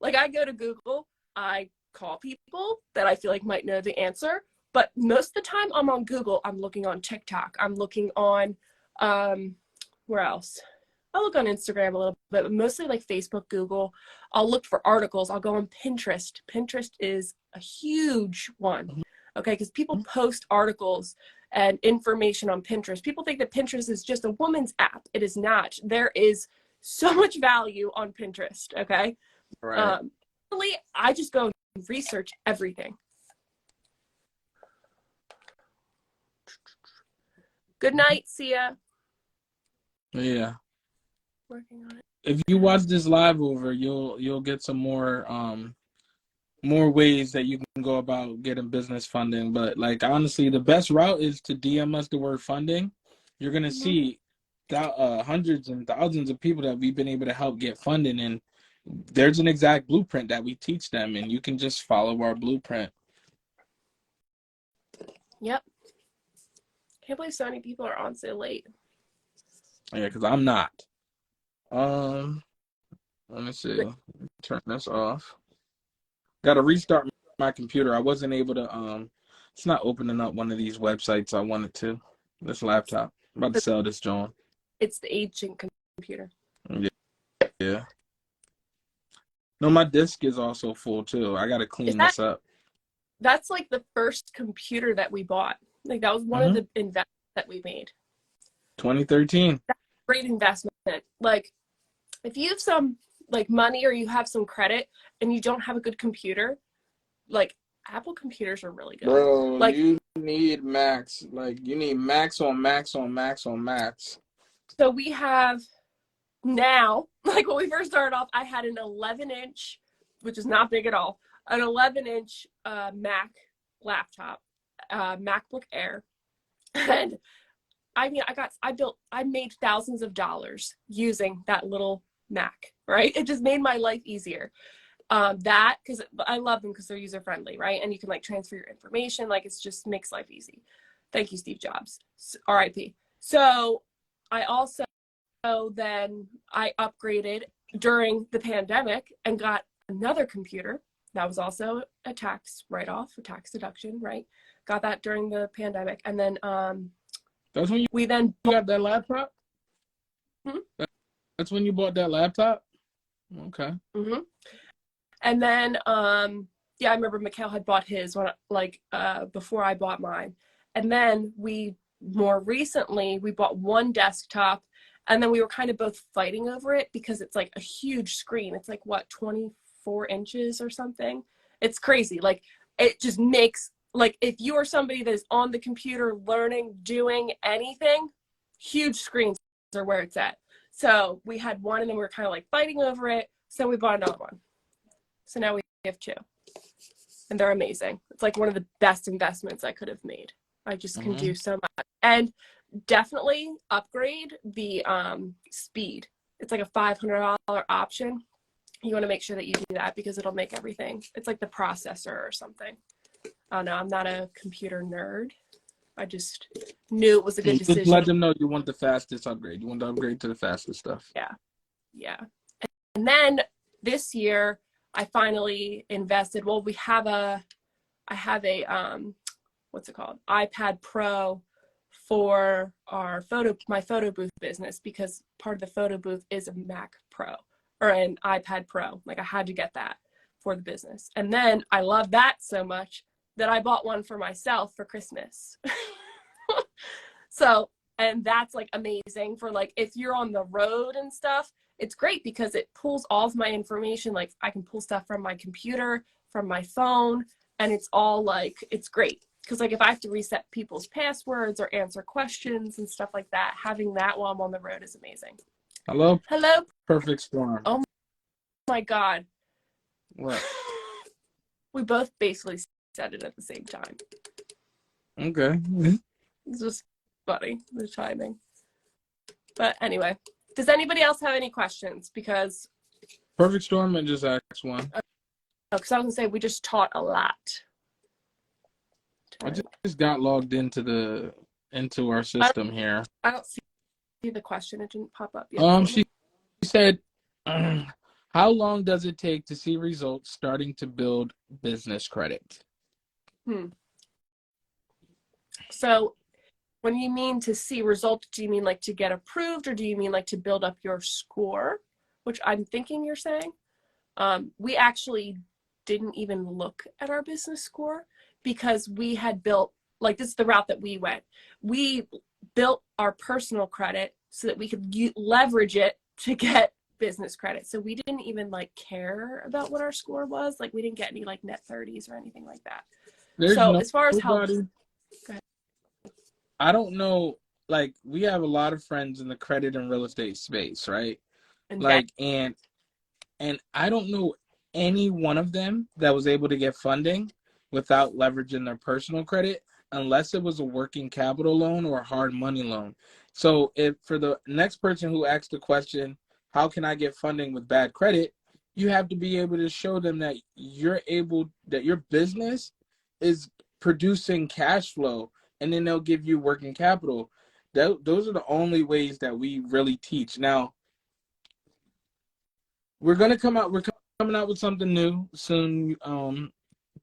Speaker 1: Like I go to Google, I call people that I feel like might know the answer. But most of the time I'm on Google, I'm looking on TikTok, I'm looking on, where else? I'll look on Instagram a little bit, but mostly like Facebook, Google. I'll look for articles. I'll go on Pinterest. Pinterest is a huge one, okay? Because people post articles and information on Pinterest. People think that Pinterest is just a woman's app. It is not. There is so much value on Pinterest, okay?
Speaker 2: Right.
Speaker 1: Really, I just go and research everything. Good night, Sia.
Speaker 2: Yeah.
Speaker 1: Working on it.
Speaker 2: If you watch this live over, you'll get some more ways that you can go about getting business funding. But like honestly, the best route is to DM us the word funding. You're gonna see hundreds and thousands of people that we've been able to help get funding, and there's an exact blueprint that we teach them, and you can just follow our blueprint.
Speaker 1: Yep. Can't believe so many people are on so late.
Speaker 2: Yeah, because I'm not. Let me see. Turn this off. Got to restart my computer. I wasn't able to. It's not opening up one of these websites I wanted to. This laptop. I'm about to sell this, John.
Speaker 1: It's the ancient computer.
Speaker 2: Yeah. No, my disk is also full too. I got to clean this up.
Speaker 1: That's like the first computer that we bought. Like that was one of the investments that we made.
Speaker 2: 2013.
Speaker 1: That's a great investment. Like if you have some like money or you have some credit and you don't have a good computer, like Apple computers are really good.
Speaker 2: Bro,
Speaker 1: Like,
Speaker 2: you need max. Like, you need max on max on max on max.
Speaker 1: so we have now, like when we first started off, I had an 11-inch, which is not big at all, an 11-inch Mac laptop, MacBook Air. And I mean, I made thousands of dollars using that little Mac, right? It just made my life easier. Because I love them because they're user friendly, right? And you can like transfer your information. Like it's just makes life easy. Thank you, Steve Jobs. R.I.P. So I also then I upgraded during the pandemic and got another computer. That was also a tax write-off, a tax deduction, right? Got that during the pandemic. And then
Speaker 2: That's when
Speaker 1: we then
Speaker 2: got that laptop?
Speaker 1: Hmm?
Speaker 2: That's when you bought that laptop? Okay.
Speaker 1: Mm-hmm. And then, yeah, I remember Mikhail had bought his before I bought mine. And then more recently, we bought one desktop, and then we were kind of both fighting over it because it's like a huge screen. It's like, what, 24 inches or something? It's crazy. Like, it just makes, like, if you are somebody that is on the computer learning, doing anything, huge screens are where it's at. So we had one, and then we were kind of like fighting over it. So we bought another one. So now we have two, and they're amazing. It's like one of the best investments I could have made. I just can do so much. And definitely upgrade the speed. It's like a $500 option. You want to make sure that you do that because it'll make everything. It's like the processor or something. I don't know. I'm not a computer nerd. I just knew it was a good decision.
Speaker 2: Just let them know you want the fastest upgrade. You want to upgrade to the fastest stuff.
Speaker 1: Yeah. And then this year, I finally invested. Well, I have a what's it called? iPad Pro for my photo booth business, because part of the photo booth is a Mac Pro or an iPad Pro. Like I had to get that for the business. And then I love that so much that I bought one for myself for Christmas. So, and that's like amazing for like if you're on the road and stuff. It's great because it pulls all of my information. Like I can pull stuff from my computer, from my phone, and it's all like, it's great. Because like if I have to reset people's passwords or answer questions and stuff like that, having that while I'm on the road is amazing.
Speaker 2: Hello?
Speaker 1: Hello?
Speaker 2: Perfect storm.
Speaker 1: Oh my God.
Speaker 2: What?
Speaker 1: We both basically said it at the same time.
Speaker 2: Okay.
Speaker 1: It's just funny, the timing. But anyway. Does anybody else have any questions? Because
Speaker 2: Perfect storm and just ask one.
Speaker 1: because I was gonna say we just taught a lot.
Speaker 2: I just got logged into our system here.
Speaker 1: I don't see the question. It didn't pop up yet.
Speaker 2: She said, how long does it take to see results starting to build business credit?
Speaker 1: So when you mean to see results, do you mean like to get approved, or do you mean like to build up your score? Which I'm thinking you're saying. We actually didn't even look at our business score because we had built, like this is the route that we went. We built our personal credit so that we could leverage it to get business credit. So we didn't even like care about what our score was. Like we didn't get any like net 30s or anything like that. As far as how...
Speaker 2: I don't know, like we have a lot of friends in the credit and real estate space, right? And I don't know any one of them that was able to get funding without leveraging their personal credit, unless it was a working capital loan or a hard money loan. So if for the next person who asked the question, how can I get funding with bad credit? You have to be able to show them that that your business is producing cash flow, and then they'll give you working capital. Those are the only ways that we really teach. Now, we're coming out with something new soon.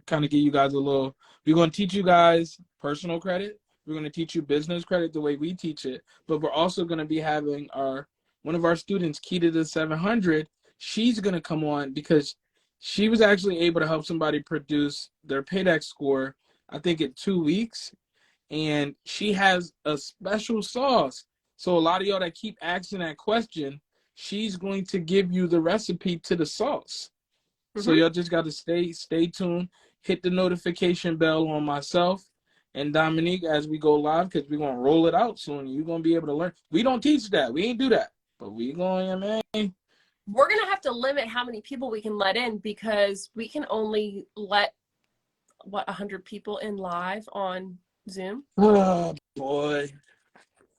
Speaker 2: Kind of give you guys we're going to teach you guys personal credit. We're going to teach you business credit the way we teach it, but we're also going to be having one of our students, Keita the 700. She's going to come on because she was actually able to help somebody produce their PAYDEX score, I think in 2 weeks. And she has a special sauce. So a lot of y'all that keep asking that question, she's going to give you the recipe to the sauce. So y'all just got to stay tuned. hit the notification bell on myself and Dominique as we go live, because we're going to roll it out soon. You're going to be able to learn. We don't teach that. We ain't do that. But we going, man.
Speaker 1: We're going to have to limit how many people we can let in, because we can only let, 100 people in live on Zoom.
Speaker 2: Oh, boy.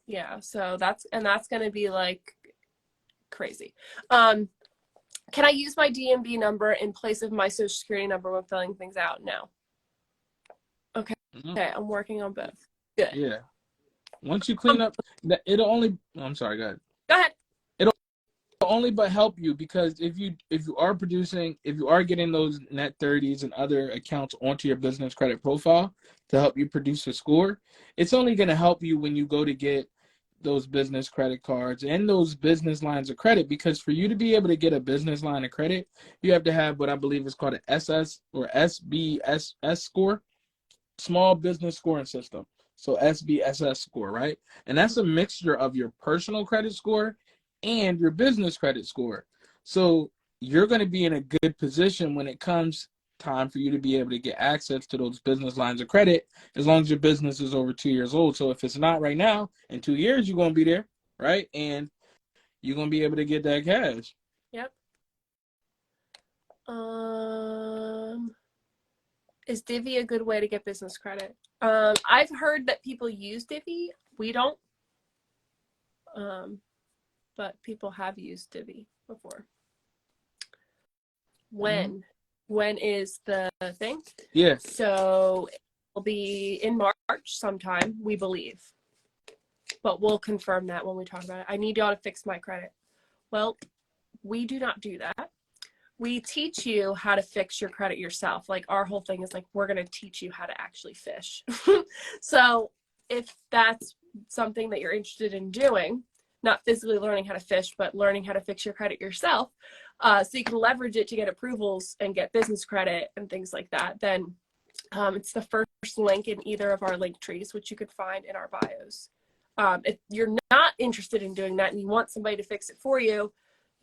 Speaker 1: Yeah, so that's going to be like crazy. Can I use my DMV number in place of my social security number when filling things out? No. Okay. Okay, I'm working on both. Good.
Speaker 2: Yeah. Once you clean up, it'll only, I'm sorry, go ahead.
Speaker 1: Go ahead.
Speaker 2: It'll only but help you, because if you are getting those net 30s and other accounts onto your business credit profile to help you produce a score, it's only going to help you when you go to get those business credit cards and those business lines of credit, because for you to be able to get a business line of credit, you have to have what I believe is called an SS or SBSS score, small business scoring system. So SBSS score, right? And that's a mixture of your personal credit score and your business credit score. So you're going to be in a good position when it comes time for you to be able to get access to those business lines of credit, as long as your business is over 2 years old. So if it's not right now, in 2 years, you're going to be there, right? And you're going to be able to get that cash.
Speaker 1: Yep. Is Divvy a good way to get business credit? I've heard that people use Divvy. We don't. But people have used Divvy before. When is the thing?
Speaker 2: Yeah.
Speaker 1: So it will be in March sometime, we believe. But we'll confirm that when we talk about it. I need y'all to fix my credit. Well, we do not do that. We teach you how to fix your credit yourself. Like, our whole thing is like, we're going to teach you how to actually fish. So if that's something that you're interested in doing, not physically learning how to fish, but learning how to fix your credit yourself, so you can leverage it to get approvals and get business credit and things like that, then it's the first link in either of our link trees, which you could find in our bios. If you're not interested in doing that and you want somebody to fix it for you,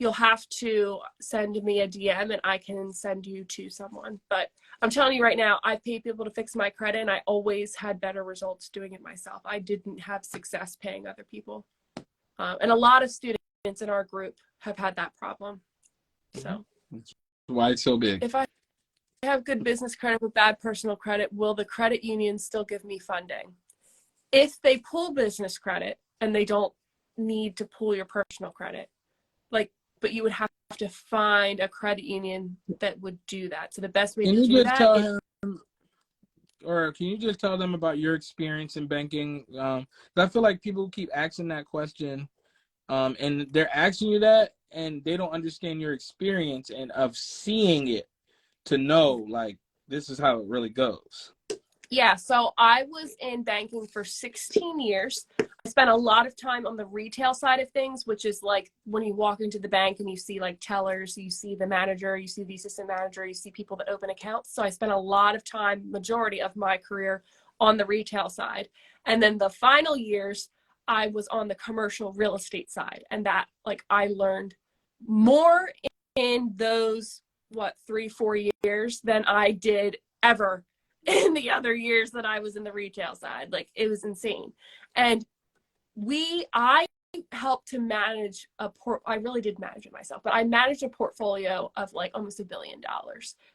Speaker 1: you'll have to send me a DM and I can send you to someone. But I'm telling you right now, I've paid people to fix my credit and I always had better results doing it myself. I didn't have success paying other people. And a lot of students in our group have had that problem. So
Speaker 2: why it's so big?
Speaker 1: If I have good business credit but bad personal credit, will the credit union still give me funding? If they pull business credit and they don't need to pull your personal credit, but you would have to find a credit union that would do that. So the best way to do that is,
Speaker 2: or can you just tell them about your experience in banking? I feel like people keep asking that question, and they're asking you that, and they don't understand your experience and of seeing it to know, like, this is how it really goes.
Speaker 1: Yeah, so I was in banking for 16 years. I spent a lot of time on the retail side of things, which is like when you walk into the bank and you see like tellers, you see the manager, you see the assistant manager, you see people that open accounts. So I spent a lot of time, majority of my career, on the retail side. And then the final years, I was on the commercial real estate side. And that, like, I learned more in those, 3-4 years than I did ever in the other years that I was in the retail side. Like, it was insane. And I helped to manage I really did manage it myself, but I managed a portfolio of like almost $1 billion.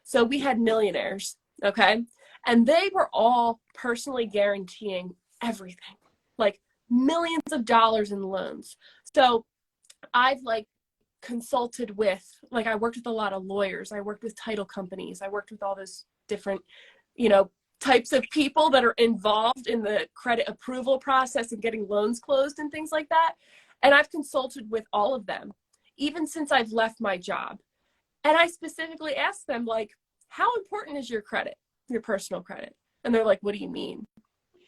Speaker 1: So we had millionaires, okay? And they were all personally guaranteeing everything, like millions of dollars in loans. So I've like consulted with, like, I worked with a lot of lawyers. I worked with title companies. I worked with all those different, types of people that are involved in the credit approval process and getting loans closed and things like that. And I've consulted with all of them, even since I've left my job. And I specifically asked them, like, how important is your credit, your personal credit? And they're like, what do you mean?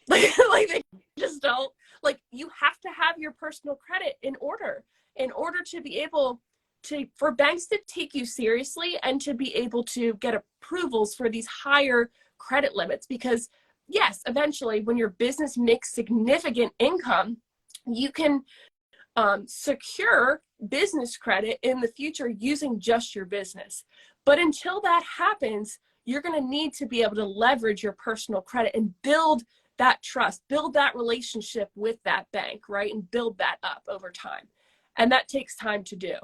Speaker 1: Like they just don't, like, you have to have your personal credit in order to be able to, for banks to take you seriously and to be able to get approvals for these higher credit limits. Because yes, eventually when your business makes significant income, you can secure business credit in the future using just your business. But until that happens, you're going to need to be able to leverage your personal credit and build that trust, build that relationship with that bank, right? And build that up over time. And that takes time to do.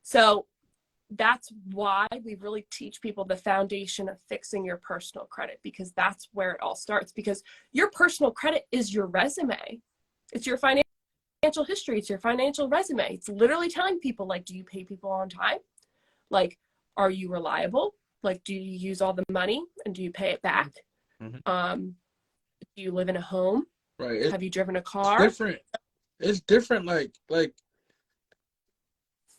Speaker 1: So that's why we really teach people the foundation of fixing your personal credit, because that's where it all starts. Because your personal credit is your resume. It's your financial history. It's your financial resume. It's literally telling people, like, do you pay people on time? Like, are you reliable? Like, do you use all the money and do you pay it back?
Speaker 2: Mm-hmm.
Speaker 1: Do you live in a home?
Speaker 2: Right.
Speaker 1: Have you driven a car?
Speaker 2: It's different. It's different.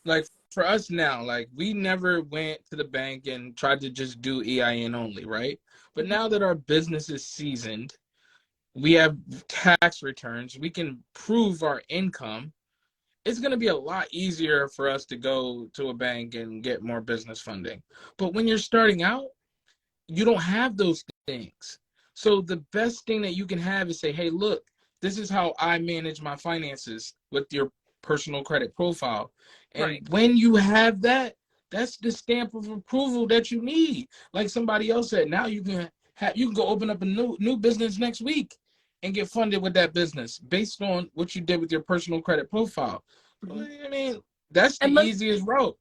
Speaker 2: Like for us now, like we never went to the bank and tried to just do EIN only, right? But now that our business is seasoned, we have tax returns, we can prove our income. It's going to be a lot easier for us to go to a bank and get more business funding. But when you're starting out, you don't have those things. So the best thing that you can have is say, hey, look, this is how I manage my finances with your personal credit profile. And
Speaker 1: Right.
Speaker 2: when you have that, that's the stamp of approval that you need. Like somebody else said, now you can go open up a new business next week and get funded with that business based on what you did with your personal credit profile.
Speaker 1: Mm-hmm.
Speaker 2: I mean, that's the
Speaker 1: And
Speaker 2: easiest route.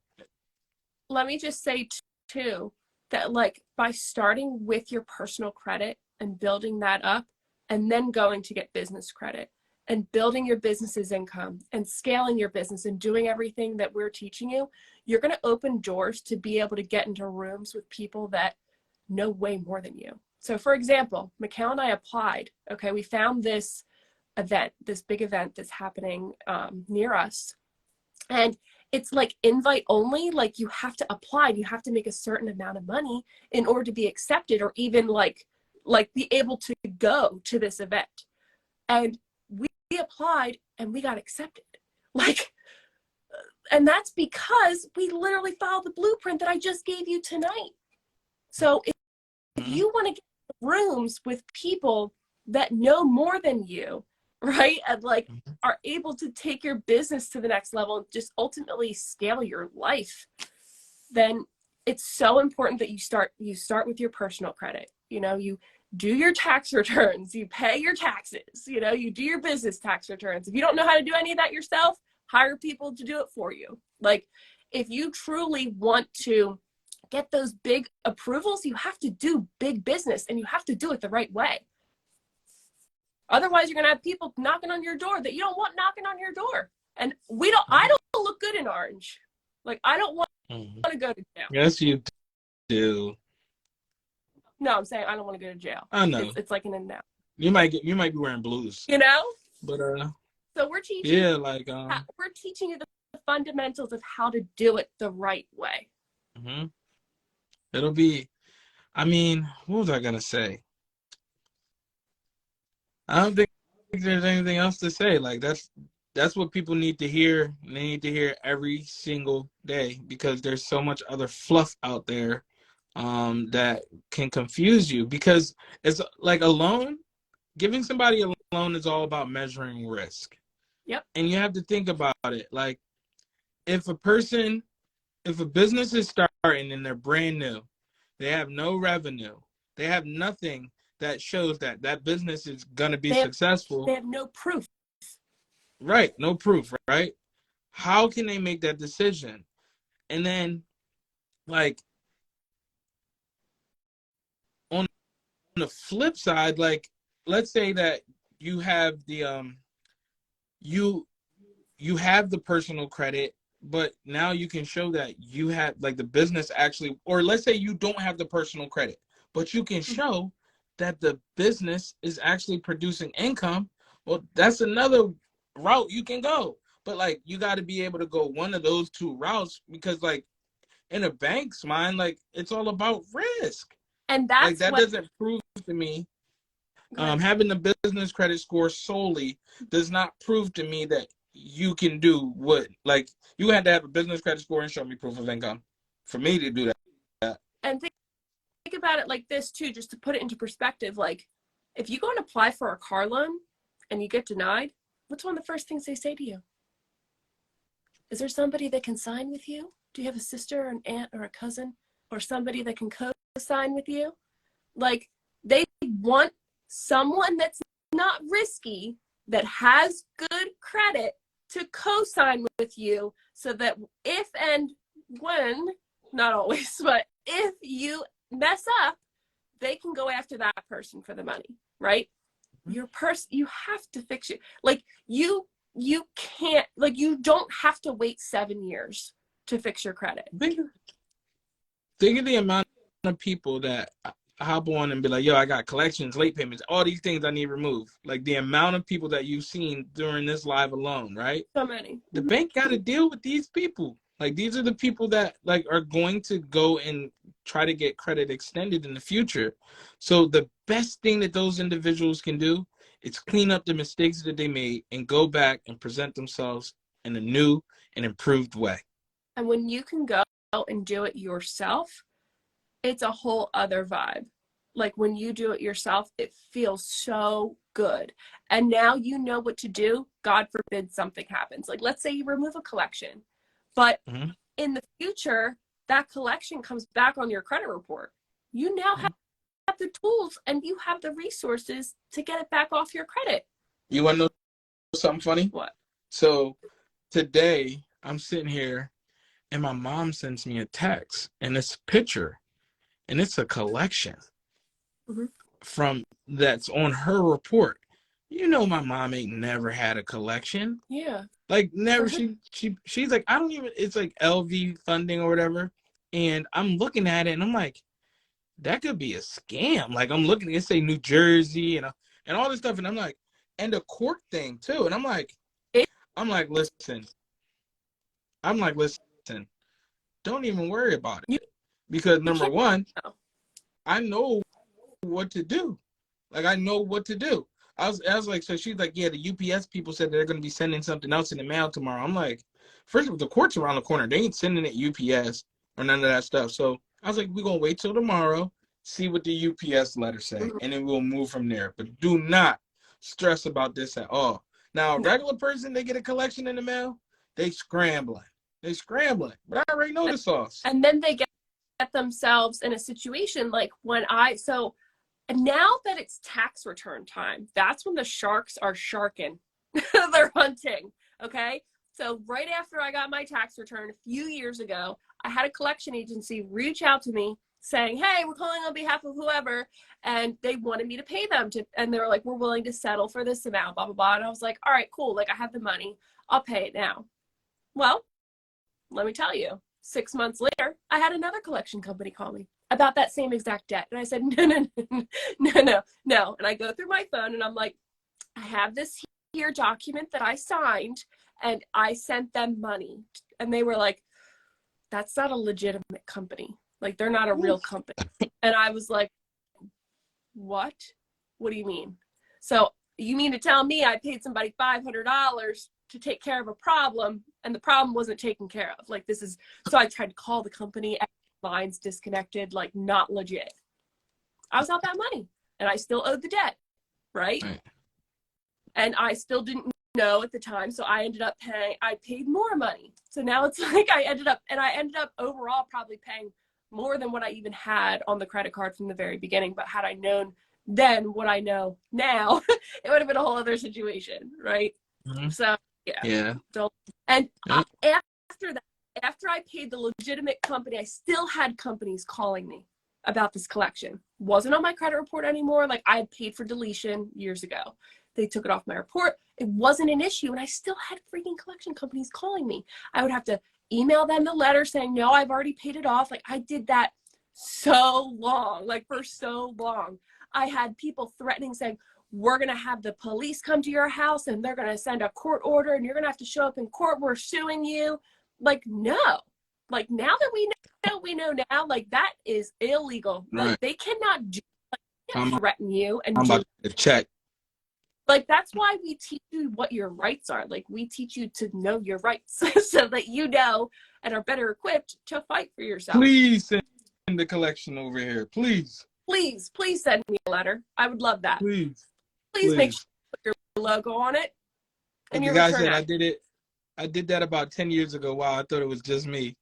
Speaker 1: let me just say too that, like, by starting with your personal credit and building that up, and then going to get business credit and building your business's income and scaling your business and doing everything that we're teaching you, you're going to open doors to be able to get into rooms with people that know way more than you. So for example, Mikhail and I applied. Okay, we found this event, this big event that's happening near us. And it's like invite only. Like, you have to apply, you have to make a certain amount of money in order to be accepted, or even like be able to go to this event. And we applied and we got accepted. Like, and that's because we literally followed the blueprint that I just gave you tonight. So if you want to get rooms with people that know more than you, right, and like are able to take your business to the next level and just ultimately scale your life, then it's so important that you start with your personal credit. You know, you do your tax returns, you pay your taxes, you know, you do your business tax returns. If you don't know how to do any of that yourself, hire people to do it for you. Like, if you truly want to get those big approvals, you have to do big business, and you have to do it the right way. Otherwise, you're gonna have people knocking on your door that you don't want knocking on your door. And I don't look good in orange. Like, I don't want to go to jail.
Speaker 2: Yes, you do.
Speaker 1: No, I'm saying I don't want to go to jail.
Speaker 2: I know.
Speaker 1: It's like an in now.
Speaker 2: You might be wearing blues.
Speaker 1: You know?
Speaker 2: But
Speaker 1: so we're teaching
Speaker 2: we're
Speaker 1: teaching you the fundamentals of how to do it the right way.
Speaker 2: Mm-hmm. It'll be, I mean, what was I gonna say? I don't think there's anything else to say. Like, that's what people need to hear. They need to hear every single day, because there's so much other fluff out there that can confuse you. Because it's like a loan, giving somebody a loan is all about measuring risk.
Speaker 1: Yep.
Speaker 2: And you have to think about it. Like, if a business is starting and they're brand new, they have no revenue, they have nothing that shows that business is going to be successful.
Speaker 1: They have no proof.
Speaker 2: Right. No proof, right? How can they make that decision? And then, like, on the flip side, like, let's say that you have the you have the personal credit, but now you can show that you have, like, the business actually, or let's say you don't have the personal credit, but you can show that the business is actually producing income. Well, that's another route you can go. But, like, you got to be able to go one of those two routes, because, like, in a bank's mind, like, it's all about risk.
Speaker 1: And that's
Speaker 2: like, that doesn't prove to me. Having the business credit score solely does not prove to me that you can do what, like, you have to have a business credit score and show me proof of income for me to do that.
Speaker 1: And think about it like this too, just to put it into perspective. Like, if you go and apply for a car loan and you get denied, what's one of the first things they say to you? Is there somebody that can sign with you? Do you have a sister or an aunt or a cousin or somebody that can co-sign with you. Like, they want someone that's not risky, that has good credit, to co-sign with you, so that if and when, not always, but if you mess up, they can go after that person for the money, right? Your person, you have to fix it. Like, you can't, like, you don't have to wait 7 years to fix your credit.
Speaker 2: Think of the amount of people that hop on and be like, yo, I got collections, late payments, all these things I need removed. Like, the amount of people that you've seen during this live alone, right?
Speaker 1: So many.
Speaker 2: The bank got to deal with these people. Like, these are the people that like are going to go and try to get credit extended in the future. So the best thing that those individuals can do is clean up the mistakes that they made and go back and present themselves in a new and improved way.
Speaker 1: And when you can go and do it yourself, it's a whole other vibe. Like, when you do it yourself, it feels so good. And now you know what to do. God forbid something happens. Like, let's say you remove a collection, but in the future, that collection comes back on your credit report. You now have the tools and you have the resources to get it back off your credit.
Speaker 2: You want to know something funny?
Speaker 1: What?
Speaker 2: So today I'm sitting here and my mom sends me a text and it's a picture and it's a collection from that's on her report. You know, my mom ain't never had a collection.
Speaker 1: Yeah.
Speaker 2: Like, never. She's like, I don't even, it's like LV funding or whatever. And I'm looking at it and I'm like, that could be a scam. Like, I'm looking, it say New Jersey and all this stuff. And I'm like, and the court thing too. And I'm like, listen, don't even worry about it. Because number one, I know what to do. Like, I know what to do. I was like, so she's like, yeah, the UPS people said they're going to be sending something else in the mail tomorrow. I'm like, first of all, the court's around the corner. They ain't sending it UPS or none of that stuff. So I was like, we're going to wait till tomorrow, see what the UPS letter say, and then we'll move from there. But do not stress about this at all. Now, a regular person, they get a collection in the mail, they scrambling. But I already know the sauce.
Speaker 1: And then they get themselves in a situation like and now that it's tax return time, that's when the sharks are sharking. They're hunting, okay? So right after I got my tax return a few years ago, I had a collection agency reach out to me saying, hey, we're calling on behalf of whoever, and they wanted me to pay them. And they were like, we're willing to settle for this amount, blah, blah, blah. And I was like, all right, cool. Like, I have the money. I'll pay it now. Well, let me tell you, 6 months later, I had another collection company call me about that same exact debt. And I said, no. And I go through my phone and I'm like, I have this here document that I signed and I sent them money. And they were like, that's not a legitimate company. Like, they're not a real company. And I was like, what? What do you mean? So you mean to tell me I paid somebody $500 to take care of a problem and the problem wasn't taken care of? Like, this is, so I tried to call the company, lines disconnected, like, not legit. I was out that money and I still owed the debt, right? And I still didn't know at the time, so I paid more money. So now it's like I ended up overall probably paying more than what I even had on the credit card from the very beginning. But had I known then what I know now, it would have been a whole other situation, right? So yeah. So, and after that, after I paid the legitimate company, I still had companies calling me about this collection. Wasn't on my credit report anymore. Like, I had paid for deletion years ago. They took it off my report. It wasn't an issue. And I still had freaking collection companies calling me. I would have to email them the letter saying, no, I've already paid it off. Like, I did that so long, like, for so long. I had people threatening, saying, we're going to have the police come to your house and they're going to send a court order and you're going to have to show up in court. We're suing you. Like, no. Like, now that we know now, like, that is illegal. Like, right. They cannot do, like, they can't threaten you. And
Speaker 2: I'm about to check.
Speaker 1: Like, that's why we teach you what your rights are. Like, we teach you to know your rights so that you know and are better equipped to fight for yourself.
Speaker 2: Please send the collection over here. Please
Speaker 1: send me a letter. I would love that.
Speaker 2: Please
Speaker 1: make sure you put your logo on it.
Speaker 2: And the guy said I did that about 10 years ago. Wow, I thought it was just me.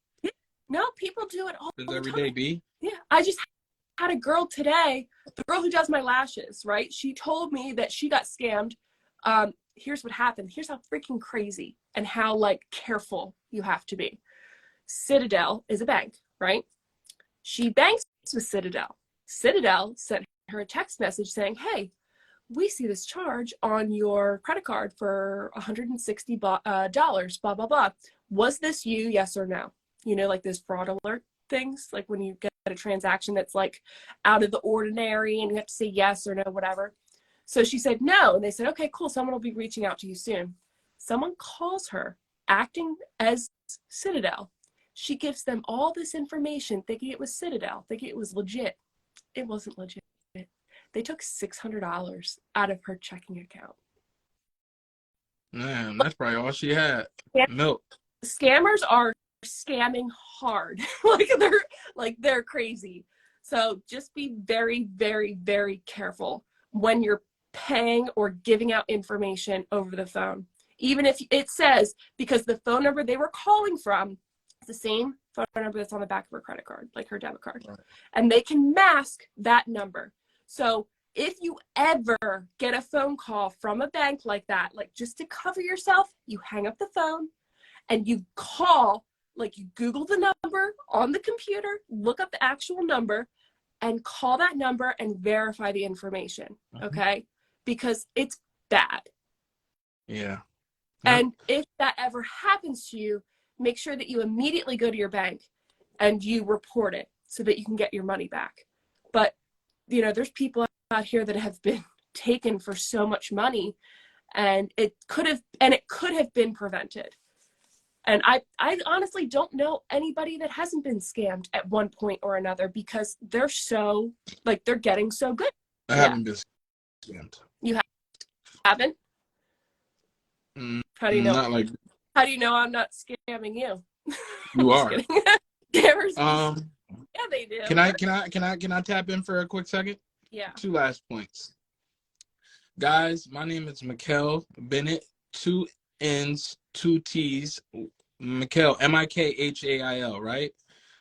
Speaker 1: No, people do it all
Speaker 2: It's
Speaker 1: the
Speaker 2: every
Speaker 1: time.
Speaker 2: day, B.
Speaker 1: Yeah, I just had a girl today, the girl who does my lashes, right? She told me that she got scammed. Here's what happened. Here's how freaking crazy and how like careful you have to be. Citadel is a bank, right? She banks with Citadel. Citadel sent her a text message saying, hey, we see this charge on your credit card for $160, blah, blah, blah. Was this you? Yes or no? You know, like this fraud alert things, like when you get a transaction that's like out of the ordinary and you have to say yes or no, whatever. So she said no. And they said, okay, cool. Someone will be reaching out to you soon. Someone calls her acting as Citadel. She gives them all this information thinking it was Citadel, thinking it was legit. It wasn't legit. They took $600 out of her checking account.
Speaker 2: Man, that's probably all she had.
Speaker 1: Yeah.
Speaker 2: Milk.
Speaker 1: Scammers are scamming hard. they're crazy. So just be very, very, very careful when you're paying or giving out information over the phone. Even if it says, because the phone number they were calling from is the same phone number that's on the back of her credit card, like her debit card.
Speaker 2: Right.
Speaker 1: And they can mask that number. So if you ever get a phone call from a bank like that, like just to cover yourself, you hang up the phone and you call, like you Google the number on the computer, look up the actual number and call that number and verify the information, okay? Because it's bad.
Speaker 2: Yeah.
Speaker 1: And if that ever happens to you, make sure that you immediately go to your bank and you report it so that you can get your money back. But, you know, there's people out here that have been taken for so much money and it could have been prevented. And I honestly don't know anybody that hasn't been scammed at one point or another because they're so, like, they're getting so good.
Speaker 2: I haven't been scammed.
Speaker 1: You haven't? How do you know?
Speaker 2: Not like
Speaker 1: How do you know I'm not scamming you?
Speaker 2: you are.
Speaker 1: Scammers.
Speaker 2: Yeah,
Speaker 1: they do.
Speaker 2: Can I tap in for a quick second?
Speaker 1: Yeah.
Speaker 2: 2 last points. Guys, my name is Mikhail Bennett. 2 N's, 2 T's. Mikhail, Mikhail, right?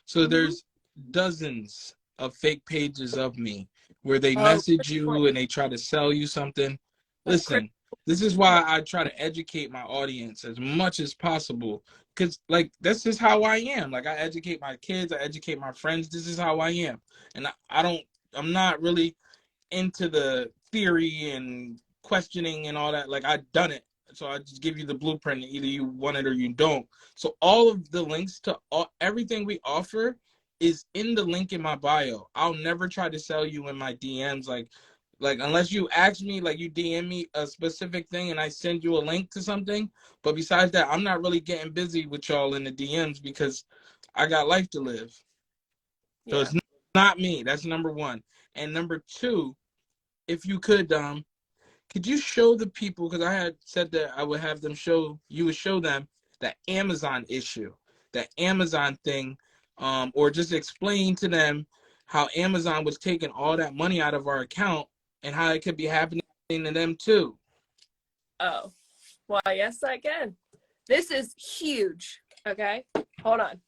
Speaker 2: So there's dozens of fake pages of me where they message you and they try to sell you something. Listen, this is why I try to educate my audience as much as possible. Because, like, that's just how I am. Like, I educate my kids, I educate my friends. This is how I am. And I'm not really into the theory and questioning and all that. Like, I've done it. So I just give you the blueprint. Either you want it or you don't. So all of the links to everything we offer is in the link in my bio. I'll never try to sell you in my DMs. Like unless you ask me, like you DM me a specific thing and I send you a link to something. But besides that, I'm not really getting busy with y'all in the DMs because I got life to live. So it's not me. That's number one. And number two, if you could you show the people, because I had said that I would have them you would show them that Amazon issue, that Amazon thing, or just explain to them how Amazon was taking all that money out of our account and how it could be happening to them too.
Speaker 1: Oh, well, yes, I can. This is huge, okay? Hold on.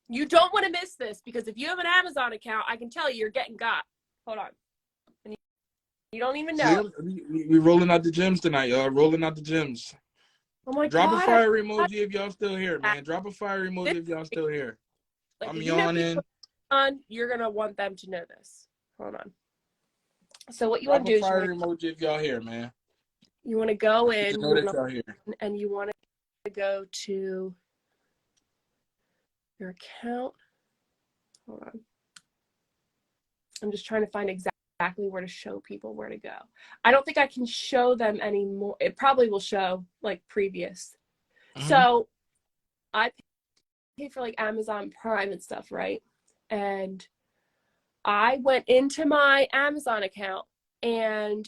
Speaker 1: You don't want to miss this because if you have an Amazon account, I can tell you you're getting got. Hold on. And you don't even know.
Speaker 2: We rolling out the gyms tonight, y'all. Rolling out the gyms.
Speaker 1: Oh my
Speaker 2: Drop
Speaker 1: God.
Speaker 2: a fire emoji if y'all still here, man. Drop a fire emoji if y'all still here.
Speaker 1: Like,
Speaker 2: I'm yawning.
Speaker 1: You're going to want them to know this. Hold on. So what you want to do is
Speaker 2: fire emoji if y'all here, man.
Speaker 1: You want to go in
Speaker 2: here.
Speaker 1: And you want to go to your account. Hold on. I'm just trying to find exactly where to show people where to go. I don't think I can show them anymore. It probably will show like previous. So I pay for like Amazon Prime and stuff, right? And I went into my Amazon account, and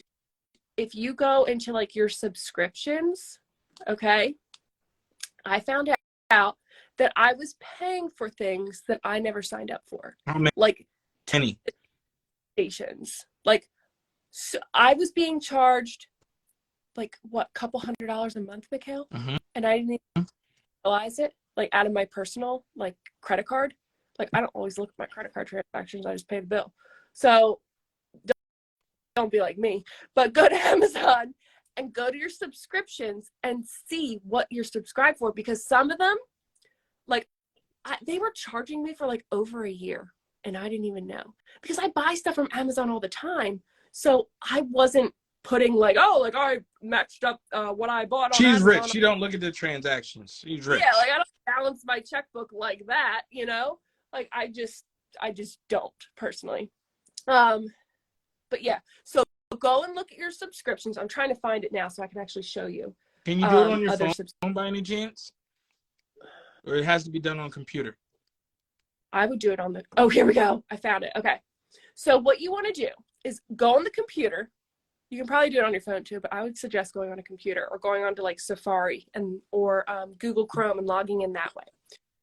Speaker 1: if you go into like your subscriptions, okay, I found out that I was paying for things that I never signed up for.
Speaker 2: How many?
Speaker 1: Like
Speaker 2: 10
Speaker 1: stations. Like, so I was being charged like what, couple $100 a month, Mikhail? And I didn't even realize it. like out of my personal like credit card. Like I don't always look at my credit card transactions. I just pay the bill. So don't be like me, but go to Amazon and go to your subscriptions and see what you're subscribed for, because some of them, like they were charging me for like over a year and I didn't even know, because I buy stuff from Amazon all the time. So I wasn't putting like, oh, like I matched up what I bought on
Speaker 2: She's
Speaker 1: Amazon.
Speaker 2: rich. She don't look at the transactions. She's rich.
Speaker 1: Yeah, like I don't balance my checkbook like that, you know? Like I just don't personally. But yeah, so go and look at your subscriptions. I'm trying to find it now so I can actually show you.
Speaker 2: Can you do it on your
Speaker 1: other
Speaker 2: phone by any chance? Or it has to be done on computer?
Speaker 1: I would do it on the, oh, here we go. I found it. Okay. So what you want to do is go on the computer. You can probably do it on your phone too, but I would suggest going on a computer or going onto like Safari or Google Chrome and logging in that way.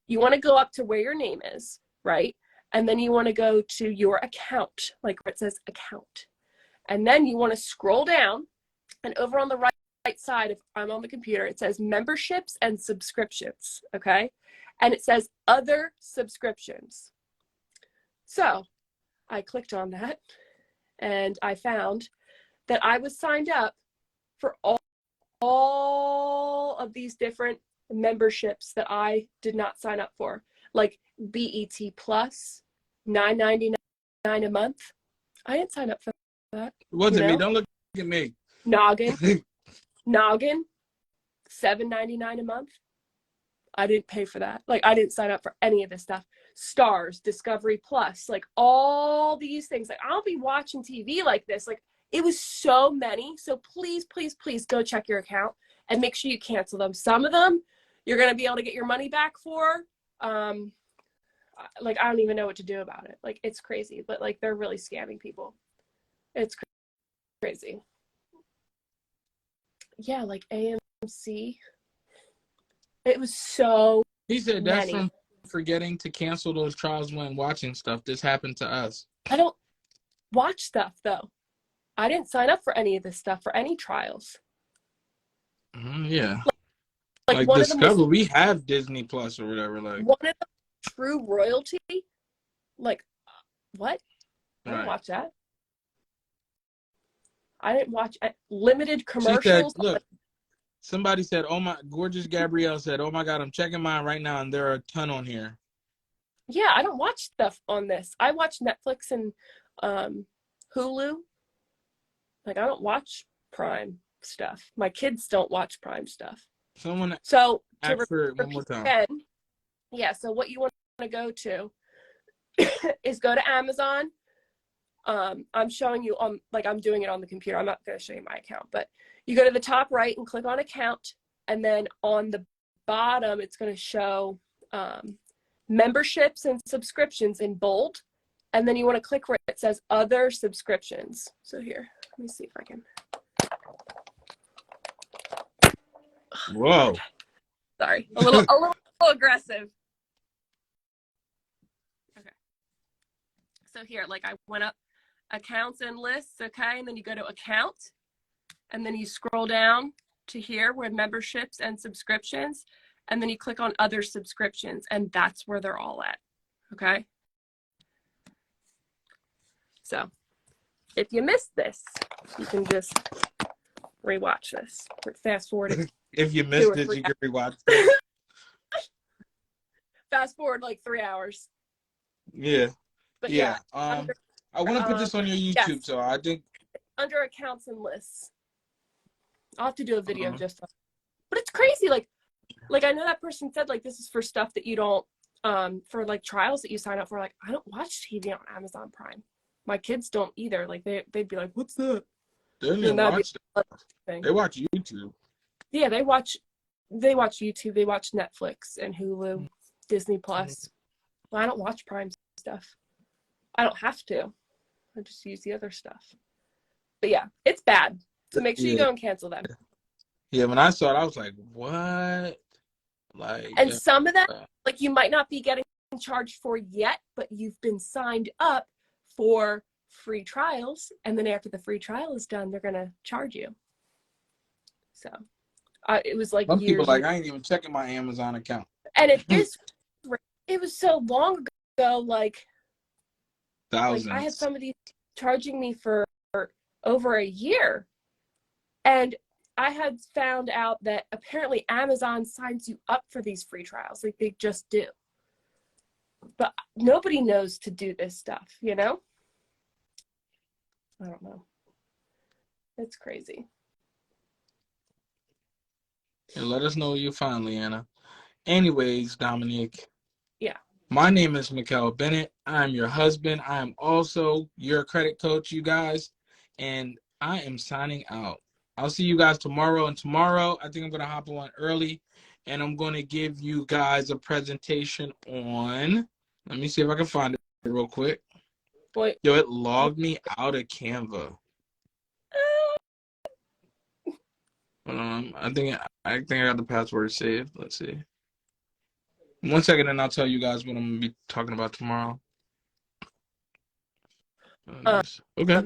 Speaker 1: You want to go up to where your name is, right? And then you want to go to your account, like where it says account. And then you want to scroll down, and over on the right side, if I'm on the computer, it says memberships and subscriptions, okay? And it says other subscriptions. So I clicked on that and I found that I was signed up for all of these different memberships that I did not sign up for, like BET Plus, $9.99 a month. I didn't sign up for that.
Speaker 2: It wasn't me. Don't look at me.
Speaker 1: Noggin, $7.99 a month. I didn't pay for that. Like I didn't sign up for any of this stuff. Stars, Discovery Plus, like all these things. Like I'll be watching TV like this. Like it was so many. So please, please, please go check your account and make sure you cancel them. Some of them you're going to be able to get your money back for. Like I don't even know what to do about it. Like it's crazy, but like they're really scamming people. It's crazy. Yeah, like AMC. It was so
Speaker 2: He said that's
Speaker 1: many.
Speaker 2: from forgetting to cancel those trials when watching stuff. This happened to us.
Speaker 1: I don't watch stuff though. I didn't sign up for any of this stuff, for any trials.
Speaker 2: Yeah.
Speaker 1: Like
Speaker 2: one Discover, we have Disney Plus or whatever. Like
Speaker 1: one of the true royalty. Like what? I didn't watch that. I didn't watch limited commercials.
Speaker 2: She said, look, somebody said, oh my, Gorgeous Gabrielle said, oh my God, I'm checking mine right now and there are a ton on here.
Speaker 1: Yeah, I don't watch stuff on this. I watch Netflix and Hulu. Like I don't watch Prime stuff. My kids don't watch Prime stuff.
Speaker 2: Someone
Speaker 1: so
Speaker 2: asked for it one more time.
Speaker 1: Again, yeah, so what you want to go to is go to Amazon. I'm showing you on, like I'm doing it on the computer. I'm not going to show you my account, but you go to the top right and click on account. And then on the bottom, it's going to show memberships and subscriptions in bold. And then you want to click where it says other subscriptions. So here, let me see if I can.
Speaker 2: Whoa.
Speaker 1: Sorry, a little aggressive. Okay. So here, like I went up accounts and lists, okay? And then you go to account and then you scroll down to here where memberships and subscriptions, and then you click on other subscriptions, and that's where they're all at, okay? So if you missed this, you can just rewatch this. Fast forward.
Speaker 2: If you missed it, you can rewatch it.
Speaker 1: Fast forward like 3 hours.
Speaker 2: Yeah.
Speaker 1: But
Speaker 2: yeah. I want to put this on your YouTube, yes. So I think
Speaker 1: under accounts and lists. I'll have to do a video just on, but it's crazy. Like I know that person said like this is for stuff that you don't for like trials that you sign up for. Like I don't watch TV on Amazon Prime. My kids don't either. Like they'd be like, "What's that?"
Speaker 2: They don't watch that. They watch YouTube.
Speaker 1: Yeah, they watch YouTube. They watch Netflix and Hulu, Disney Plus. Well, I don't watch Prime stuff. I don't have to. I just use the other stuff. But yeah, it's bad. So make sure you go and cancel them.
Speaker 2: Yeah, when I saw it, I was like, what? Like,
Speaker 1: and some of them, like you might not be getting charged for yet, but you've been signed up for free trials. And then after the free trial is done, they're going to charge you. So it was like
Speaker 2: some people like, I ain't even checking my Amazon account.
Speaker 1: And at this rate, it was so long ago, like I had
Speaker 2: Thousands.
Speaker 1: somebody charging me for over a year. And I had found out that apparently Amazon signs you up for these free trials. Like they just do. But nobody knows to do this stuff, you know? I don't know. It's crazy.
Speaker 2: And let us know what you find, Leanna. Anyways, Dominique.
Speaker 1: Yeah.
Speaker 2: My name is Mikael Bennett. I'm your husband. I am also your credit coach, you guys. And I am signing out. I'll see you guys tomorrow. And tomorrow, I think I'm going to hop on early. And I'm going to give you guys a presentation on... Let me see if I can find it real quick.
Speaker 1: Wait.
Speaker 2: Yo, it logged me out of Canva. I think I got the password saved. Let's see. 1 second, and I'll tell you guys what I'm gonna be talking about tomorrow. Okay.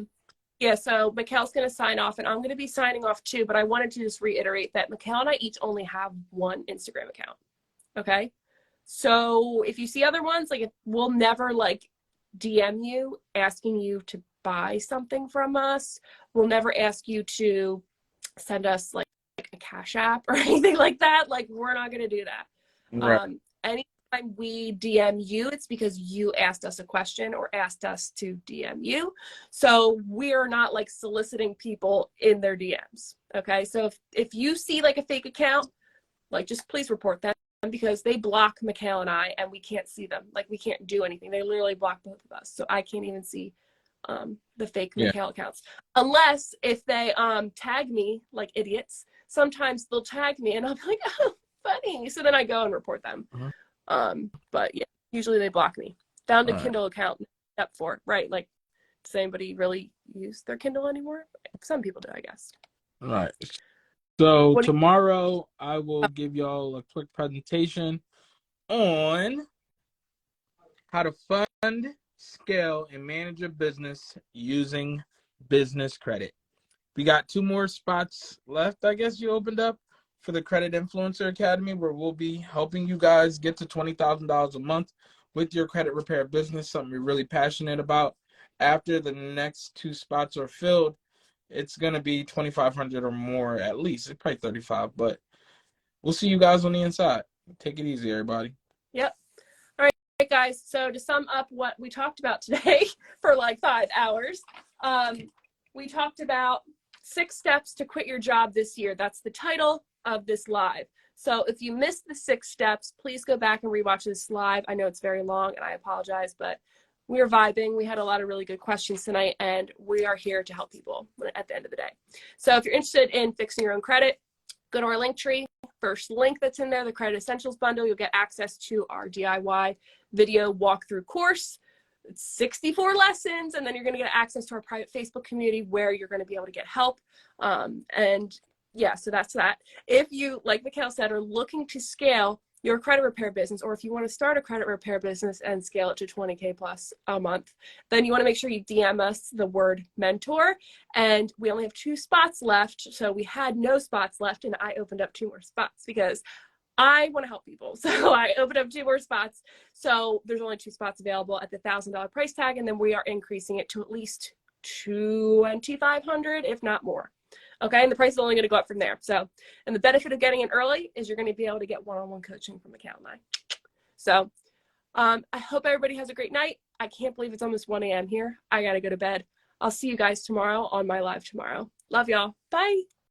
Speaker 1: Yeah, so Mikael's going to sign off, and I'm going to be signing off too, but I wanted to just reiterate that Mikael and I each only have one Instagram account, okay? So if you see other ones, like we'll never like DM you asking you to buy something from us. We'll never ask you to send us like a Cash App or anything like that. Like we're not going to do that.
Speaker 2: Right.
Speaker 1: Anytime we DM you, it's because you asked us a question or asked us to DM you. So we're not like soliciting people in their DMs. Okay. So if you see like a fake account, like just please report that, because they block Mikael and I, and we can't see them. Like we can't do anything. They literally block both of us. So I can't even see the fake Mikael accounts. Unless if they tag me like idiots. Sometimes they'll tag me and I'll be like, oh, funny. So then I go and report them. But yeah, usually they block me. Found a Kindle account up for it, right? Like, does anybody really use their Kindle anymore? Some people do, I guess.
Speaker 2: All right. So tomorrow I will give y'all a quick presentation on how to fund, scale, and manage your business using business credit. We got 2 more spots left, I guess you opened up for the Credit Influencer Academy, where we'll be helping you guys get to $20,000 a month with your credit repair business, something you're really passionate about. After the next 2 spots are filled, it's going to be 2,500 or more at least. It's probably 35, but we'll see you guys on the inside. Take it easy, everybody.
Speaker 1: Yep. All right, guys. So to sum up what we talked about today for like 5 hours, we talked about 6 steps to quit your job this year. That's the title of this live. So if you missed the 6 steps, please go back and rewatch this live. I know it's very long and I apologize, but we are vibing. We had a lot of really good questions tonight, and we are here to help people at the end of the day. So if you're interested in fixing your own credit, go to our link tree. First link that's in there, the Credit Essentials bundle, you'll get access to our DIY video walkthrough course. It's 64 lessons, and then you're going to get access to our private Facebook community where you're going to be able to get help. And yeah, so that's that. If you, like Mikael said, are looking to scale your credit repair business, or if you want to start a credit repair business and scale it to 20K plus a month, then you want to make sure you DM us the word mentor. And we only have 2 spots left. So we had no spots left, and I opened up 2 more spots because I want to help people. So I opened up 2 more spots. So there's only 2 spots available at the $1,000 price tag. And then we are increasing it to at least $2,500, if not more. Okay, and the price is only going to go up from there. So, and the benefit of getting in early is you're going to be able to get one-on-one coaching from Mikael and I. So, I hope everybody has a great night. I can't believe it's almost 1 a.m. here. I got to go to bed. I'll see you guys tomorrow on my live tomorrow. Love y'all. Bye.